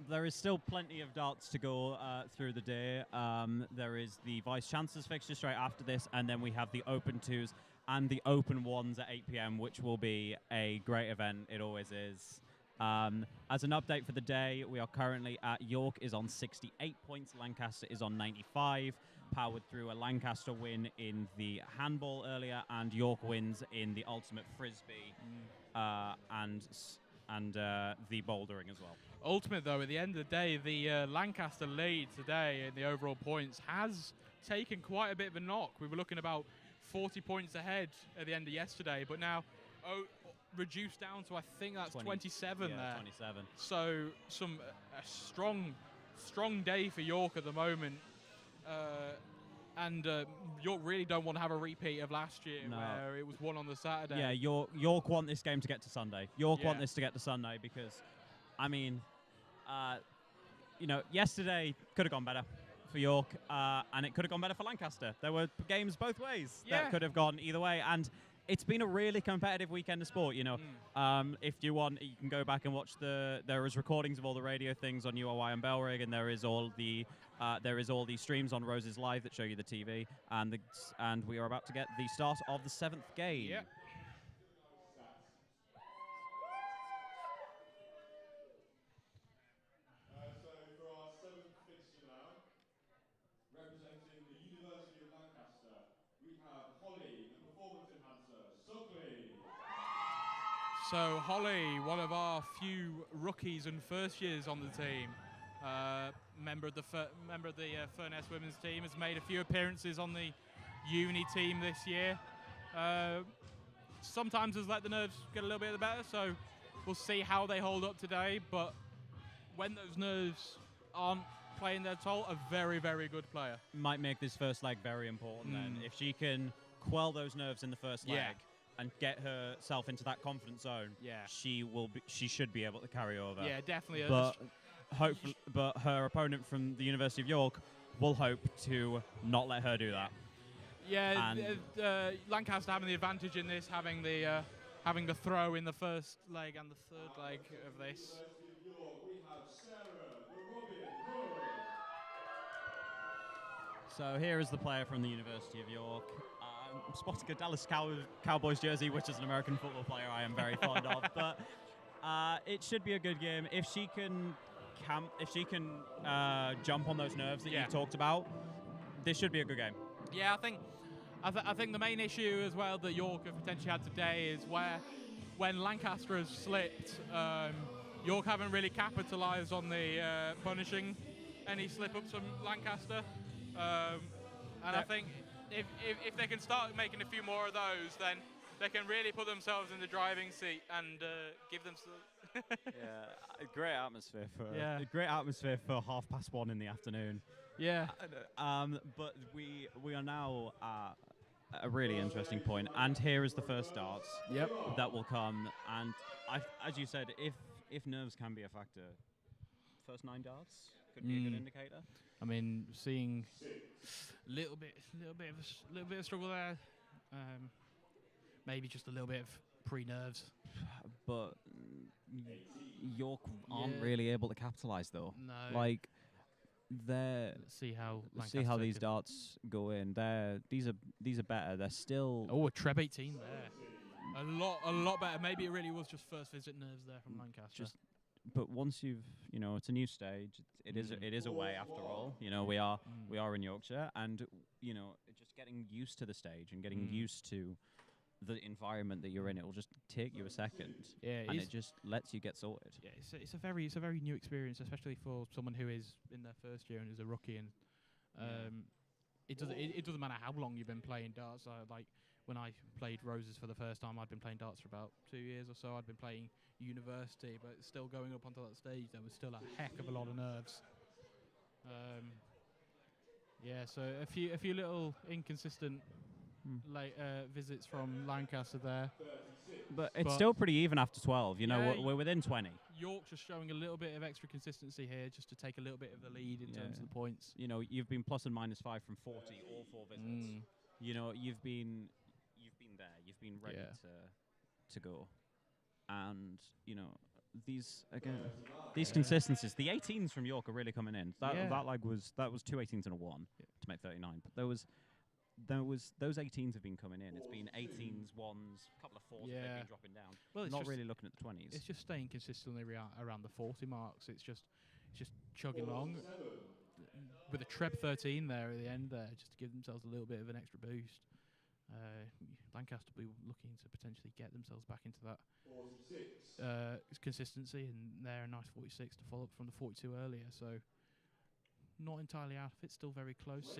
there is still plenty of darts to go through the day. There is the Vice Chancellor's fixture straight after this, and then we have the Open 2s and the Open 1s at 8 p.m, which will be a great event. It always is. As an update for the day, we are currently at York is on 68 points, Lancaster is on 95, powered through a Lancaster win in the handball earlier, and York wins in the ultimate frisbee and the bouldering as well. Ultimate, though, at the end of the day, the Lancaster lead today in the overall points has taken quite a bit of a knock. We were looking about 40 points ahead at the end of yesterday, but now reduced down to, I think that's 27 yeah, there. 27. So a strong day for York at the moment. And York really don't want to have a repeat of last year where it was won on the Saturday. Yeah, York want this game to get to Sunday. York want this to get to Sunday because, I mean, you know, yesterday could have gone better for York, and it could have gone better for Lancaster. There were games both ways that could have gone either way, and it's been a really competitive weekend of sport, you know. If you want, you can go back and watch there is recordings of all the radio things on URY and Bellrig, and there is all the streams on Roses Live that show you the TV, and we are about to get the start of the 7th game. Yeah. So for our 7th fixture now, representing the University of Lancaster, we have Holly, the performance enhancer, Suckley. So Holly, one of our few rookies and first years on the team, member of the Furness women's team, has made a few appearances on the uni team this year. Sometimes has let the nerves get a little bit better, so we'll see how they hold up today. But when those nerves aren't playing their toll, a very, very good player. Might make this first leg very important then. If she can quell those nerves in the first leg and get herself into that confident zone, she should be able to carry over. Yeah, definitely. But her opponent from the University of York will hope to not let her do that. Yeah, Lancaster having the advantage in this, having the throw in the first leg and the third leg of this. So here is the player from the University of York. I'm spotting a Dallas Cowboys jersey, which is an American football player I am very fond of. But it should be a good game if she can jump on those nerves that you talked about. This should be a good game. Yeah, I think the main issue as well that York have potentially had today is when Lancaster has slipped, York haven't really capitalised on the punishing any slip-ups from Lancaster. And I think if they can start making a few more of those, then they can really put themselves in the driving seat and give them. Yeah, a great atmosphere for A great atmosphere for 1:30 in the afternoon. Yeah. But we are now at a really interesting point, and here is the first darts. Yep. That will come, and as you said, if nerves can be a factor, first 9 darts could be a good indicator. I mean, seeing little bit of struggle there. Maybe just a little bit of pre-nerves. But York aren't really able to capitalise though. No. Like Let's see how these darts go in. These are better. They're still. Oh, a Treb 18 there. A lot better. Maybe it really was just first visit nerves there from Lancaster. But once it's a new stage. It is away after all. We are in Yorkshire, and just getting used to the stage and getting used to the environment that you're in. It will just take you a second, and it just lets you get sorted. Yeah, it's a very new experience, especially for someone who is in their first year and is a rookie. And it doesn't matter how long you've been playing darts. Like when I played Roses for the first time, I'd been playing darts for about 2 years or so. I'd been playing university, but still going up onto that stage, there was still a heck of a lot of nerves. So a few little inconsistent late visits from Lancaster there. But it's still pretty even after 12. We're within 20. York just showing a little bit of extra consistency here, just to take a little bit of the lead in terms of the points. You've been plus and minus 5 from 40 all 4 visits. You've been there. You've been ready to go. And these consistencies. The 18s from York are really coming in. That was 2 18s and a 1 to make 39. But those 18s have been coming in. It's been 18s, 1s, a couple of 4s. They've been dropping down. Well, not really looking at the 20s. It's just staying consistently around the 40 marks. It's just chugging along with a Treb 13 there at the end there, just to give themselves a little bit of an extra boost. Lancaster will be looking to potentially get themselves back into that consistency, and they're a nice 46 to follow up from the 42 earlier. So not entirely out of it. Still very close.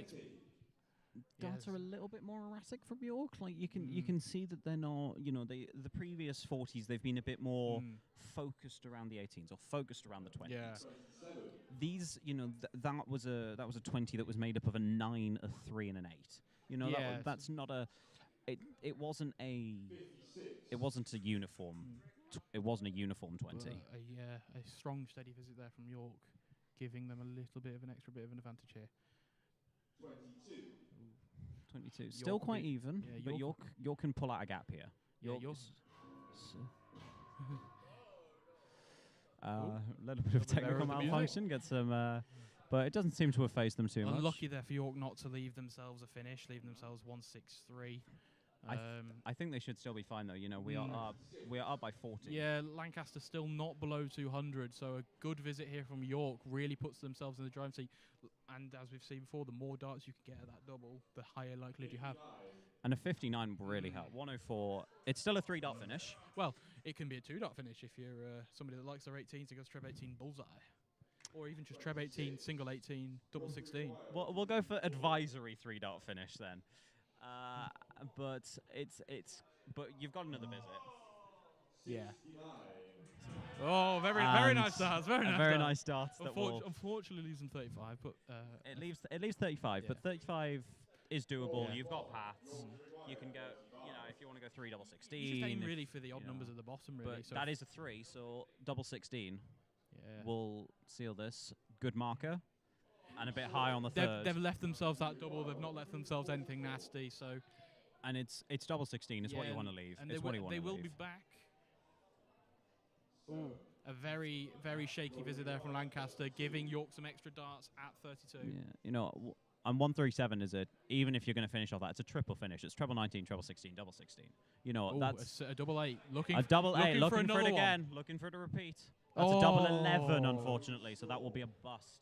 Darts are a little bit more erratic from York. Like you can see that they're not. The previous 40s they've been a bit more focused around the 18s or focused around the 20s. Yeah. These, that was a 20 that was made up of a 9, a 3, and an 8. That's not a. It wasn't a uniform. It wasn't a uniform 20. A strong, steady visit there from York, giving them a little bit of an extra bit of an advantage here. 22. Still quite even, but York can pull out a gap here. York. A little bit of technical malfunction, get some, but it doesn't seem to have phased them too much. Unlucky there for York not to leave themselves a finish, leaving themselves 163. I think they should still be fine though. We are up by 40. Yeah, Lancaster still not below 200, so a good visit here from York really puts themselves in the driving seat. And as we've seen before, the more darts you can get at that double, the higher likelihood you have. And a 59 will really help. 104. It's still a 3-dot finish. Well, it can be a 2-dot finish if you're somebody that likes their 18s and goes Treb 18 bullseye. Or even just Treb 18, single 18, double 16. We'll go for advisory 3-dot finish then. But you've got another visit. Yeah. Oh, very nice darts. Very nice darts. Unfortunately, leaves them 35, but it leaves 35. But 35 is doable. You've got paths. You can go. If you want to go 3 double 16. You just aim really for the odd numbers at the bottom, really. But that is a 3, so double 16 will seal this. Good marker. And a bit high on the third. They've left themselves that double. They've not left themselves anything nasty. So, and it's double 16. It's what you want to leave. And it's what you want to leave. They will be back. Ooh, a very, very shaky visit there from Lancaster, giving York some extra darts at 32. Yeah, and 137 is even if you're going to finish off that, it's a triple finish. It's treble 19, treble 16, double 16. That's a double 8. Looking for it again. Looking for it to repeat. That's a double 11, unfortunately. So that will be a bust.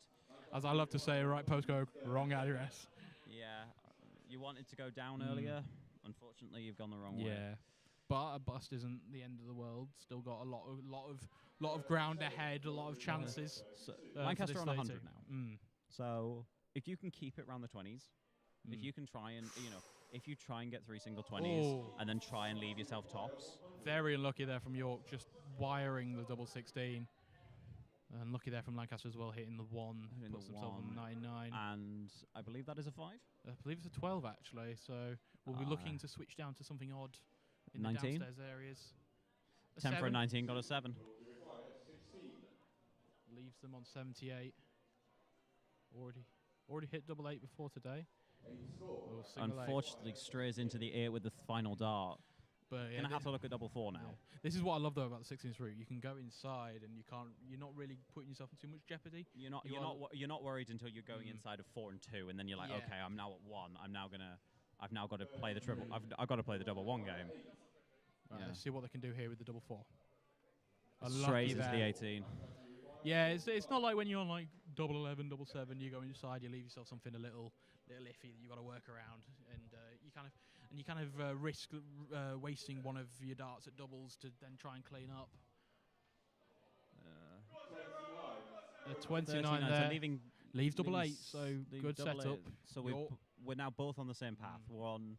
As I love to say, right postcode, wrong address. Yeah, you wanted to go down earlier. Unfortunately, you've gone the wrong way. Yeah, but a bust isn't the end of the world. Still got a lot of ground ahead, a lot of chances. So Lancaster on 100 now. So if you can keep it around the 20s, if you can try and if you try and get 3 single 20s and then try and leave yourself tops. Very unlucky there from York, just wiring the double 16. Unlucky there from Lancaster as well, hitting the 1, puts themselves on 9-9. And I believe that is a 5? I believe it's a 12 actually, so we'll be looking to switch down to something odd in 19? the downstairs areas. 10 for a 19, got a 7. Leaves them on 78. Already hit double 8 before today. Unfortunately, strays into the 8 with the final dart. But yeah, gonna have to look at double 4 now. Yeah. This is what I love though about the 16th route. You can go inside and you're not really putting yourself in too much jeopardy. You're not worried until you're going inside of 4 and 2, and then you're like, okay, I'm now at 1. I've now got to play the triple. I've got to play the double 1 game. Right, let's see what they can do here with the double 4. Strays into the 18. Yeah, it's not like when you're on like double 11, double 7. You go inside, you leave yourself something a little iffy that you got to work around, and you kind of risk wasting one of your darts at doubles to then try and clean up. 29 there. So leaves double 8, so good setup. So we're now both on the same path. We're on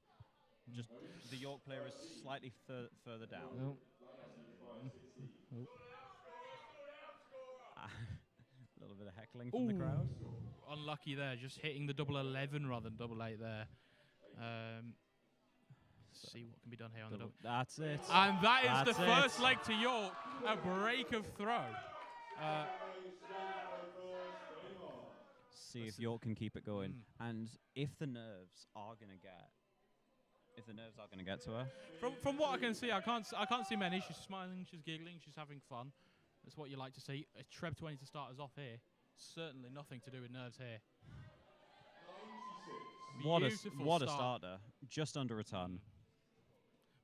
just the York player is slightly further down. A little bit of heckling from the crowd. Unlucky there, just hitting the double 11 rather than double 8 there. See what can be done here on the double. That's it. And that is the first leg to York. A break of throw. See if York can keep it going, and if the nerves are gonna get to her. From what I can see, I can't see many. She's smiling, she's giggling, she's having fun. That's what you like to see. A Treb 20 to start us off here. Certainly nothing to do with nerves here. What a starter. Just under a ton.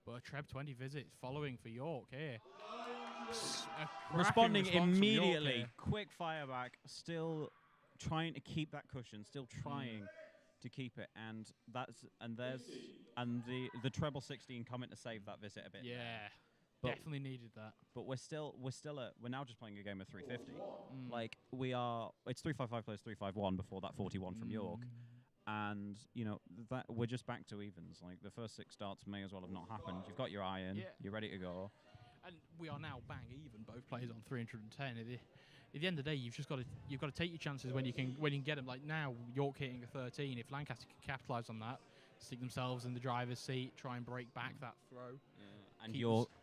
But a Treb 20 visit following for York here. Responding immediately. Quick fire back. Still trying to keep that cushion. Still trying to keep it. And the treble 16 coming to save that visit a bit. Yeah. But definitely needed that. But we're now just playing a game of 350. Like it's 355 plays 351 before that 41 from York. And that we're just back to evens. Like the first 6 starts may as well have not happened. You've got your eye in, you're ready to go. And we are now bang even, both players on 310. At the end of the day, you've got to take your chances when you can get them. Like now, York hitting a 13. If Lancaster can capitalise on that, stick themselves in the driver's seat, try and break back that throw.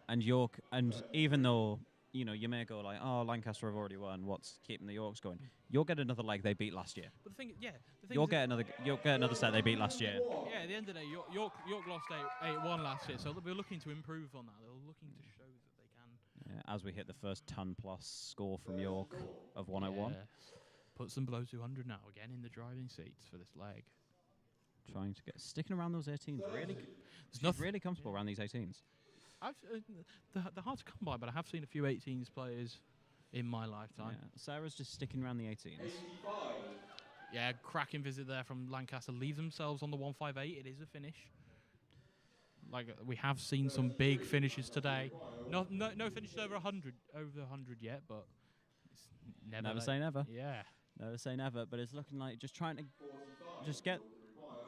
And York, and even though you may go like, oh, Lancaster have already won, what's keeping the Yorks going? You'll get another leg they beat last year. But the thing you'll get another set they beat last year. Yeah, at the end of the day, York lost 8-1 last year, so they'll be looking to improve on that. They're looking to show that they can. Yeah, as we hit the first ton-plus score from York of 101. Yeah. Puts them below 200 now, again in the driving seats for this leg. Trying to sticking around those 18s. She's really comfortable around these 18s. They're hard to come by, but I have seen a few 18s players in my lifetime. Yeah. Sarah's just sticking around the 18s. Yeah, cracking visit there from Lancaster. Leave themselves on the 158. It is a finish. Like we have seen some big finishes today. No finishes over 100 yet, but it's never say never. Yeah, never say never. But it's looking like just trying to get.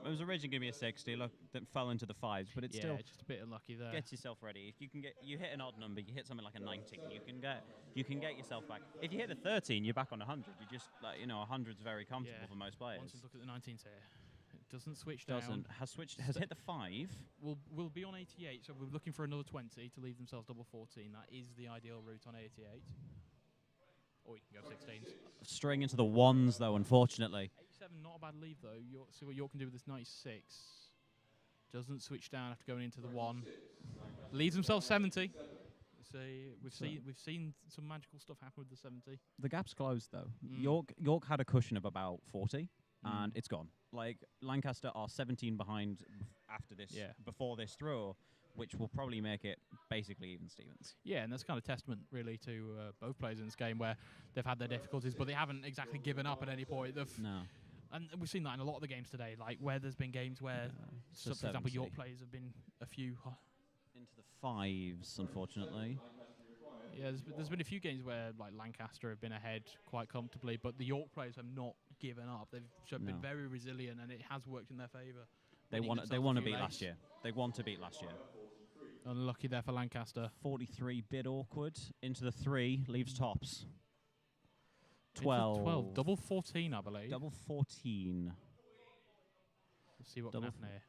It was originally going to be a 60, look, that fell into the 5s, but it's still just a bit unlucky there. Get yourself ready. If you hit an odd number, you hit something like a 19, you can get yourself back. If you hit a 13, you're back on 100. You just 100's very comfortable for most players. Once you look at the 19s here, it doesn't switch down. Has hit the 5. We'll be on 88, so we're looking for another 20 to leave themselves double 14. That is the ideal route on 88. Or you can go 16s. Straying into the 1s though, unfortunately. 87, not a bad leave though. See what York can do with this 96. Doesn't switch down after going into the 1. Leaves himself 70. So we've seen some magical stuff happen with the 70. The gap's closed though. York had a cushion of about 40, and it's gone. Like Lancaster are 17 behind after this, before this throw, which will probably make it basically even Stevens. Yeah, and that's kind of testament really to both players in this game where they've had their difficulties, but they haven't exactly given up at any point. No. And we've seen that in a lot of the games today, like where there's been games where, for example, York players have been a few... into the 5s, unfortunately. Yeah, there's been a few games where like Lancaster have been ahead quite comfortably, but the York players have not given up. They've been very resilient, and it has worked in their favour. They Winning want themselves a to few beat last legs. year. They want to beat last year. Unlucky there for Lancaster. 43, bit awkward. Into the 3, leaves tops. Into 12. Double 14, I believe. Double 14. Let's see what double can happen here.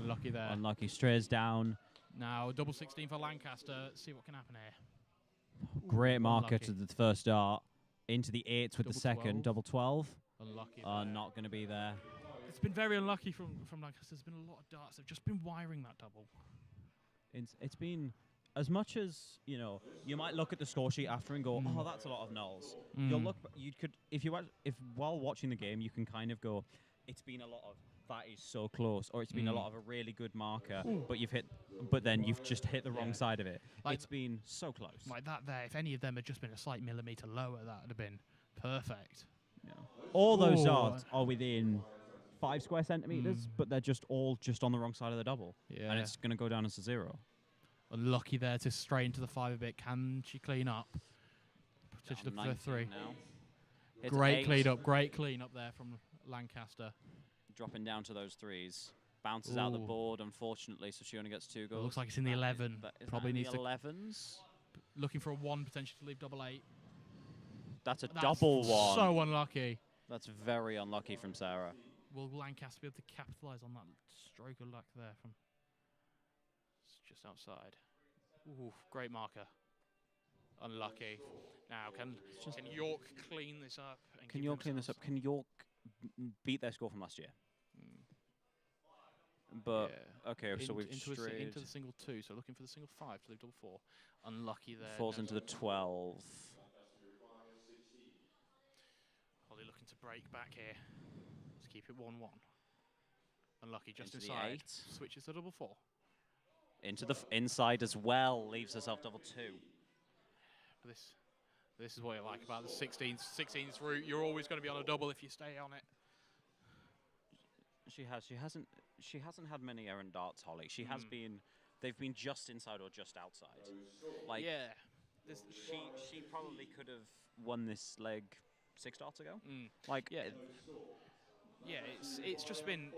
Unlucky there. Unlucky. Strays down. Now double 16 for Lancaster. See what can happen here. Great marker unlucky. to the first dart. Into the 8s with the Double second. 12. Double 12. Unlucky there. Not going to be there. It's been very unlucky from Lancaster. There's been a lot of darts. They've just been wiring that double. It's been, as much as, you know, you might look at the score sheet after and go, oh, that's a lot of nulls. You'll look, you could, if while watching the game, you can kind of go, it's been a lot of, that is so close, or it's been a lot of a really good marker, but then you've just hit the wrong side of it. Like it's been so close. Like that there, if any of them had just been a slight millimetre lower, that would have been perfect. Yeah. All those Ooh. darts are within 5 square centimetres, but they're just all just on the wrong side of the double. Yeah. And it's going to go down as a 0. Unlucky there to stray into the 5 a bit. Can she clean up? Potentially Down for 3. 19 now. Hits Great 8. clean up. Great clean up there from Lancaster. Dropping down to those 3s. Bounces out the Ooh. board, unfortunately, so she only gets 2 goals. Looks like it's in the 11. Probably in needs the to 11s. looking for a 1 potentially to leave double 8. That's a That's double 1. So unlucky. That's very unlucky from Sarah. Will Lancaster be able to capitalise on that stroke of luck there from just outside? Ooh, great marker. Unlucky. Now, can York clean this up? And Can give York clean this up? themselves- Can York beat their score from last year? But, Yeah. okay, so we've into strayed. the single 2, so looking for the single 5 to leave double 4. Unlucky there. Falls no into the 12. Holly looking to break back here. Let's keep it 1-1. Unlucky just Into the inside. 8. Switches to double 4. Into the inside as well. Leaves herself double 2. This is what I like about the 16th route. You're always going to be on a double if you stay on it. She hasn't had many errant darts, Holly. She has been. They've been just inside or just outside. Like, yeah. She probably could have won this leg 6 darts ago. Like, yeah. Yeah, it's just been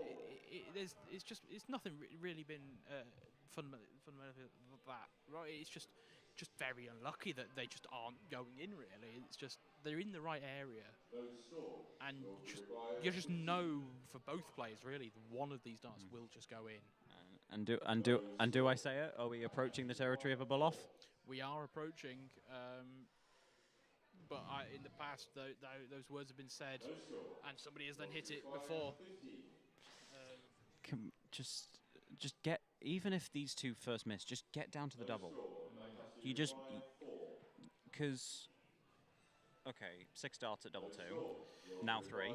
it's nothing really been fundamental that, right? It's just very unlucky that they just aren't going in. Really, it's just they're in the right area, and you just know for both players really that one of these darts will just go in. And do I say it? Are we approaching the territory of a bull off? We are approaching. But in the past, those words have been said, and somebody has then hit it before. Just get, even if these 2 first miss, just get down to the double. You just, because, okay, 6 darts at double 2, now 3.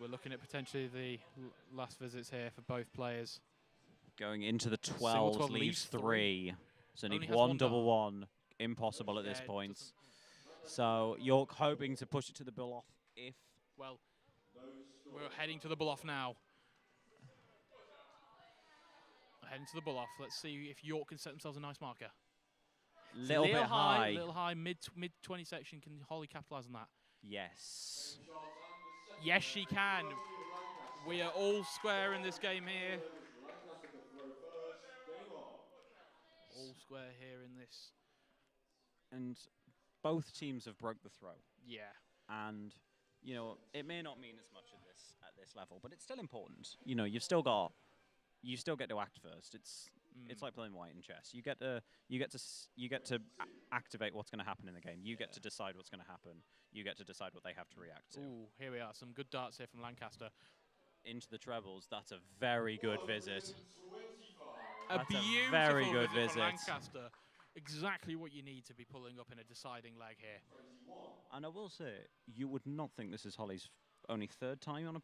We're looking at potentially the last visits here for both players. Going into the Single 12 12 leaves 3. So Only need has 1 one double dart. 1. Impossible at this Yeah, it point. doesn't- So York hoping to push it to the bull off if. Well, we're heading to the bull off now. Heading to the bull off. Let's see if York can set themselves a nice marker. Little bit high. Little high, mid 20 section. Can Holly capitalise on that? Yes. Yes, she can. We are all square in this game here. All square here in this. And both teams have broke the throw. Yeah. And, you know, it may not mean as much at this level, but it's still important. You know, you still get to act first. It's like playing white in chess. You get to activate what's going to happen in the game. You get to decide what's going to happen. You get to decide what they have to react to. Ooh, here we are. Some good darts here from Lancaster. Into the trebles. That's a very good visit. That's a beautiful very good visit visit. from Lancaster. Exactly what you need to be pulling up in a deciding leg here. And I will say, you would not think this is Holly's only 3rd time on a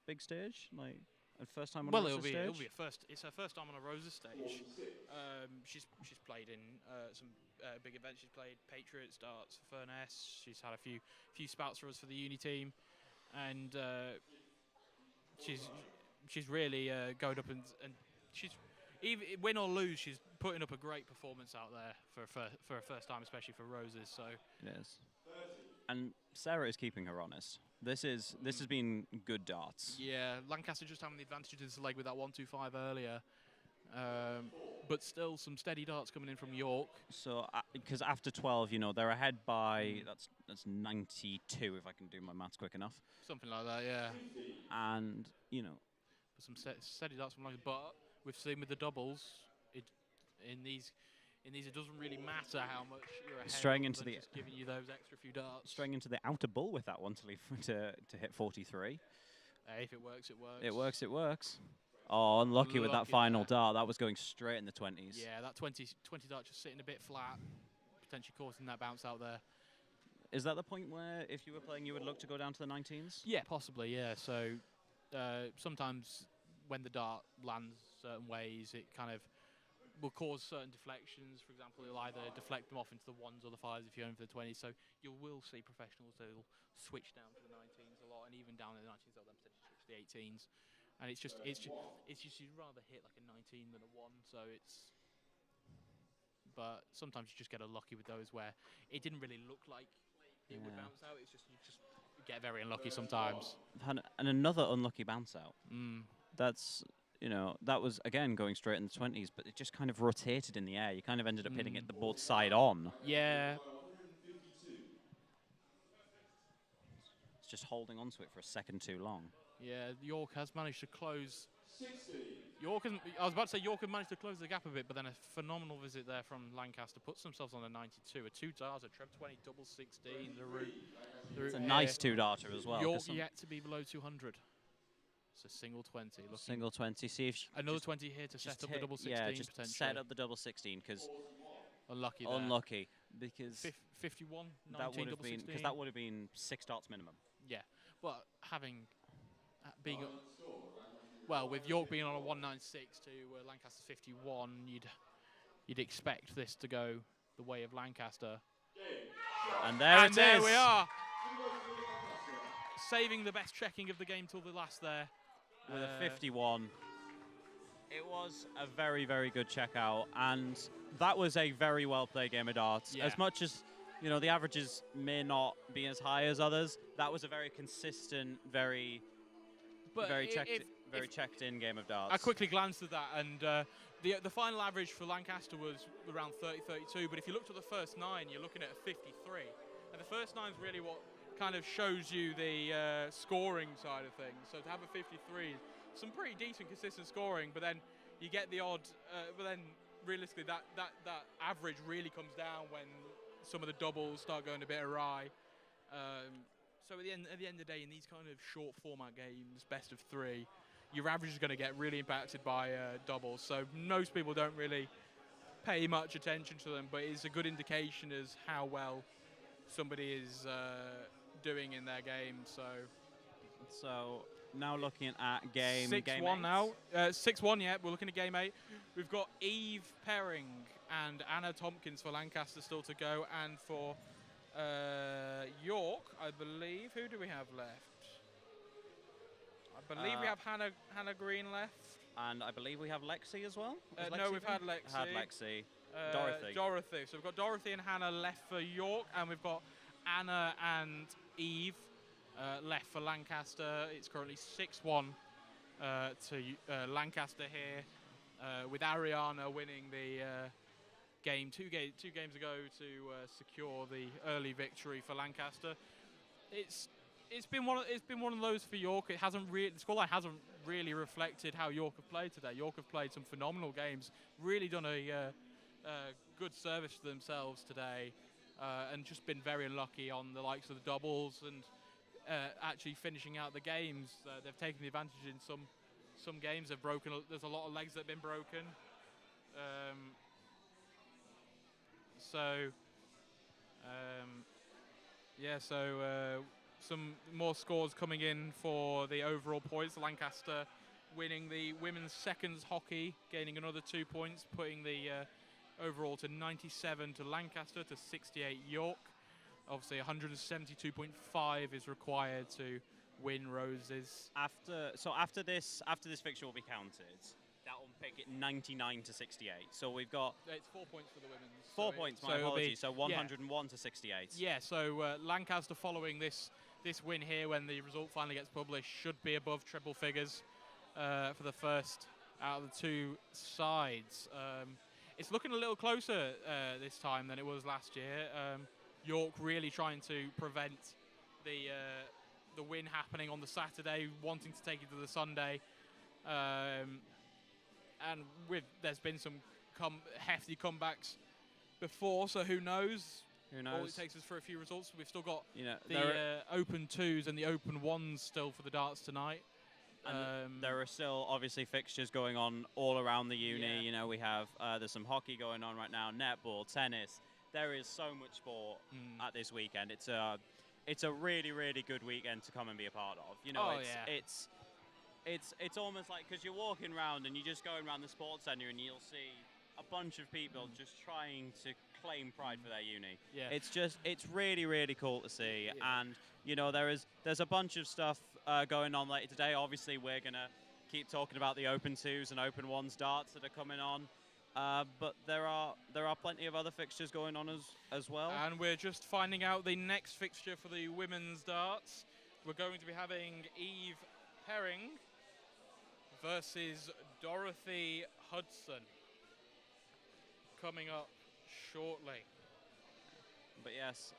big stage, like a first time on a Roses stage. It'll be a first. It's her first time on a Roses stage. She's played in some big events. She's played Patriots, darts, Furness. She's had a few spouts for us for the uni team, and she's really going up and she's even win or lose. She's putting up a great performance out there for a first time, especially for Roses. So it is. And Sarah is keeping her honest. This has been good darts. Yeah, Lancaster just having the advantage of this leg with that 1-2-5 earlier. But still some steady darts coming in from York. So, because after 12, you know, they're ahead by, that's 92 if I can do my maths quick enough. Something like that, yeah. And, you know. Some steady darts from Lancaster. But we've seen with the doubles, in these it doesn't really matter how much you're ahead. Straying into the just giving you those extra few darts. Straying into the outer bull with that one to hit 43. Hey, if it works, it works. It works, it works. Oh, unlucky with that final dart. That was going straight in the 20s. Yeah, that 20 dart just sitting a bit flat, potentially causing that bounce out there. Is that the point where, if you were playing, you would look to go down to the 19s? Yeah, possibly, yeah. So sometimes when the dart lands certain ways, it kind of will cause certain deflections. For example, it'll either deflect them off into the 1s or the 5s if you're going for the 20s. So you will see professionals that will switch down to the 19s a lot, and even down in the 19s, they'll then potentially switch to the 18s. And it's just you'd rather hit like a 19 than a 1. So but sometimes you just get unlucky with those where it didn't really look like it would bounce out. It's just you get very unlucky sometimes. And another unlucky bounce out. That's, you know, that was again going straight in the 20s, but it just kind of rotated in the air. You kind of ended up hitting it the board side on. Yeah. It's just holding onto it for a second too long. Yeah, York has managed to close. I was about to say York have managed to close the gap a bit, but then a phenomenal visit there from Lancaster puts themselves on a 92. A 2-darter, Trev 20, double 16. The route it's a nice 2-darter as well. York yet to be below 200. It's a single 20. Single 20. See if another 20 here to set up the double 16. Yeah, just potentially. set up the double 16 because unlucky. There. Unlucky because 51, 19, that would have double been 16. that would have been 6 darts minimum. Yeah, but being well with York being on a 196 to Lancaster 51, you'd expect this to go the way of Lancaster. And there we are, saving the best checking of the game till the last there. With a 51. It was a very, very good checkout, and that was a very well-played game of darts. Yeah. As much as, you know, the averages may not be as high as others, that was a very consistent, very checked-in game of darts. I quickly glanced at that, and the final average for Lancaster was around 30-32, but if you looked at the first 9, you're looking at a 53. And the first 9 is really what kind of shows you the scoring side of things. So to have a 53, some pretty decent, consistent scoring, but then you get the odd, but then realistically that average really comes down when some of the doubles start going a bit awry. So at the end of the day, in these kind of short format games, best of 3, your average is going to get really impacted by doubles. So most people don't really pay much attention to them, but it's a good indication as how well somebody is doing in their game. So now looking at game 6-1 now. 6-1, yeah. We're looking at game 8. We've got Eve Perring and Anna Tompkins for Lancaster still to go, and for York, I believe. Who do we have left? I believe we have Hannah Green left. And I believe we have Lexi as well. No, we've had Lexi. Dorothy. So we've got Dorothy and Hannah left for York, and we've got Anna and Eve left for Lancaster. It's currently 6-1 to Lancaster here, with Ariana winning the game two games ago to secure the early victory for Lancaster. It's been one of those for York. The scoreline hasn't really reflected how York have played today. York have played some phenomenal games, really done a good service to themselves today, and just been very unlucky on the likes of the doubles and actually finishing out the games. They've taken the advantage in some games. They've broken. There's a lot of legs that have been broken. Some more scores coming in for the overall points. Lancaster winning the women's seconds hockey, gaining another 2 points, putting the overall to 97 to Lancaster to 68 York. Obviously 172.5 is required to win Roses. After this fixture will be counted. that'll pick it 99 to 68. So we've got It's 4 points for the women's. 4 points, my it'll be- apologies. So 101 to 68. Yeah, so Lancaster following this win here, when the result finally gets published, should be above triple figures for the first out of the two sides. It's looking a little closer this time than it was last year. York really trying to prevent the win happening on the Saturday, wanting to take it to the Sunday. And there's been some hefty comebacks before, so who knows? Who knows? All it takes is for a few results. We've still got You know, the Open 2s and the Open 1s still for the darts tonight. And there are still obviously fixtures going on all around the uni. Yeah. You know, we have there's some hockey going on right now, netball, tennis. There is so much sport at this weekend. It's a really, really good weekend to come and be a part of. You know, it's almost like, because you're walking around and you're just going around the sports centre and you'll see a bunch of people just trying to claim pride for their uni. Yeah. It's really, really cool to see. And you know, there's a bunch of stuff going on later today. Obviously, we're gonna keep talking about the Open 2s and Open 1s darts that are coming on. But there are plenty of other fixtures going on as well. And we're just finding out the next fixture for the women's darts. We're going to be having Eve Herring versus Dorothy Hudson coming up shortly. But yes,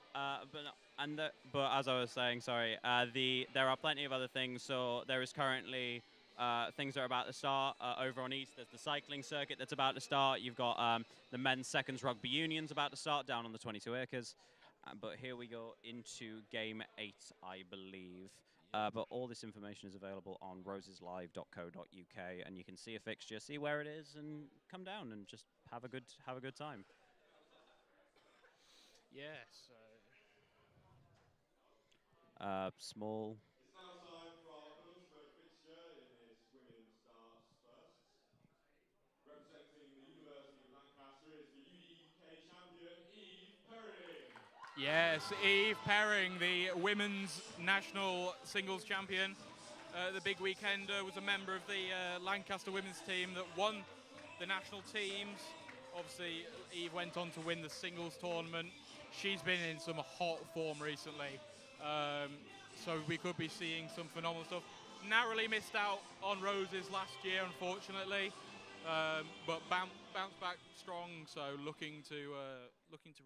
but as I was saying, sorry, there are plenty of other things. So there is currently things that are about to start over on East. There's the cycling circuit that's about to start. You've got the men's seconds rugby union's about to start down on the 22 acres. But here we go into game 8, I believe. But all this information is available on roseslive.co.uk, and you can see a fixture, see where it is, and come down and just have a good time. Yes. Small. It's now time for our penultimate fixture in this women's darts first. Representing the University of Lancaster is the UDUK champion, Eve Perry. Yes, Eve Perring, the women's national singles champion. The big weekender, was a member of the Lancaster women's team that won the national teams. Obviously, Eve went on to win the singles tournament. She's been in some hot form recently. So we could be seeing some phenomenal stuff. Narrowly missed out on Roses last year, unfortunately, but bounced back strong. So looking to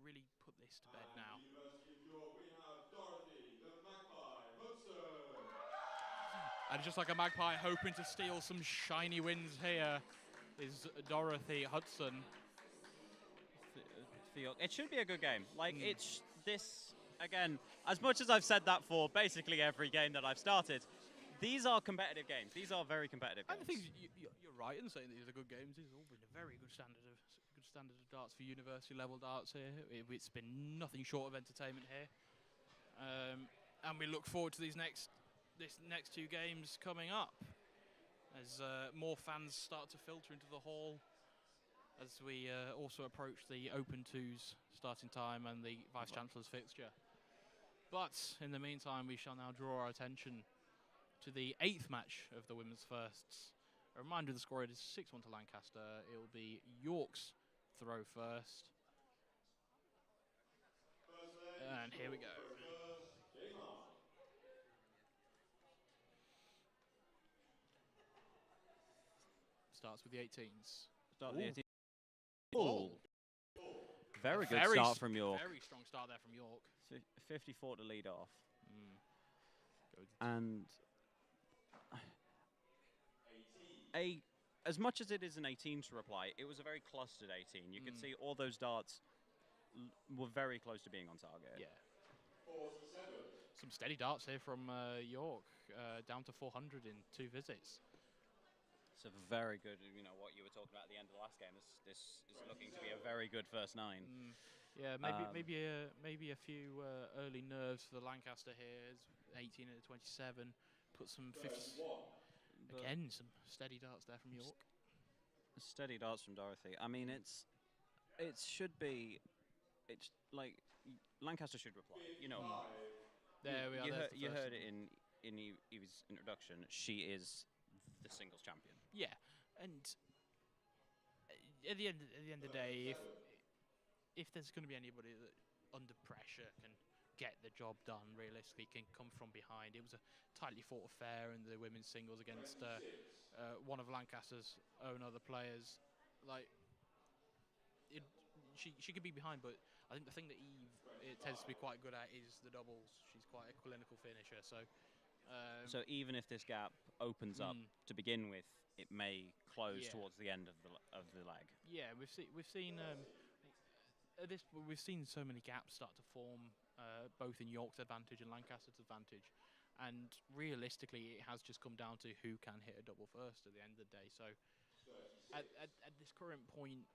really put this to bed now. University of York, we have Dorothy, the Magpie Hudson. And just like a magpie hoping to steal some shiny wins here is Dorothy Hudson. It should be a good game. Like, it's this, again, as much as I've said that for basically every game that I've started, these are competitive games. These are very competitive games. I think you're right in saying these are good games. These have all been a very good standard of darts for university level darts here. It's been nothing short of entertainment here. And we look forward to these next 2 games coming up as more fans start to filter into the hall, as we also approach the Open 2's starting time and the Vice-Chancellor's fixture. But in the meantime, we shall now draw our attention to the 8th match of the women's firsts. A reminder, the score is 6-1 to Lancaster. It will be York's throw first. And here we go. Starts with the 18s. Start with the 18s. Oh. Very good start from York. Very strong start there from York. 54 to lead off. And as much as it is an 18 to reply, it was a very clustered 18. You could see all those darts were very close to being on target. Yeah. Some steady darts here from York, down to 400 in 2 visits. So very good, you know, what you were talking about at the end of the last game. This is looking to be a very good first 9. Yeah, maybe a few early nerves for the Lancaster here. It's 18 and 27. Put some 50s. Again, some steady darts there from York. Steady darts from Dorothy. I mean, it should be. It's like Lancaster should reply. You know. There we are. You heard it in Eve's introduction. She is the singles champion. Yeah, And at the end of the day, if there's going to be anybody that under pressure can get the job done, realistically can come from behind. It was a tightly fought affair in the women's singles against one of Lancaster's own other players. Like, she could be behind, but I think the thing that Eve tends to be quite good at is the doubles. She's quite a clinical finisher. So even if this gap opens up to begin with, it may close towards the end of the leg. Yeah, we've seen so many gaps start to form, both in York's advantage and Lancaster's advantage, and realistically, it has just come down to who can hit a double first at the end of the day. So, at this current point,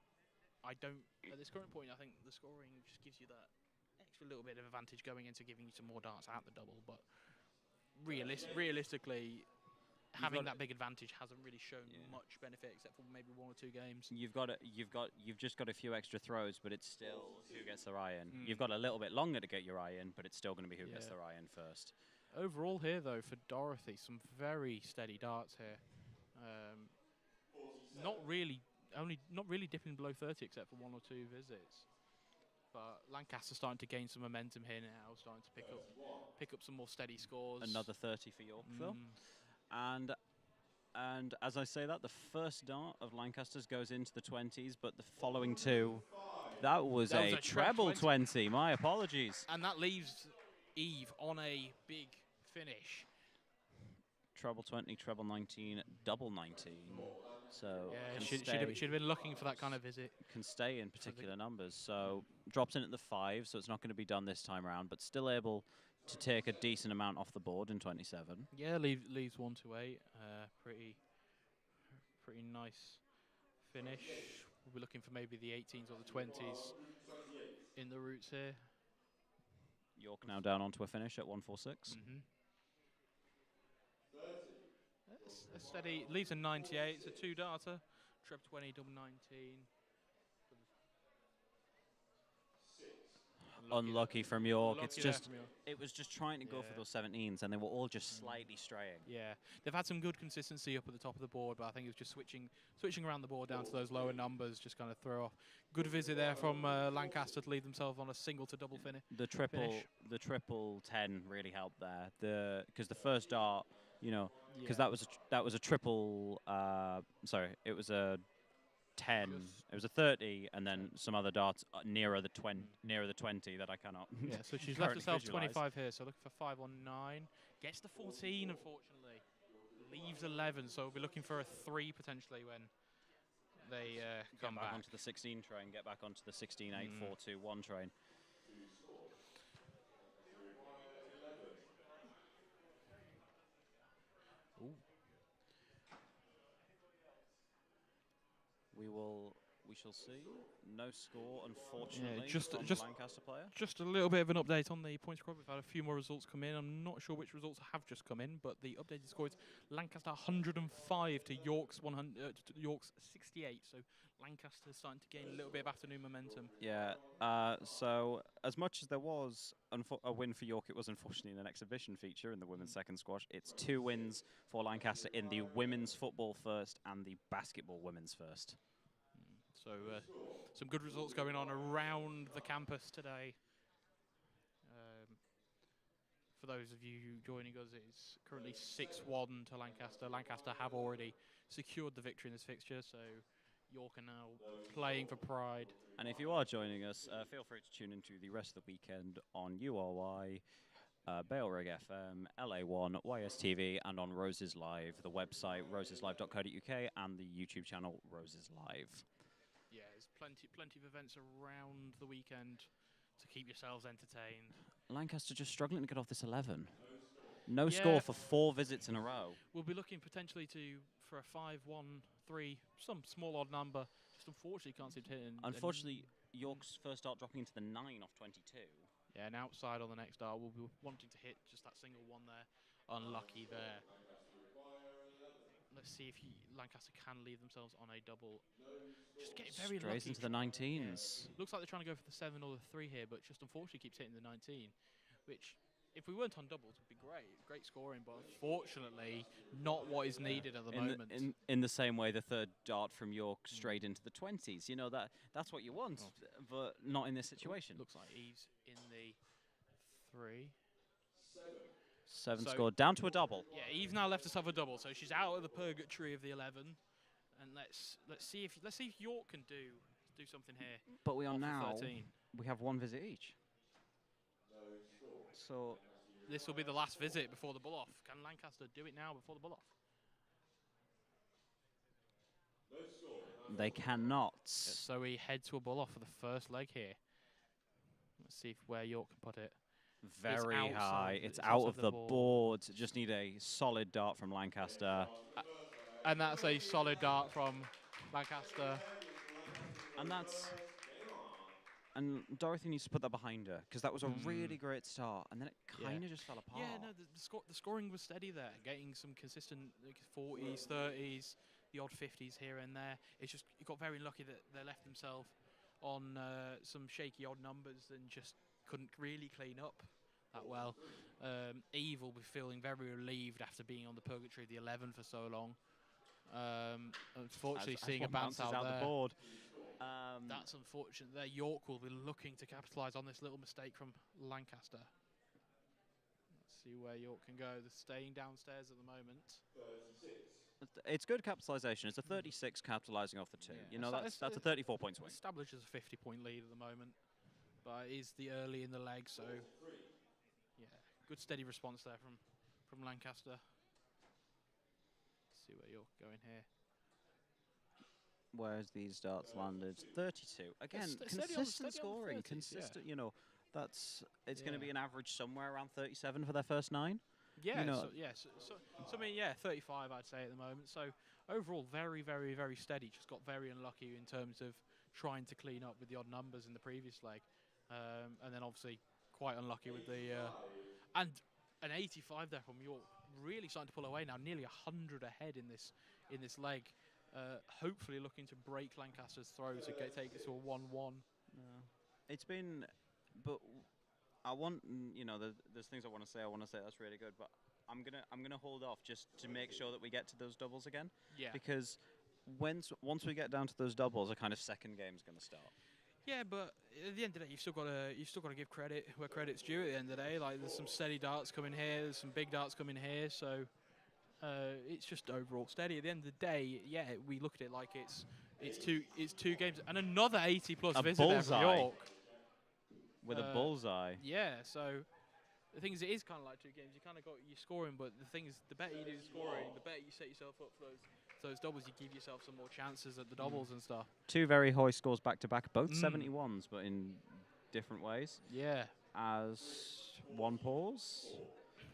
I think the scoring just gives you that extra little bit of advantage going into giving you some more darts at the double, but realistically, having that big advantage hasn't really shown much benefit except for maybe 1 or 2 games. You've just got a few extra throws, but it's still who gets their eye in. You've got a little bit longer to get your eye in, but it's still going to be who gets their eye in first. Overall here, though, for Dorothy, some very steady darts here. Not really dipping below 30 except for 1 or 2 visits. But Lancaster's starting to gain some momentum here now, starting to pick up some more steady scores. Another 30 for Yorkville. And as I say that, the first dart of Lancaster's goes into the 20s, but the following 2, that was a treble 20. My apologies. And that leaves Eve on a big finish. Treble 20, treble 19, double 19. So yeah, she'd have been looking for that kind of visit. Can stay in particular numbers. So drops in at the 5, so it's not going to be done this time around, but still able to take a decent amount off the board in 27. Yeah, leaves 1 to 8. Pretty nice finish. We'll be looking for maybe the 18s or the 20s in the roots here. York now down onto a finish at 146. A steady, leaves a 98. It's a 2-darter. Treb 20, double 19. Unlucky from York. It was just trying to go for those 17s, and they were all just slightly straying. Yeah, they've had some good consistency up at the top of the board, but I think it was just switching around the board down to those lower numbers, just kind of throw off. Good visit there from Lancaster to leave themselves on a single to double finish. The triple 10 really helped there. Because the first dart, because that was a triple. Sorry, it was a 10. It was a 30, and then some other darts nearer the 20 that I cannot. Yeah, so she's left herself 25 here. So looking for 5 on 9. Gets the 14, unfortunately. Leaves 11, so we'll be looking for a 3 potentially when they come back onto the 16 train. Get back onto the 16, 8, 4, 2, 1 train. Ooh. We shall see. No score, unfortunately, from Lancaster player. Just a little bit of an update on the point squad. We've had a few more results come in. I'm not sure which results have just come in, but the updated score is Lancaster 105 to York's 68. So Lancaster's starting to gain a little bit of afternoon momentum. Yeah. So as much as there was a win for York, it was unfortunately in an exhibition feature in the women's second squash. It's 2 wins for Lancaster in the women's football first and the basketball women's first. So some good results going on around the campus today. For those of you joining us, it's currently 6-1 to Lancaster. Lancaster have already secured the victory in this fixture, so York are now playing for pride. And if you are joining us, feel free to tune into the rest of the weekend on URY, Bailrig FM, LA1, YSTV, and on Roses Live, the website roseslive.co.uk, and the YouTube channel Roses Live. Yeah, there's plenty of events around the weekend to keep yourselves entertained. Lancaster just struggling to get off this 11. No score for 4 visits in a row. We'll be looking potentially for a 5-1-3, some small odd number. Just unfortunately can't seem to hit. Unfortunately, York's first dart dropping into the 9 off 22. Yeah, and outside on the next dart, we'll be wanting to hit just that single one there. Unlucky there. Let's see if Lancaster can leave themselves on a double. Just getting very lucky. Into the 19s. Yeah. Looks like they're trying to go for the 7 or the 3 here, but just unfortunately keeps hitting the 19, which if we weren't on doubles, it'd be great scoring. But unfortunately, not what is needed at the moment. In the same way, the third dart from York straight into the 20s. You know, that's what you want, but not in this situation. Looks like Eve's in the 3. 7 scored, down to a double. Yeah, Eve's now left herself a double, so she's out of the purgatory of the 11. And let's see if York can do something here. But we are off the now. 13. We have 1 visit each. So this will be the last visit before the bull off. Can Lancaster do it now before the bull off? they cannot. So we head to a bull off for the first leg here. Let's see where York can put it. Very high. It's out of the board. Just need a solid dart from Lancaster. And that's a solid dart from Lancaster. And Dorothy needs to put that behind her, because that was a really great start, and then it kind of just fell apart. Yeah, no, the scoring was steady there, getting some consistent 40s, 30s, the odd 50s here and there. It's just, you got very lucky that they left themselves on some shaky odd numbers and just couldn't really clean up that well. Eve will be feeling very relieved after being on the purgatory of the 11 for so long. Unfortunately, seeing a bounce out there. The board. That's unfortunate there. York will be looking to capitalise on this little mistake from Lancaster. Let's see where York can go. They're staying downstairs at the moment. It's good capitalisation. It's a 36 capitalising off the 2. Yeah. You know, that's a 34-point swing. Establishes a 50-point lead at the moment, but it is the early in the leg, so yeah, good steady response there from Lancaster. Let's see where York going here. Where's these darts landed? 32. Again, consistent scoring. Consistent, you know, it's going to be an average somewhere around 37 for their first 9. Yeah, you know, so I mean, yeah, 35 I'd say at the moment. So overall, very, very, very steady. Just got very unlucky in terms of trying to clean up with the odd numbers in the previous leg. And then obviously quite unlucky with the... and an 85 there from York. Really starting to pull away now, nearly 100 ahead in this leg. Hopefully looking to break Lancaster's throw to take it to a 1-1. It's been, but I want, you know, there's things I want to say. That's really good, but I'm gonna hold off just to make sure that we get to those doubles again. Yeah. Because once we get down to those doubles, a kind of second game's gonna start. Yeah, but at the end of the day, you've still got to give credit where credit's due. At the end of the day, like there's some steady darts coming here, there's some big darts coming here, so. It's just overall steady. At the end of the day, yeah, we look at it like it's two games and another 80+ visit there from York with a bullseye. Yeah, so the thing is, it is kind of like 2 games. You kind of got your scoring, but the thing is, the better you do the scoring, the better you set yourself up for those doubles. You give yourself some more chances at the doubles and stuff. 2 very high scores back to back, both 71s, but in different ways. Yeah. As one pause.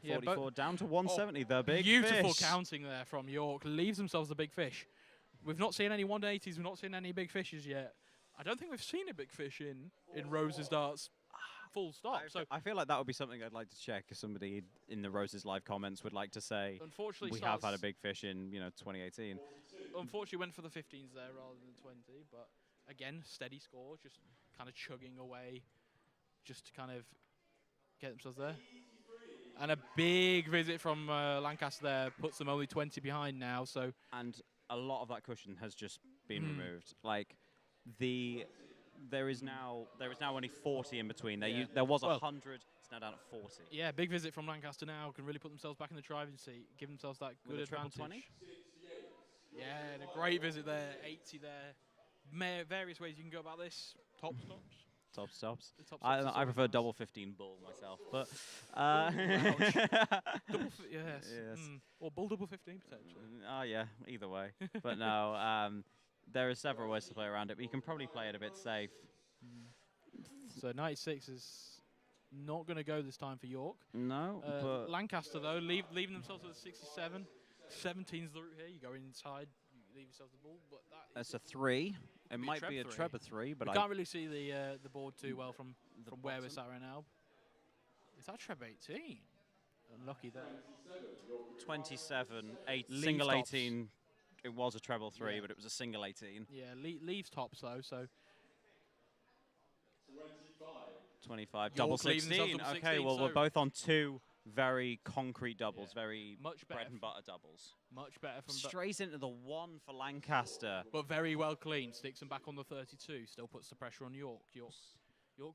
Yeah, 44 down to 170, the big beautiful fish. Counting there from York. Leaves themselves the big fish. We've not seen any 180s. We've not seen any big fishes yet. I don't think we've seen a big fish in Rose's darts. Full stop. I feel like that would be something I'd like to check if somebody in the Rose's live comments would like to say. Unfortunately, we have had a big fish in 2018. Unfortunately, went for the 15s there rather than 20. But again, steady score, just kind of chugging away, just to kind of get themselves there. And a big visit from Lancaster there puts them only 20 behind now. So and a lot of that cushion has just been removed. Like there is now only 40 in between. There was 100. It's now down at 40. Yeah, big visit from Lancaster now. Can really put themselves back in the driving seat, give themselves that good advantage. 20? Yeah, and a great visit there. 80 there. Various ways you can go about this. Top stops. Top stops. I prefer double 15 bull myself, but yes. Or bull double 15 potentially. Yeah, either way. But no, there are several ways to play around it, but you can probably play it a bit safe. So 96 is not going to go this time for York. No. But Lancaster though, leaving themselves with a 67. 17's the route here. You go inside, you leave yourself the ball, but that's a 3. It might be a Treb 3, but I can't really see the board too well from where we're sat right now. Is that Treb 18? Unlucky there. 27, single tops. 18. It was a treble 3, but it was a single 18. Yeah, leaves tops though, so. 25. Double York leaving themselves 16. double Okay, 16, well, we're so- both on two very concrete doubles, Yeah. very Much better bread and butter doubles. Much better from Straight into the 1 for Lancaster. but very well clean. Sticks them back on the 32. Still puts the pressure on York. York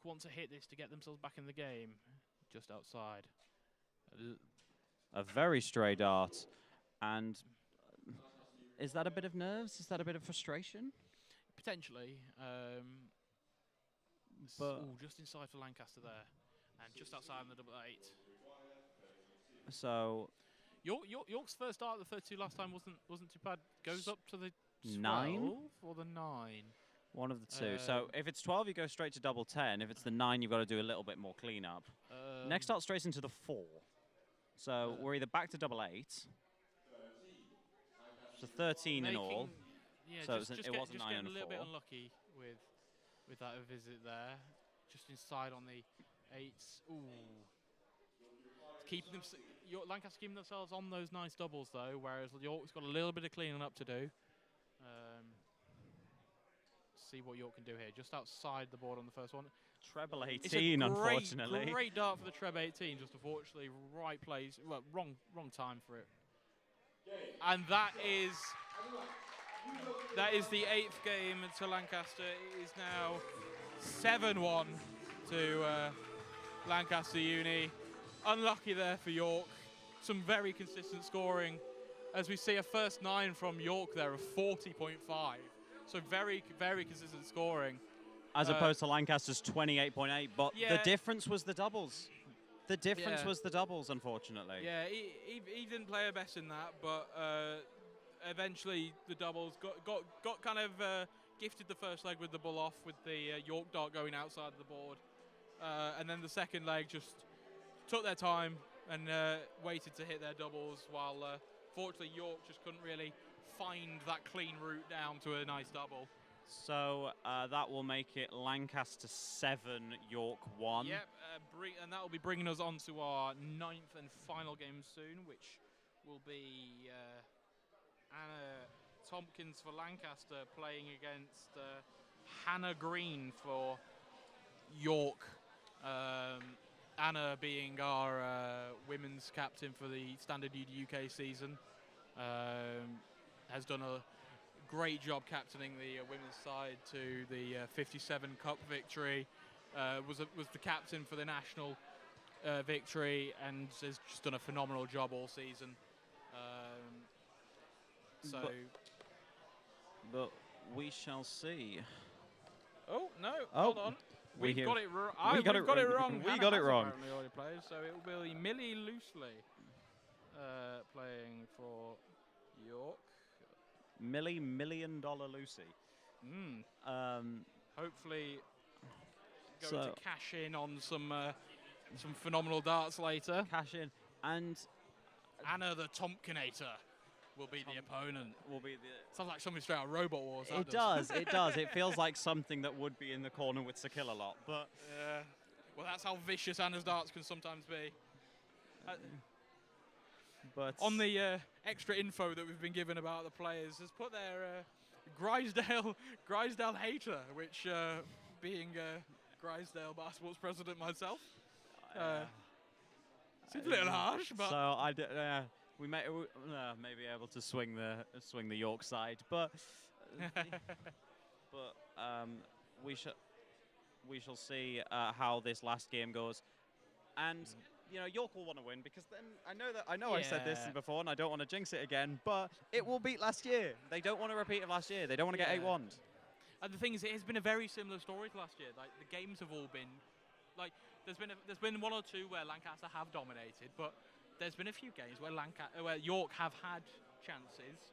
want to hit this to get themselves back in the game. Just outside. A very stray dart. And is that a bit of nerves? Is that a bit of frustration? Potentially. But- Just inside for Lancaster there. And just outside on the double 8. So York's first dart at the 32 last time wasn't too bad. Goes up to the 9? 12 or the 9. one of the two. So if it's 12, you go straight to double 10. If it's the 9, you've got to do a little bit more cleanup. Next dart straight into the 4. So we're either back to double 8. So 13 in all. Yeah, So just it was a just 9 getting and a a little 4. bit unlucky with that visit there. Just inside on the 8s. Ooh. Keeping them, Lancaster keeping themselves on those nice doubles though, whereas York's got a little bit of cleaning up to do. See what York can do here. Just outside the board on the first one. Treble It's 18, a unfortunately. Great dart for the Treb 18, just unfortunately right place, well, wrong time for it. And that is the 8th game to Lancaster. It is now 7-1 to Lancaster Uni. Unlucky there for York. Some very consistent scoring. As we see a first 9 from York there of 40.5. So very, very consistent scoring. As opposed to Lancaster's 28.8. But the yeah. difference was the doubles. The difference Yeah. was the doubles, unfortunately. Yeah, he didn't play her best in that, but eventually the doubles got kind of gifted the first leg with the bull off with the York dart going outside of the board. And then the second leg just took their time and waited to hit their doubles while fortunately York just couldn't really find that clean route down to a nice double. So that will make it Lancaster 7, York 1. Yep, and that will be bringing us on to our 9th and final game soon, which will be Anna Tompkins for Lancaster playing against Hannah Green for York. Anna being our women's captain for the Standard UK season. Has done a great job captaining the women's side to the 57 Cup victory. Was the captain for the national victory and has just done a phenomenal job all season. But we shall see. Oh no! Oh, Hold on. we We've hear- got it wrong. we got it got it wrong. wrong. We Hannah got it has wrong. apparently already played, so it will be Millie Loosely playing for York. $1 million Lucy. Hopefully going So- to cash in on some phenomenal darts later. Cash in. And Anna the Tompkinator will be the opponent. Will be the. Sounds like something straight out of Robot Wars. that It does, it does. It feels like something that would be in the corner with Sakil a lot. But Yeah. Well, that's how vicious Anna's darts can sometimes be. but On the extra info that we've been given about the players, has put their Grisdale hater, which being Grisdale basketball's president myself, seems a little harsh, but so we may be able to swing the York side, but we shall see how this last game goes, and you know York will want to win because then I know I said this Yeah. before and I don't want to jinx it again, but it will beat last year. They don't want to repeat of last year. They don't want to get Yeah. 8-1. And the thing is, it has been a very similar story to last year. Like the games have all been, like there's been one or two where Lancaster have dominated, but there's been a few games where York have had chances.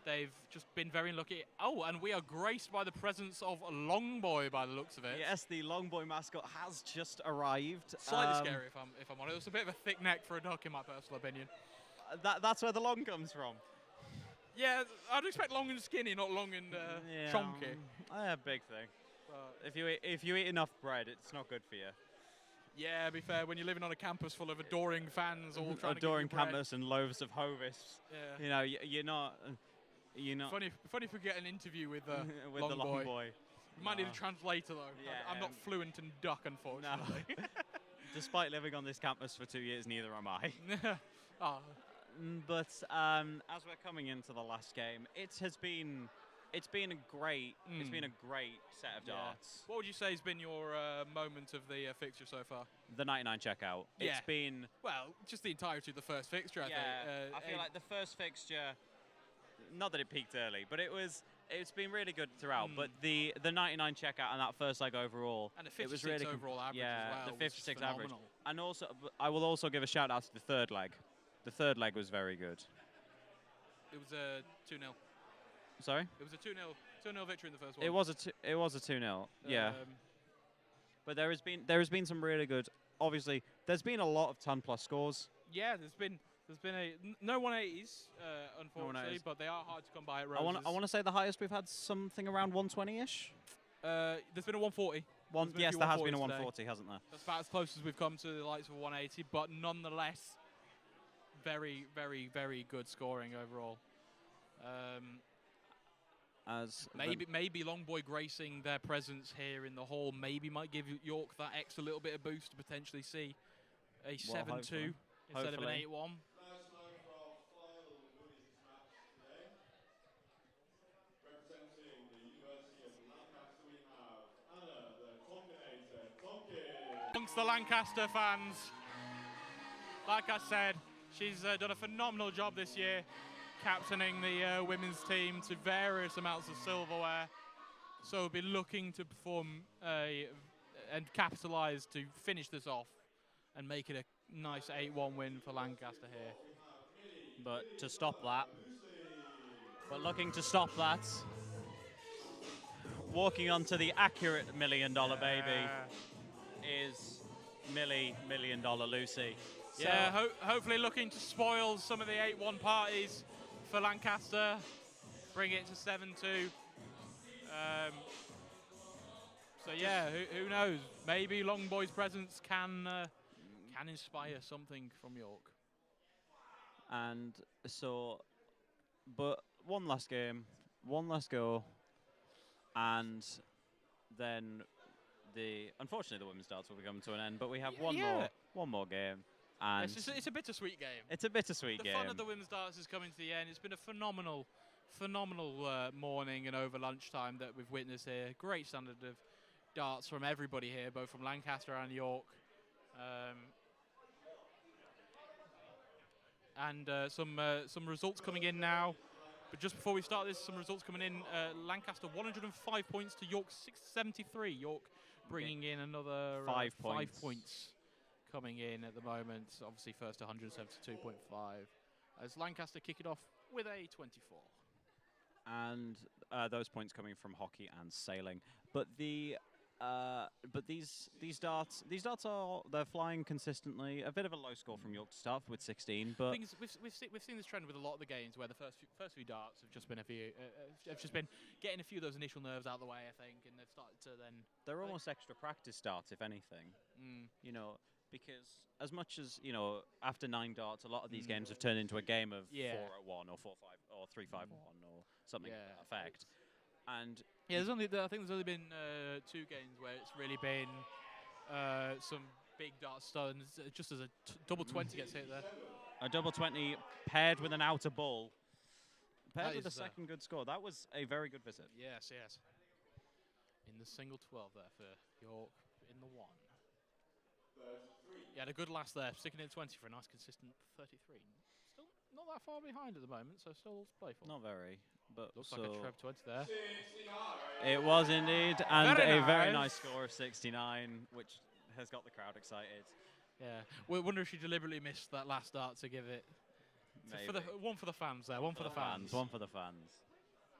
They've just been very unlucky. Oh, and we are graced by the presence of Longboy by the looks of it. Yes, the Longboy mascot has just arrived. Slightly scary if I'm honest. It's a bit of a thick neck for a duck in my personal opinion. That's where the long comes from. Yeah, I'd expect long and skinny, not long and chonky. Big thing. But If you eat enough bread, it's not good for you. yeah, to be fair, when you're living on a campus full of adoring fans all trying Adoring to give you bread. campus and loaves of Hovis. Yeah. You know, you're not. Funny if we get an interview with with the long Longboy. boy. You might need No. a translator though. Yeah, I'm not fluent in duck, unfortunately. Despite living on this campus for 2 years, neither am I. Oh. But as we're coming into the last game, it's been a great set of Yeah. darts. What would you say has been your moment of the fixture so far? The 99 checkout. Yeah. It's been just the entirety of the first fixture. I think. I feel like the first fixture, not that it peaked early, but it's been really good throughout. But the 99 checkout and that first leg overall, And the it was 56 really overall average yeah, as well, the which is 56 average. phenomenal. And also, I will also give a shout out to the third leg. The third leg was very good. It was a 2-0. Sorry? It was a 2-0 victory in the first one. It was a 2-0. Yeah. Um, But there has been some really good. Obviously, there's been a lot of 10+ scores. Yeah, there's been no 180s, unfortunately, 180s. but they are hard to come by at I Roses. want to say the highest we've had something around 120ish. There's been a 140. Yes, there has been a 140s 140, hasn't there? That's about as close as we've come to the likes of a 180, but nonetheless, very, very, very good scoring overall. Maybe Longboy gracing their presence here in the hall maybe might give York that extra little bit of boost to potentially see a 7-2 hopefully. instead of an Hopefully. 8-1. First line for our final women's match today. Representing the University of Lancaster, we have Anna, the Tonkinator, Tonkin. Amongst the Lancaster fans, like I said, she's done a phenomenal job this year, captaining the women's team to various amounts of silverware. So we'll be looking to perform and capitalise to finish this off and make it a nice 8-1 win for Lancaster here. But to stop that, looking to stop that, walking onto the accurate $1 million baby is Millie $1 Million Lucy. So Yeah, hopefully looking to spoil some of the 8-1 parties for Lancaster, bring it to 7-2. So yeah, who knows? Maybe Longboy's presence can inspire something from York. And so, but one last game, one last go, and then unfortunately the women's darts will be coming to an end. But we have one more game, and It's a bittersweet game. it's a bittersweet game. The fun of the women's darts is coming to the end. It's been a phenomenal morning and over lunchtime that we've witnessed here. Great standard of darts from everybody here, both from Lancaster and York. And some results coming in now. But just before we start this, some results coming in. Lancaster 105 points to York 673. York bringing in another 5 5 points. points coming in at the moment. Obviously first to 172.5. As Lancaster kick it off with a 24. And those points coming from hockey and sailing. But these darts they're flying consistently. A bit of a low score from York to start with 16, but Things we've seen this trend with a lot of the games where the first few darts have just been getting a few of those initial nerves out of the way, I think, and they've started to then. they're almost extra practice darts, if anything. You know, because as much as after 9 darts, a lot of these games have turned into a game of 4-1 or 4-5 or 3-5-1 or something to that effect. And yeah, I think there's only been 2 games where it's really been some big darts stuns, just as a double 20 gets hit there. A double 20 paired with an outer ball, paired That with a is, second good score. That was a very good visit. Yes. In the single 12 there for York in the 1. He had a good last there, sticking in 20 for a nice consistent 33. Still not that far behind at the moment, so still playful. Not very, but looks like a Trev 20 there. It was indeed, and Very a very nice. nice score of 69, which has got the crowd excited. Yeah, we wonder if she deliberately missed that last dart to give it. One for the fans there, one for the fans. One for the fans.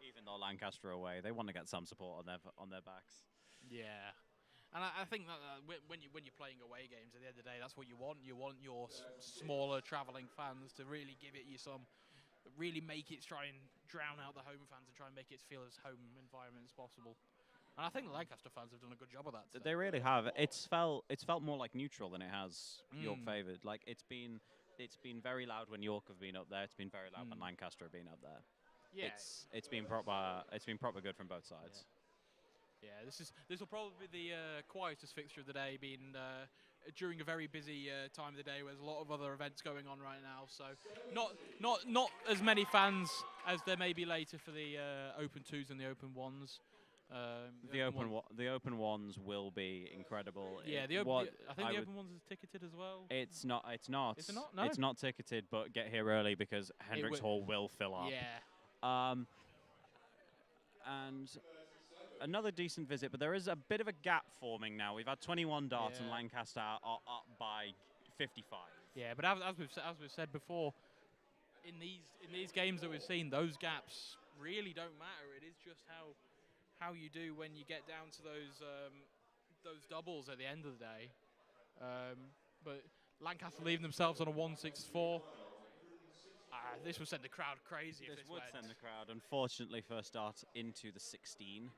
Even though Lancaster are away, they want to get some support on their backs. Yeah. And I think that when you're playing away games, at the end of the day, that's what you want. You want your smaller travelling fans to really give it you some, really make it, try and drown out the home fans and try and make it feel as home environment as possible. And I think the Lancaster fans have done a good job of that today. They really have. It's felt more like neutral than it has York favoured. Like it's been very loud when York have been up there. It's been very loud when Lancaster have been up there. Yeah. It's been proper good from both sides. Yeah, this will probably be the quietest fixture of the day, being during a very busy time of the day where there's a lot of other events going on right now. So not as many fans as there may be later for the Open 2s and the Open 1s. The open ones will be incredible. Yeah, I think the Open 1s is ticketed as well. It's not. It's not. Is it not? No. It's not ticketed, but get here early because Hendricks Hall will fill up. Yeah. And another decent visit, but there is a bit of a gap forming now. We've had 21 darts, and Lancaster are up by 55. Yeah, but as we've said before, in these games that we've seen, those gaps really don't matter. It is just how you do when you get down to those doubles at the end of the day. But Lancaster leaving themselves on a 164. This would send the crowd crazy. This would send the crowd, unfortunately, first dart into the 16.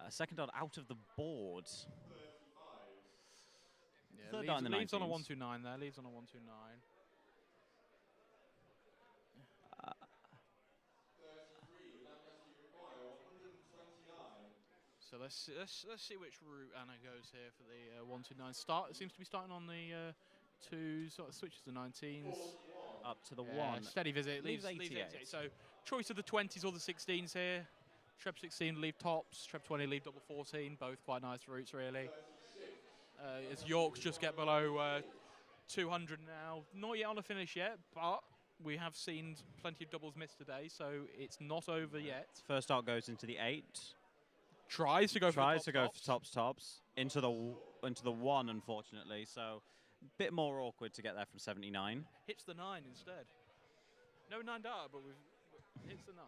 Second dart out of the board. Yeah, Third dart in the leaves on a 19s. 129 there. Leaves on a 129. So let's see which route Anna goes here for the 129. It seems to be starting on the 2, sort of switches to 19s. Up to the 1. Steady visit. Leaves 88. So choice of the 20s or the 16s here. Treb 16 leave tops. Treb 20 leave double 14. Both quite nice routes, really. As Yorks just get below 200 now. Not yet on the finish yet, but we have seen plenty of doubles missed today, so it's not over yet. First dart goes into the 8. Tries to go for tops. Into the 1, unfortunately. So a bit more awkward to get there from 79. Hits the 9 instead. No 9 dart, but hits the 9.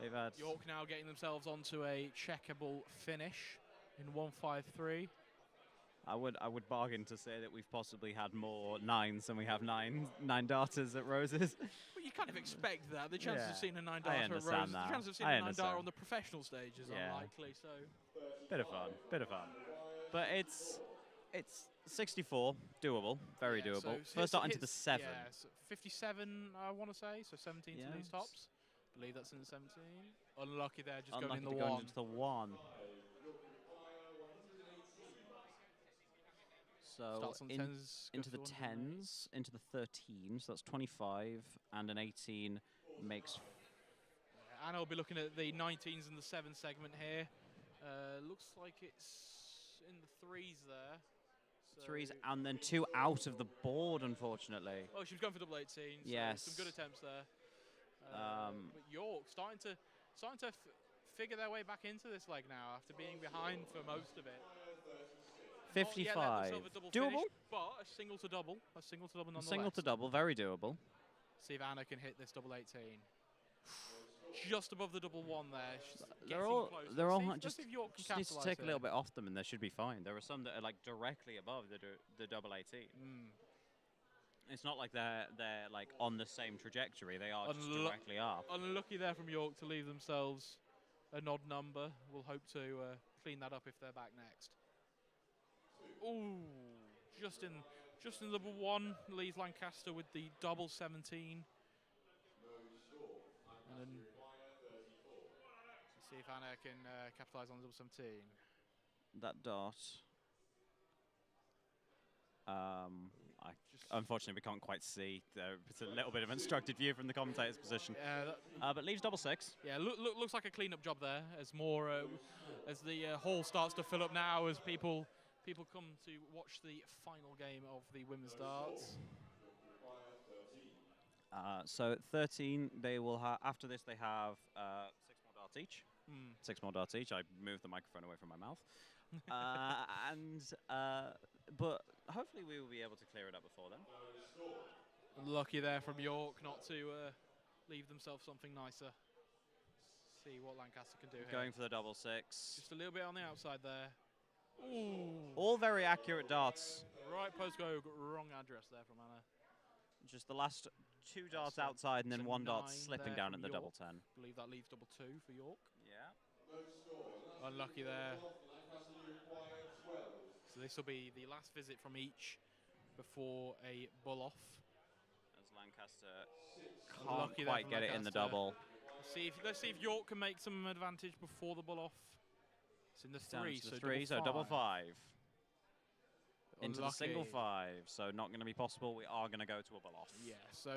They've had York now getting themselves onto a checkable finish in 153. I would bargain to say that we've possibly had more 9s than we have nine darters at Roses. But you kind of expect that. The chances of seeing a 9 I darter at understand Roses, that. the chances of seeing I a 9 understand. darter on the professional stage is Yeah. unlikely. So Bit of fun. But it's 64, doable, very doable. So First dart into the 7. Yeah, so 57, I want to say. So 17 to these tops. Believe that's in the 17. Unlucky there, just going in the 1. Into the 1. So Starts on the 10s, into goes the to the 10s, into the 13, so that's 25, and an 18 makes... And I'll be looking at the 19s and the 7 segment here. Looks like it's in the 3s there. So 3s, and then 2 out of the board, unfortunately. Oh, she was going for double 18. So Yes. some good attempts there. But York starting to figure their way back into this leg now after being behind for most of it. 55. Doable. Doable? Finish, but a single to double nonetheless. Single to double, very doable. See if Anna can hit this double 18. Just above the double 1 there. She's They're getting all close. they're all Let's see just if York can needs to capitalise take a here. little bit off them and they should be fine. There are some that are like directly above the double 18. It's not like they're like on the same trajectory. They are just directly up. Unlucky there from York to leave themselves an odd number. We'll hope to clean that up if they're back next. Ooh, just in double 1 leaves Lancaster with the double 17. And then see if Anna can capitalise on the double 17. That dart. Unfortunately, we can't quite see. It's a little bit of an obstructed view from the commentator's position. But leaves double 6. Yeah, looks like a clean-up job there. As more as the hall starts to fill up now, as people come to watch the final game of the women's darts. So 13, they will have. After this, they have 6 more darts each. 6 more darts each. I moved the microphone away from my mouth. But hopefully we will be able to clear it up before then. Lucky there from York not to leave themselves something nicer. See what Lancaster can do here. Going for the double 6. Just a little bit on the outside there. Ooh. All very accurate darts. Right postcode, wrong address there from Anna. Just the last 2 darts outside and then 1 dart 9 slipping there down from at the York. double 10. Believe that leaves double 2 for York. Yeah. Unlucky there. So this will be the last visit from each before a bull off. As Lancaster Unlucky can't there quite from get it in the Lancaster. double. Let's see if York can make some advantage before the bull off. It's in the Down three, to so the three, so double five. Into the Unlucky. single five, so not going to be possible. We are going to go to a bull off. Yeah, so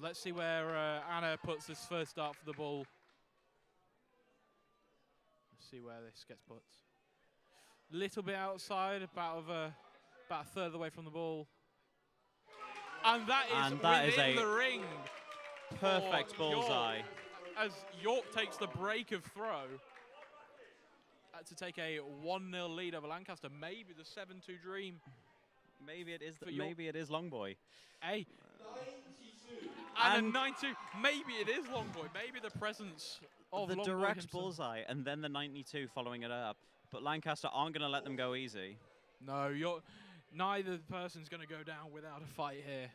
let's see where Anna puts this first dart for the bull. Let's see where this gets put. Little bit outside, about a third away from the ball. And that is within the ring. Perfect for bullseye. York, as York takes the break of throw to take a 1-0 lead over Lancaster. Maybe the 7-2 dream. Maybe it is. Maybe it is Longboy. Hey. And a 92. Maybe it is Longboy. Maybe the presence of the Longboy direct himself. bullseye and then the 92 following it up. But Lancaster aren't going to let them go easy. No, neither person's going to go down without a fight here.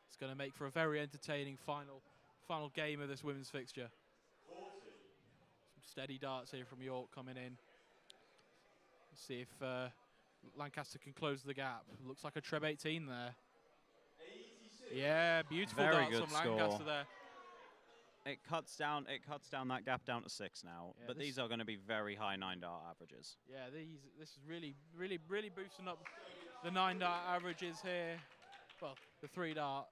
It's going to make for a very entertaining final game of this women's fixture. Some steady darts here from York coming in. Let's see if Lancaster can close the gap. Looks like a Treb 18 there. Yeah, beautiful Very darts good from Lancaster score. there. It cuts down that gap down to 6 now. Yeah, but these are going to be very high 9-dart averages. Yeah, this is really boosting up the 9-dart averages here. Well, the 3-dart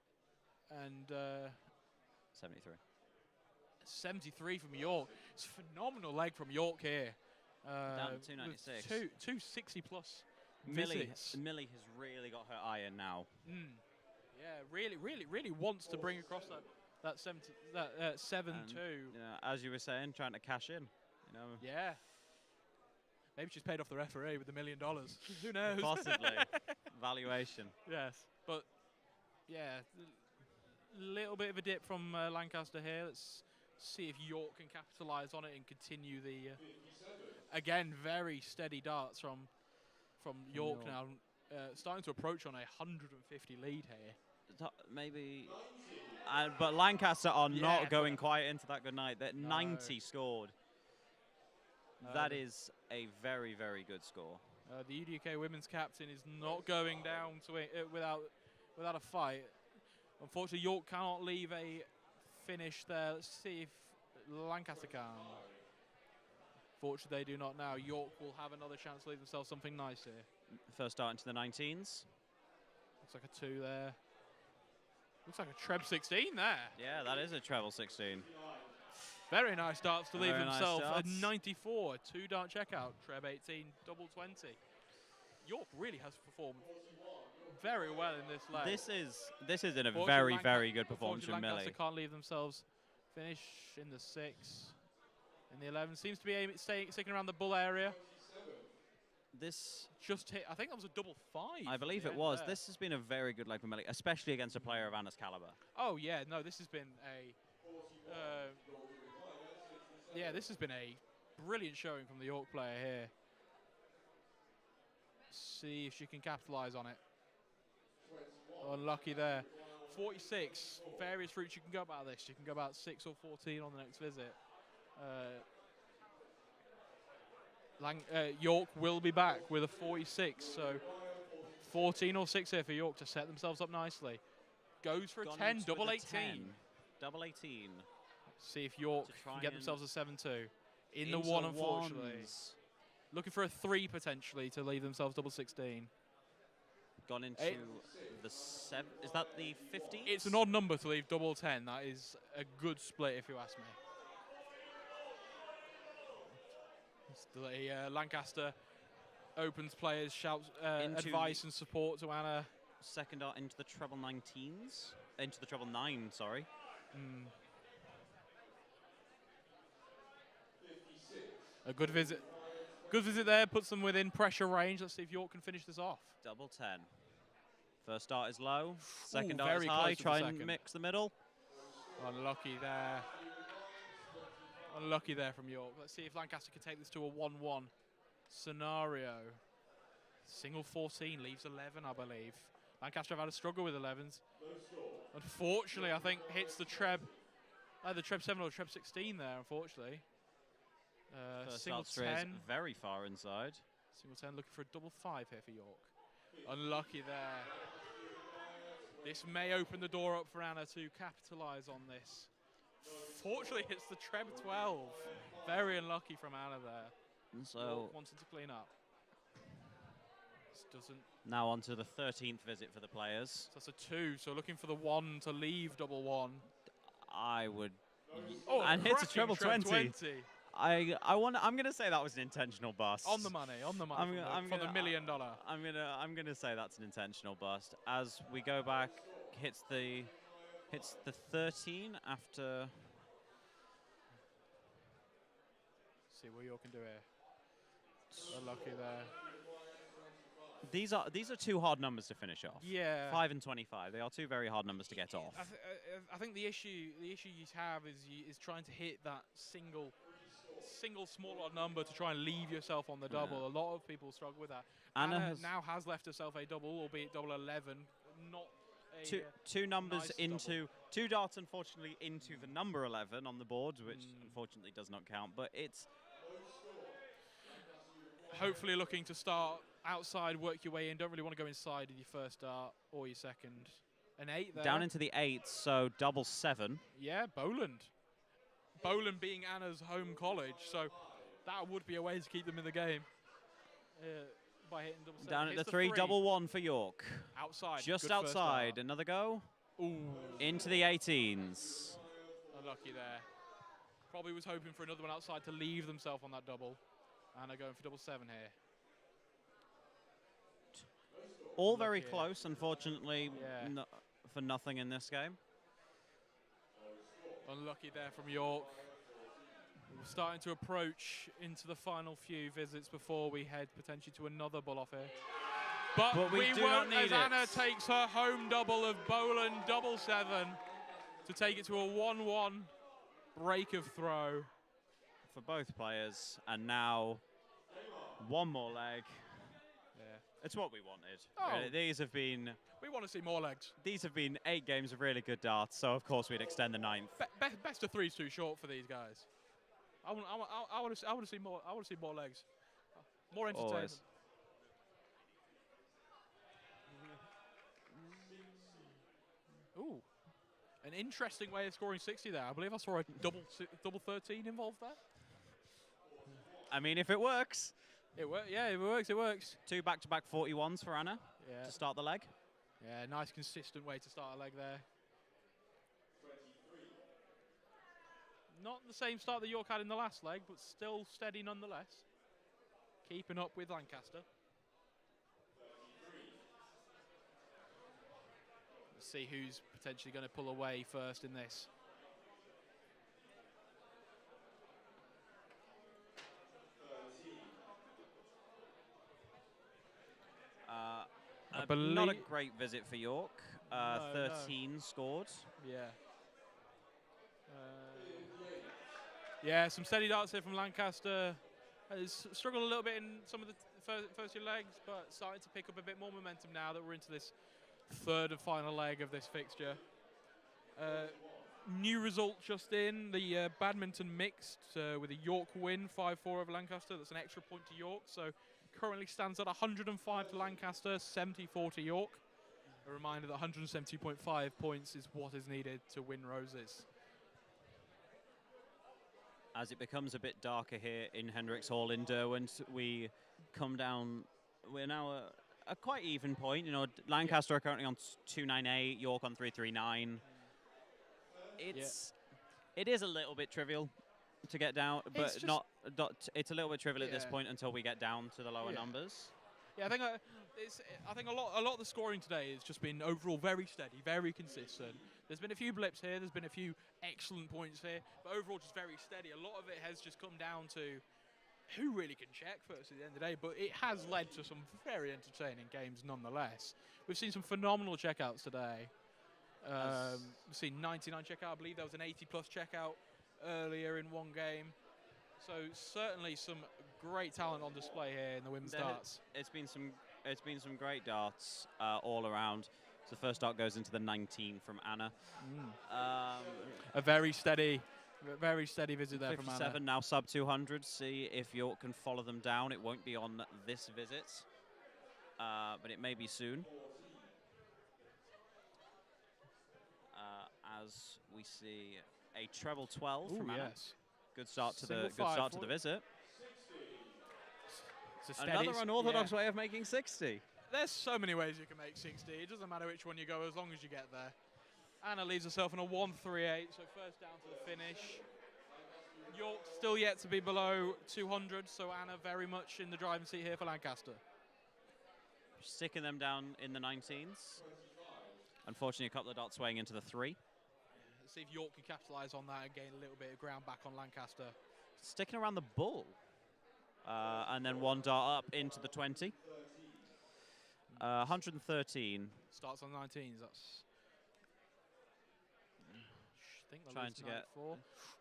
and 73. 73 from York. It's a phenomenal leg from York here. Down to 296. 260 plus Millie visits. has really got her eye in now. Yeah, really wants to bring across that 7-2. As you were saying, trying to cash in. Yeah. Maybe she's paid off the referee with $1 million. Who knows? Possibly. Valuation. Yes, but yeah, little bit of a dip from Lancaster here. Let's see if York can capitalise on it and continue the again very steady darts from York now, starting to approach on a 150 lead here. Maybe, but Lancaster are not going quite into that good night. That 90 scored. That is a very, very good score. The UDUK women's captain is not going down to it without a fight. Unfortunately, York cannot leave a finish there. Let's see if Lancaster can. Fortunately, they do not now. York will have another chance to leave themselves something nice here. First start into the 19s. Looks like a 2 there. Looks like a Treb 16 there. Yeah, that is a treble 16. Very nice darts to leave Very nice himself a darts. 94. 2-dart checkout. Treb 18, double 20. York really has performed very well in this leg. This is in a Unfortunately, very good performance from Lancaster Millie. can't leave themselves. Finish in the 6. In the 11. Seems to be sticking around the bull area. This just hit. I think that was a double 5. I believe it was. This has been a very good leg for Millie, especially against a player of Anna's caliber. Oh yeah, no, this has been a this has been a brilliant showing from the York player here. See if she can capitalise on it. Unlucky there. 46. Various routes you can go about this. You can go about 6 or 14 on the next visit. York will be back with a 46, so 14 or 6 here for York to set themselves up nicely. Goes for a 10, double 18. Double 18. See if York can get themselves a 7-2. In the 1, unfortunately. Looking for a 3 potentially to leave themselves double 16. Gone into the 7. Is that the 50? It's an odd number to leave double 10. That is a good split, if you ask me. Lancaster opens players, shouts advice and support to Anna. Second dart into the treble 19s. Into the treble 9, sorry. A good visit. Good visit there, puts them within pressure range. Let's see if York can finish this off. Double 10. First dart is low. Second Ooh, dart is very high. close to the Try and second. mix the middle. Unlucky there. Unlucky there from York. Let's see if Lancaster can take this to a 1-1 scenario. Single 14 leaves 11, I believe. Lancaster have had a struggle with 11s. Unfortunately, I think hits the Treb, either Treb 7 or Treb 16 there, unfortunately. First Single dart strays 10. very far inside. Single 10 looking for a double 5 here for York. Unlucky there. This may open the door up for Anna to capitalise on this. Fortunately, it's the Treb 12. Very unlucky from Anna there. And so wanted to clean up. This doesn't. now on to the 13th visit for the players. So that's a 2. So looking for the 1 to leave double 1. I would. Oh, and hits a cracking treble 20. I'm gonna say that was an intentional bust. On the money, for the $1 million. I'm gonna say that's an intentional bust. As we go back, hits the 13 after. See what York can do here. Unlucky there. These are two hard numbers to finish off. Yeah. 5 and 25. They are two very hard numbers to get off. I think the issue you have is trying to hit that single small odd number to try and leave yourself on the double. Yeah. A lot of people struggle with that. Anna now has left herself a double, albeit double 11. Not a two numbers nice into double. 2 darts, unfortunately, into the number 11 on the board, which unfortunately does not count. But it's hopefully looking to start outside, work your way in. Don't really want to go inside with your first dart or your second. An 8 there. down into the 8, so double 7. Yeah, Boland. Boland being Anna's home college, so that would be a way to keep them in the game. By hitting double 7. Down at Hits the 3, double 1 for York. Outside. Just Good first outside. dart. Another go. Ooh. Into the 18s. Unlucky there. Probably was hoping for another one outside to leave themselves on that double. Anna going for double 7 here. All very Unlucky. close, unfortunately, Yeah. for nothing in this game. Unlucky there from York. We're starting to approach into the final few visits before we head potentially to another bull off here. But we do won't, not need as Anna it. takes her home double of Boland double 7 to take it to a 1-1 break of throw. For both players, and now one more leg. Yeah. It's what we wanted. Oh. Really. We want to see more legs. These have been 8 games of really good darts, so of course we'd extend the 9th. Best of 3 is too short for these guys. I want to see more. I want to see more legs, more entertainment. Always. Ooh, an interesting way of scoring 60 there. I believe I saw a double 13 involved there. I mean, if it works. It works. Yeah, it works. It works. 2 back-to-back 41s for Anna to start the leg. Yeah, nice consistent way to start a leg there. Not the same start that York had in the last leg, but still steady nonetheless. Keeping up with Lancaster. Let's see who's potentially going to pull away first in this. Not a great visit for York. No, 13 scored. Yeah. Yeah, some steady darts here from Lancaster. Has struggled a little bit in some of the first 2 legs, but starting to pick up a bit more momentum now that we're into this 3rd and final leg of this fixture. New result just in, the badminton mixed with a York win, 5-4 over Lancaster. That's an extra point to York, so currently stands at 105 to Lancaster, 74 to York. A reminder that 172.5 points is what is needed to win Roses. As it becomes a bit darker here in Hendricks Hall in Derwent, we come down. We're now a quite even point. You know, Lancaster are currently on 298, York on 339. It is a little bit trivial to get down, but it's a little bit trivial at this point until we get down to the lower numbers. Yeah, I think a lot of the scoring today has just been overall very steady, very consistent. There's been a few blips here, there's been a few excellent points here, but overall just very steady. A lot of it has just come down to who really can check first at the end of the day, but it has led to some very entertaining games nonetheless. We've seen some phenomenal checkouts today. We've seen 99 checkout, I believe there was an 80+ checkout earlier in one game. So certainly some great talent on display here in the women's darts. It's been some great darts all around. So the first dart goes into the 19 from Anna. A very steady visit there from Anna. 57 now sub 200. See if York can follow them down. It won't be on this visit, but it may be soon. as we see a treble 12 from Ooh, Anna. yes. Good start to Single the good five start to for the visit. It's a steady Another unorthodox yeah. way of making 60. There's so many ways you can make 60. It doesn't matter which one you go as long as you get there. Anna leaves herself on a 138, so first down to the finish. York still yet to be below 200, so Anna very much in the driving seat here for Lancaster. Sticking them down in the 19s. Unfortunately, a couple of dots swaying into the 3. Let's see if York can capitalise on that and gain a little bit of ground back on Lancaster. Sticking around the bull. And then one dart up into the 20. 113. Starts on 19s. That's. I think Trying to get.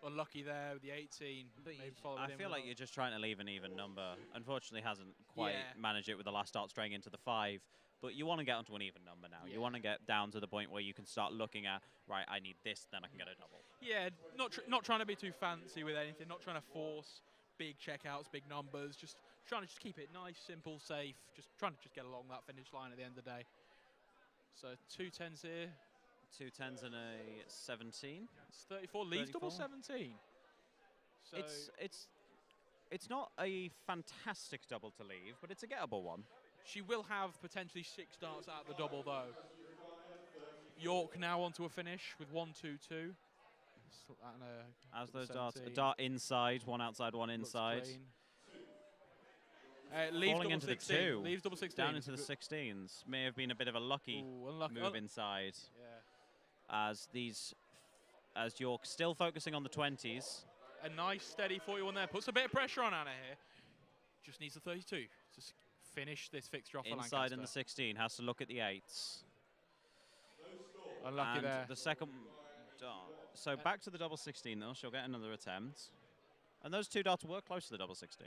Unlucky there with the 18. Maybe I feel like you're just trying to leave an even number. Unfortunately, hasn't quite Yeah. managed it with the last dart straying into the 5. But you want to get onto an even number now. Yeah. You want to get down to the point where you can start looking at, right, I need this, then I can get a double. Yeah, not trying to be too fancy with anything. Not trying to force big checkouts, big numbers. Just trying to just keep it nice, simple, safe. Just trying to just get along that finish line at the end of the day. So 2 10s here. 2 10s and a 17. It's 34. Leaves double 34. 17. So It's not a fantastic double to leave, but it's a gettable one. she will have potentially 6 darts at the double though. York now onto a finish with 1 2 2. As those darts, a dart inside, one outside, one inside. Leaves Falling double into 16. the 2. Leaves double 16. Down into the 16s. May have been a bit of a lucky unlucky. move inside. Yeah. As York still focusing on the 20s. A nice steady 41 there. Puts a bit of pressure on Anna here. Just needs a 32 to finish this fixture off for Lancaster. Inside in the 16, has to look at the 8s. Unlucky and there. The second dart. So back to the double 16 though, she'll get another attempt. And those 2 darts were close to the double 16.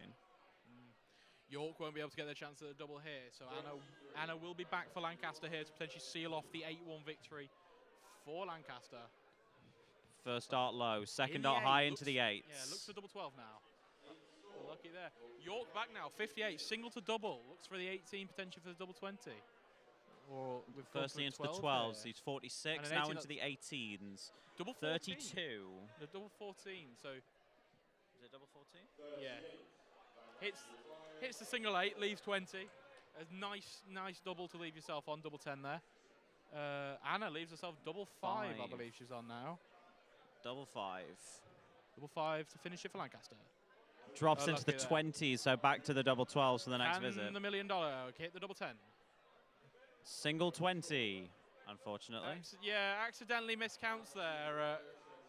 York won't be able to get their chance at the double here, so Anna will be back for Lancaster here to potentially seal off the 8-1 victory for Lancaster. First dart low, second In dart the high eight, into the 8s. Yeah, looks for double 12 now. Lucky there. York back now, 58, single to double. Looks for the 18, potentially for the double 20. Or with Firstly into the 12s, he's 46, And an now 18, into the 18s. Double 14. 32. The double 14, so... Is it double 14? Yeah. Hits the single 8, leaves 20. A nice double to leave yourself on, double 10 there. Anna leaves herself double 5, I 5. believe she's on now. Double 5. Double 5 to finish it for Lancaster. Drops into the Unlucky there. 20s, so back to the double 12s for the next Can visit. the $1 million hit the double 10? Single 20, unfortunately. Accidentally miscounts there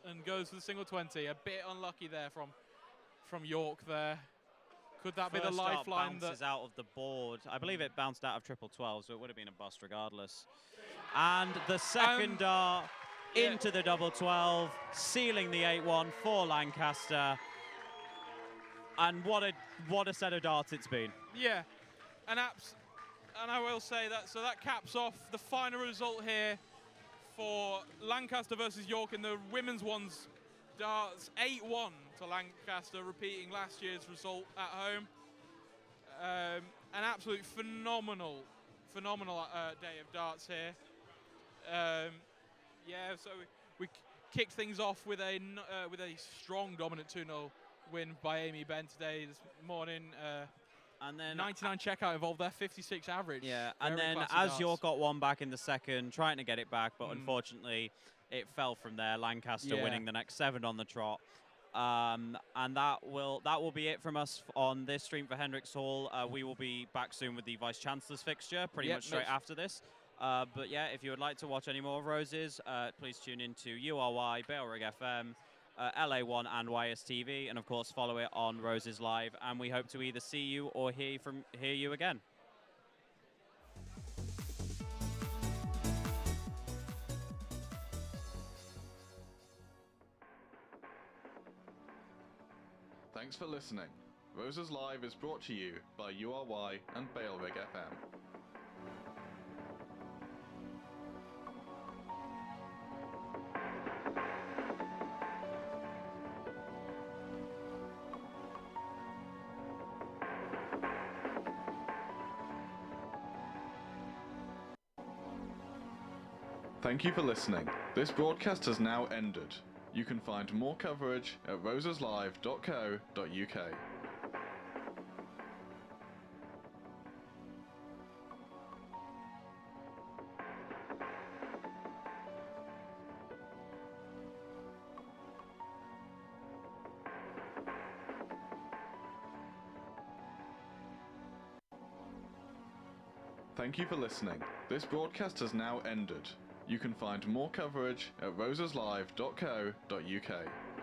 and goes for the single 20. A bit unlucky there from York there. Could that be the First dart lifeline that... bounces out of the board. I believe it bounced out of triple 12, so it would have been a bust regardless. And the second dart into the double 12, sealing the 8-1 for Lancaster. And what a set of darts it's been. Yeah, and I will say that, so that caps off the final result here for Lancaster versus York in the women's ones darts. 8-1 to Lancaster, repeating last year's result at home. An absolute phenomenal day of darts here. So we kicked things off with a strong dominant 2-0 win by Amy Benn today this morning. And then 99 checkout involved there, 56 average. Yeah, and Very then classy as darts. York got one back in the second, trying to get it back, but unfortunately it fell from there. Lancaster Yeah. winning the next 7 on the trot. And that will be it from us on this stream for Hendricks Hall. We will be back soon with the Vice Chancellor's fixture, pretty much straight after this. But yeah, if you would like to watch any more of Roses, please tune in to URY, Balerig FM, LA1 and YSTV, and of course follow it on Roses Live. And we hope to either see you or hear you again. Thanks for listening. Roses Live is brought to you by URY and Balerig FM. Thank you for listening. This broadcast has now ended. You can find more coverage at roseslive.co.uk. Thank you for listening. This broadcast has now ended. You can find more coverage at roseslive.co.uk.